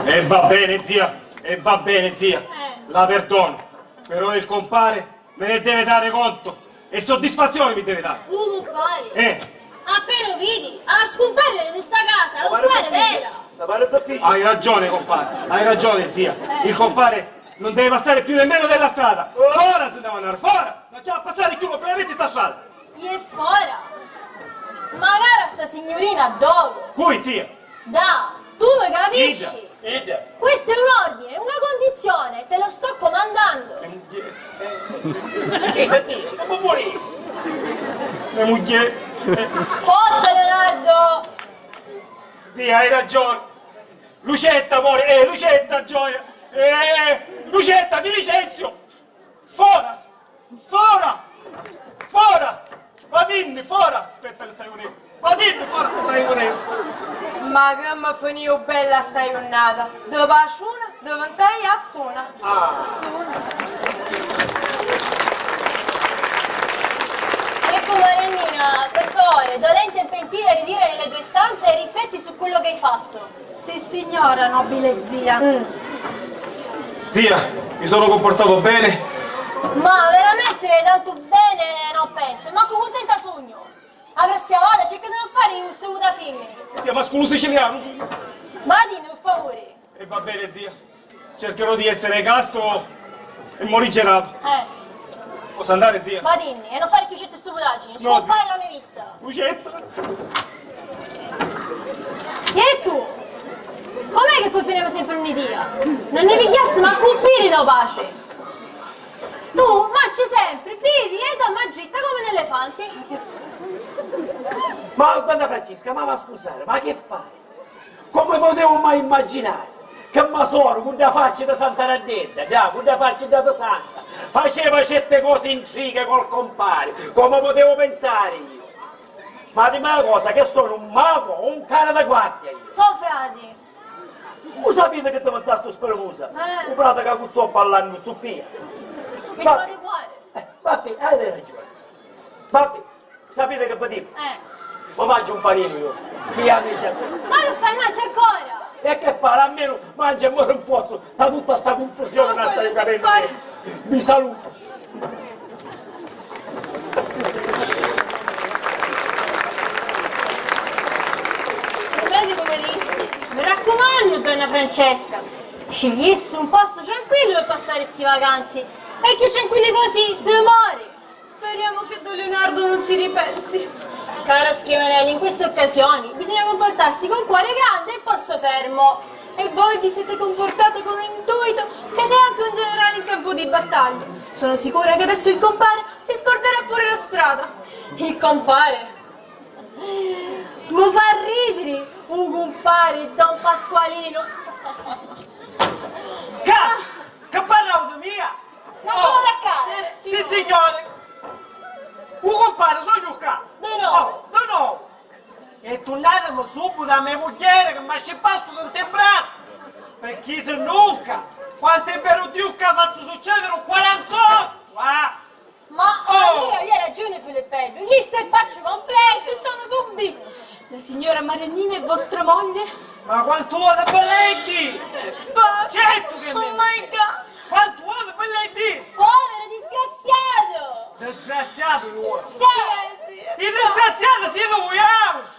E va bene, zia. E va bene, zia. La perdono. Però il compare me ne deve dare conto. E soddisfazione mi deve dare. Compari. Appena vedi, a scomparire da questa casa, non fare vera. La pare difficile. Hai ragione, compare. Hai ragione, zia. Il compare non deve passare più nemmeno della strada. Fora se deve andare, fora! Non c'è a passare più completamente sta strada. Gli è fuori. Magari sta signorina dove? Cui, zia? Da, tu mi capisci? Ida. Questo è un ordine, una condizione, te lo sto comandando. Che ti dici? Come morire? Le moglie. Forza Leonardo! Zia, hai ragione. Lucetta, amore. Lucetta, gioia. Lucetta, ti licenzio. Fora. Fora. Fora. Vadinni, fora. Aspetta che stai con io. Vadinni, fora. Stai con io. Ma che mi finì bella sta giornata. Dopo asciuna, diventai azzuna. Ecco Mariannina, per favore, dolente e pentita ridire nelle tue stanze e rifletti su quello che hai fatto. Sì, signora, nobile zia. Zia, mi sono comportato bene. Ma veramente tanto bene non non penso, manco contenta sogno. La prossima volta cerca di non fare un seguito da femmine. Zia, ma sculo siciliano, su. Vadine, per favore. E va bene, zia. Cercherò di essere casto e morigerato. Posso andare, zia? Vadine, e non fare più certe stupidaggini. No, Scompare la mia vista. Lucetta. E tu? Com'è che poi finiamo sempre un'idea? Non ne pigliasti manco un pirito pace. Tu mangi sempre, bevi e da mangietta come un elefante. Ma guarda Francesca, ma va a scusare, ma che fai? Come potevo mai immaginare che Masoro, con la faccia da Santa Radetta, con la faccia da Santa, faceva certe cose intrighe col compare? Come potevo pensare io? Ma dimmi una cosa, che sono un mago o un cane da guardia io? Sono frati. Lo sapete che devo andare sto sperosa? Un prato che cuzzò parlando su Pia. Mi devo adeguare. Vabbè, hai ragione. Vabbè, sapete che vi dico? Ma mangio un panino io, pianete a questo. Ma che fai, mangia ancora? E che fare? Almeno mangia e muore un pozzo da tutta sta confusione che stai sapendo. Vi saluto. Vedi come dissi? Mi raccomando, donna Francesca, scegliessi un posto tranquillo per passare queste vacanze. E più tranquilli così si muore. Speriamo che Don Leonardo non ci ripensi. Cara Schiamarelli, in queste occasioni bisogna comportarsi con cuore grande e polso fermo. E voi vi siete comportato con un intuito e neanche un generale in campo di battaglia. Sono sicura che adesso il compare si scorderà pure la strada. Il compare? Mi fa ridere un compare, Don Pasqualino. Che parlavo di mia? Lasciamo attaccare. Sì, signore. Un compare, sono io qua. No. No. E tornatemi subito da mia moglie che mi ha scippato tante braccia. Perché se nunca, quanto è vero Dio che faccio succedere un 48. Ma allora hai ragione Filippello, gli sto il paccio completo. Ci sono dubbi. La signora Mariannina è vostra moglie? Ma quanto vuole belletti? Certo che Oh me. my God. Quanto vuole belletti? Povero disgraziato! Disgraziato lui. Sì. Il disgraziato siete vogliamo.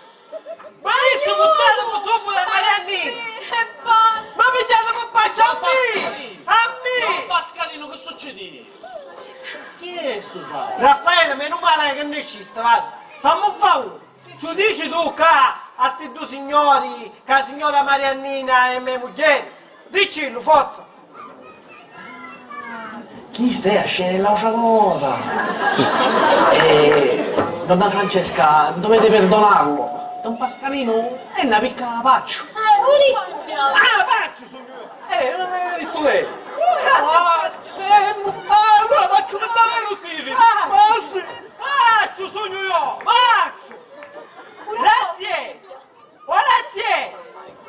Benissimo, buttatemi subito da Mariannina. È pazzo. Ma pigliatemi paccia a me. A me. Pascalino, che succede? Chi è sto ciao? Raffaele, meno male che ne scista, guarda. Fammi un favore. Tu dici tu che a sti due signori, che la signora Mariannina e mia moglie, dicilo, forza. Chi stai a scendere l'auciatora? Donna Francesca, dovete perdonarlo. Don Pascalino è una piccola paccio. Buonissimo finale. Pazzo sono io. Non l'aveva detto lei. Allora faccio per davvero Siri. Pazzo sono io, pazzo. Grazie.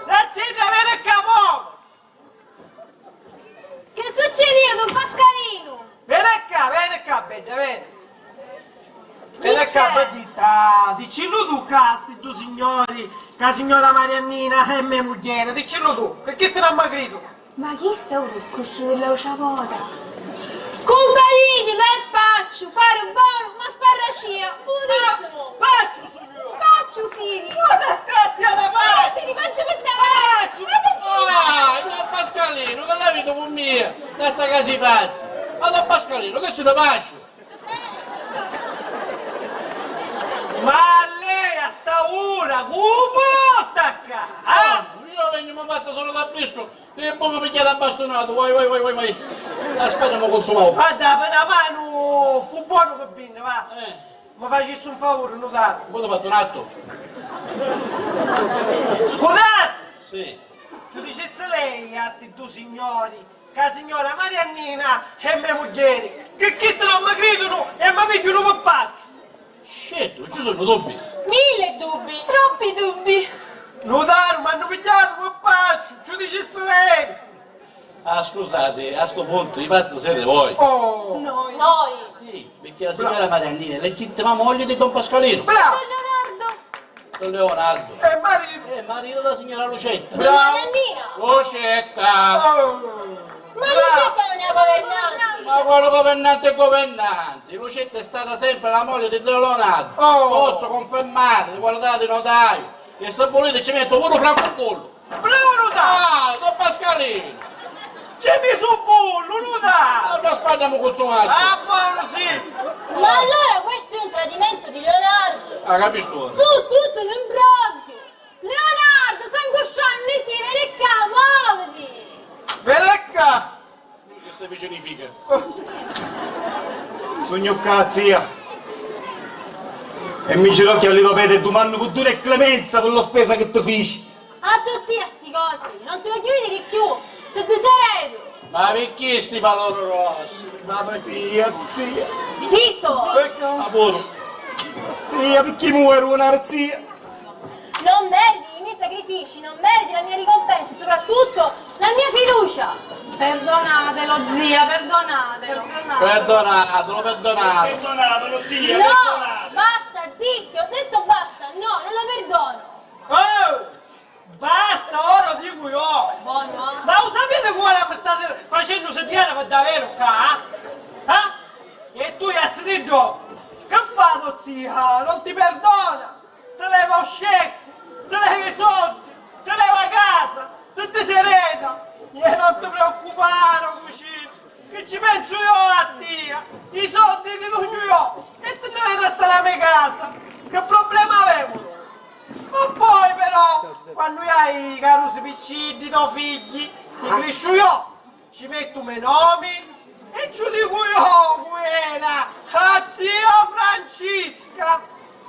Grazie di avere il capo. Che succede, Don Pascalino? Vieni qua, bene. Vieni qua, bandita. Dicilo tu, sti due signori, che la signora Mariannina e mia moglie, dicilo tu, che stai ammagrito? Ma chi sta ora scorso della ciavota? Comparini, non è paccio, fare un buono, ma sparracia, buonissimo. Paccio sono io. Paccio, Siri. Cosa scrazziata, paccio. Siri, faccio per te. Don Pascalino, che la vita con mia, da sta casa pazzi. Ma Don Pascalino, che siete faccio? Ma lei a sta ora, come attacca? Io vengo, mi faccio solo da brisco e poi mi picchiate a bastonato, vai. Aspetta, mi consumo. Guarda, per la mano, fu buono che vinne, va. Mi facessi un favore, notare. Poi ti ho fatto un atto? Scusate! Sì. Tu dicesse lei a sti due signori, che la signora Mariannina e mia moglie, che chi stanno mi gridano e mi pigliano per pazzo. Scelto, ci sono dubbi. 1000 dubbi. Troppi dubbi. Notare, mi hanno pigliato per pazzo, ci dicesse lei. Ah, scusate, a sto punto i pazzi siete voi. Oh! Noi. Sì, perché la signora Mariannina è legittima moglie di Don Pascalino. Bravo! Don Leonardo. Marito! Marito della signora Lucetta. Bravo! Mariannina. Lucetta! Oh. Ma Lucetta non è governante! Ma quello governante è governante. Lucetta è stata sempre la moglie di Zio Leonardo. Posso confermare di qualità di notaio. E se volete ci metto pure francobollo. Bravo notaio! Ah, Don Pascalino! C'è messo un bollo, notaio! Allora spariamo col suo mastro. Ah, buono, sì! Ma allora questo è un tradimento di Leonardo! Ah, capisci tu? Su tutto l'imbroglio! Leonardo, Sangosciano, si vede qua, muoviti! Verecca! Che si vicinifica? Sogno zia. E mi ginocchia li dovete domani con dura e clemenza per l'offesa che ti feci. A tu zia sti cosi, non te lo chiudi di più, te deseredo! Ma perché sti padroni rossi? Ma zia. Zitto! Lavoro. Zia, perché muore una zia? Non meriti i miei sacrifici, non meriti la mia ricompensa, soprattutto la mia fiducia! Perdonatelo, zia, perdonatelo. Perdonatelo. Perdonatelo, zia, No! perdonatelo. Basta, zitti, ho detto basta, no, non lo perdono! Oh! Basta, ora lo dico io! Buono, Ma lo sapete quale mi state facendo sentire per davvero qua? E tu, Iazzidito, che fai, zia? Non ti perdona! Te leva scecco, te leva i soldi, te leva casa, te ti serena! E non ti preoccupare, cugino, che ci penso io a te! I soldi ti do io! E te ne vai a stare a mia casa! Che problema avevo? Ma poi però, quando hai i carusi piccini, no figli, ti cresco io, ci metto i miei nomi e ci dico io, buona, a zio Francisca,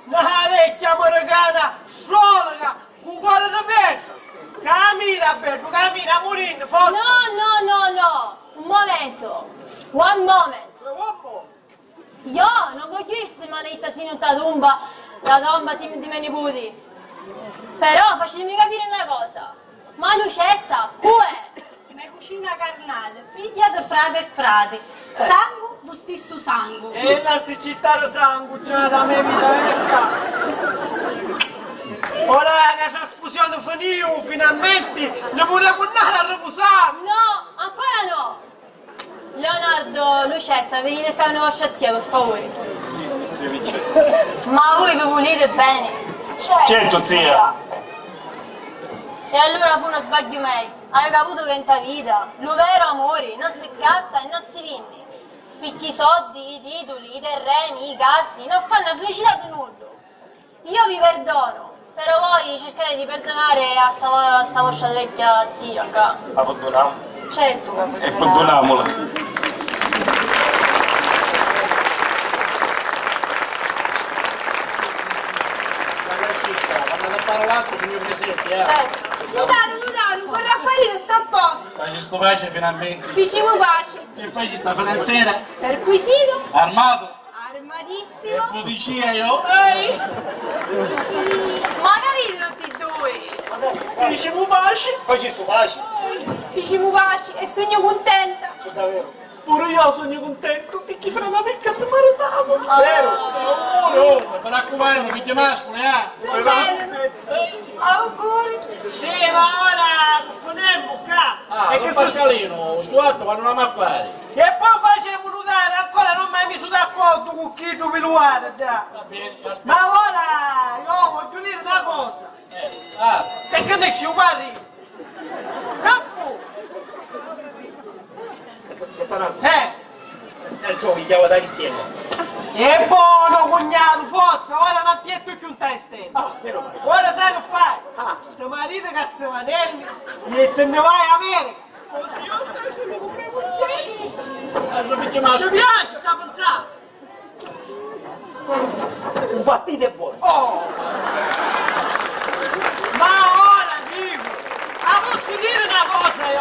una vecchia americana, solida, con cuore di pesce, cammina bello, cammina morendo, forza. No, un momento, one moment. Io non voglio essere maledetta sino in la tomba di miei nipoti. Però facetemi capire una cosa, ma Lucetta, è? Mia cucina carnale, figlia di frate e frati, sangue do stesso sangue. E la siccità di sangue, c'è da me vita vecchia. Ora che c'è sfusione finita, finalmente, ne potevo andare a riposare. No, ancora no! Leonardo, Lucetta, venite qua una vostra zia, per favore. Ma voi vi volete bene? Certo, zia. E allora fu uno sbaglio mio. Hai caputo che in ta vita, lo vero amore non si gatta e non si vinne. Perché i soldi, i titoli, i terreni, i casi non fanno la felicità di nulla. Io vi perdono, però voi cercate di perdonare a sta vostra vecchia zia qua. La perdoniamo. Certo che E perdoniamola. Quando a fare l'atto, signor Presidente, Certo. Notario, con Raffaele tutto a posto. Fai sto pace finalmente. Diciamo pace. E poi ci sta finanziera, Perquisito. armato, e Armadissimo. polizia io. Ma capite tutti e due? Diciamo pace. Poi ci sto pace. Diciamo pace e sogno contenta. Davvero. Pure io sono contento perché fra una vecchia mi maritavo. Oh, per raccomando, picchia mascoli, Succede. Auguri. Sì, ma ora funemmo qua. Ah, E Don che Pascalino, sto atto quando non ha a fare. E poi facciamo notare, ancora non mi hai messo d'accordo con chi tu mi lo guarda. Va bene, aspetta. Ma ora io voglio dire una cosa. Ah, E che ne ci guardi? Che fu? Il gioco chiama da cristiano. È buono cognato, forza, ora non ti è tutto un teste. Ah, meno male. Ora sai che fai? Tuo marito che sta manelli e te ne vai a America. Così io sto solo con mio moglie. adesso picchia Ti mascoli. piace sta pensata? Un battito è buono. Oh! Ma ora dico, posso dire una cosa io?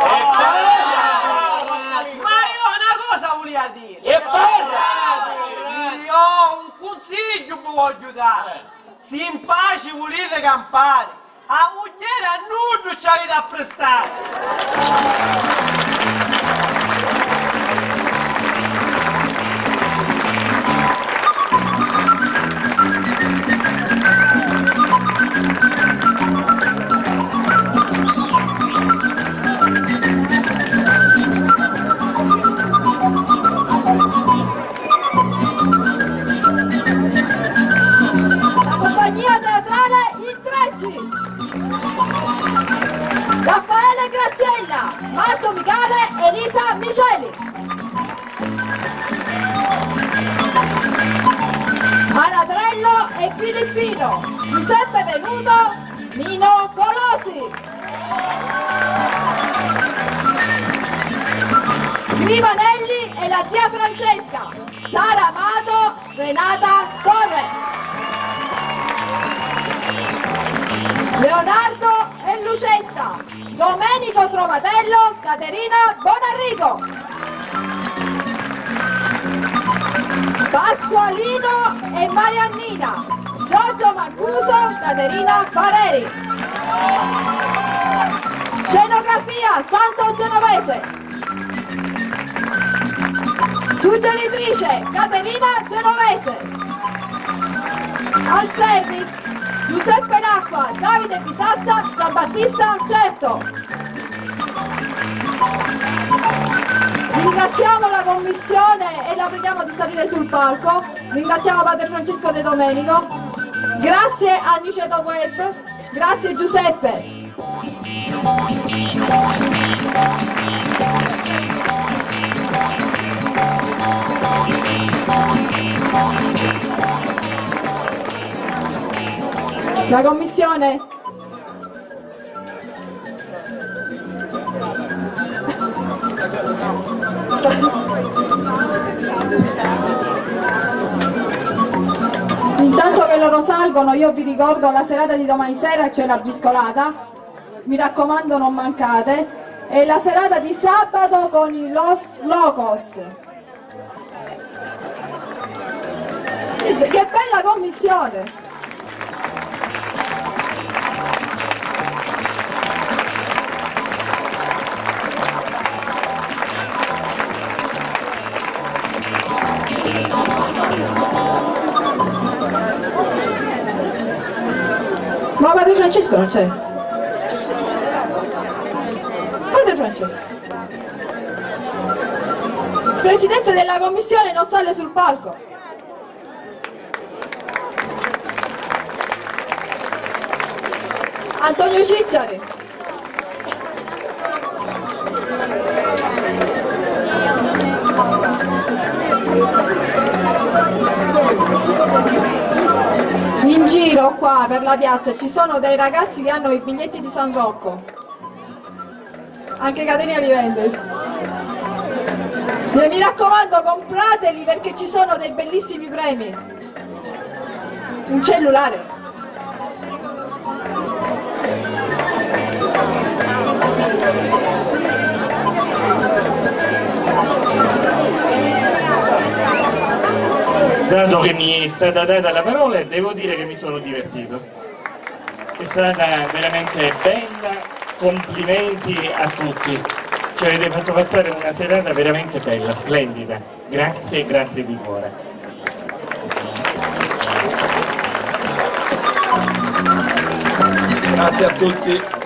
Ma io una cosa voglio dire. E parla! Io un consiglio vi voglio dare. Se in pace volete campare, a moglie a nudo ci avete a prestare. Giorgi, Raffaele Graziella, Marco Micale, Elisa Miceli, Anatrello e Filippino, Giuseppe Venuto, Nino Colosi, Scrivanelli e la zia Francesca, Sara Amato, Renata Torre, Leonardo e Lucetta, Domenico Trovatello, Caterina Bonarrigo, Pasqualino e Mariannina, Giorgio Mancuso, Caterina Fareri, Scenografia Santo Genovese, suggeritrice Caterina Genovese, al service Giuseppe Nacqua, Davide Bisazza, Giambattista Certo. Ringraziamo la commissione e la preghiamo di salire sul palco. Ringraziamo Padre Francesco De Domenico. Grazie a Niceto Web. Grazie Giuseppe. La commissione. Intanto che loro salgono, io vi ricordo la serata di domani sera c'è la briscolata, mi raccomando non mancate, e la serata di sabato con i Los Locos. Che bella commissione! Ma Padre Francesco non c'è? Padre Francesco. Presidente della commissione non sale sul palco. Antonio Cicciari. In giro qua per la piazza ci sono dei ragazzi che hanno i biglietti di San Rocco. Anche Caterina li vende. E mi raccomando, comprateli perché ci sono dei bellissimi premi. Un cellulare. Dato che mi è stata data la parola, devo dire che mi sono divertito. È stata veramente bella, complimenti a tutti. Ci avete fatto passare una serata veramente bella, splendida. Grazie, grazie di cuore. Grazie a tutti.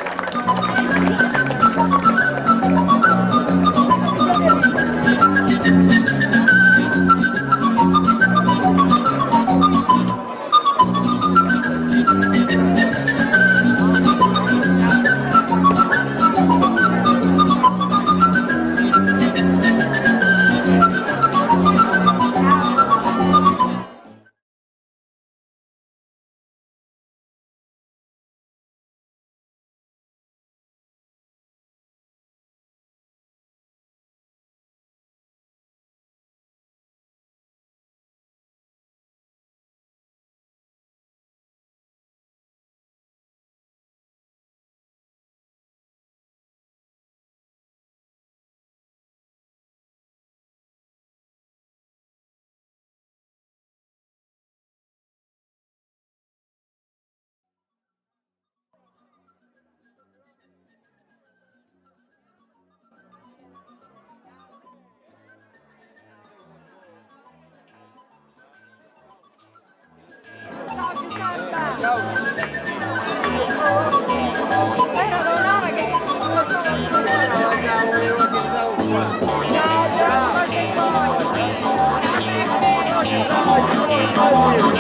Ciao.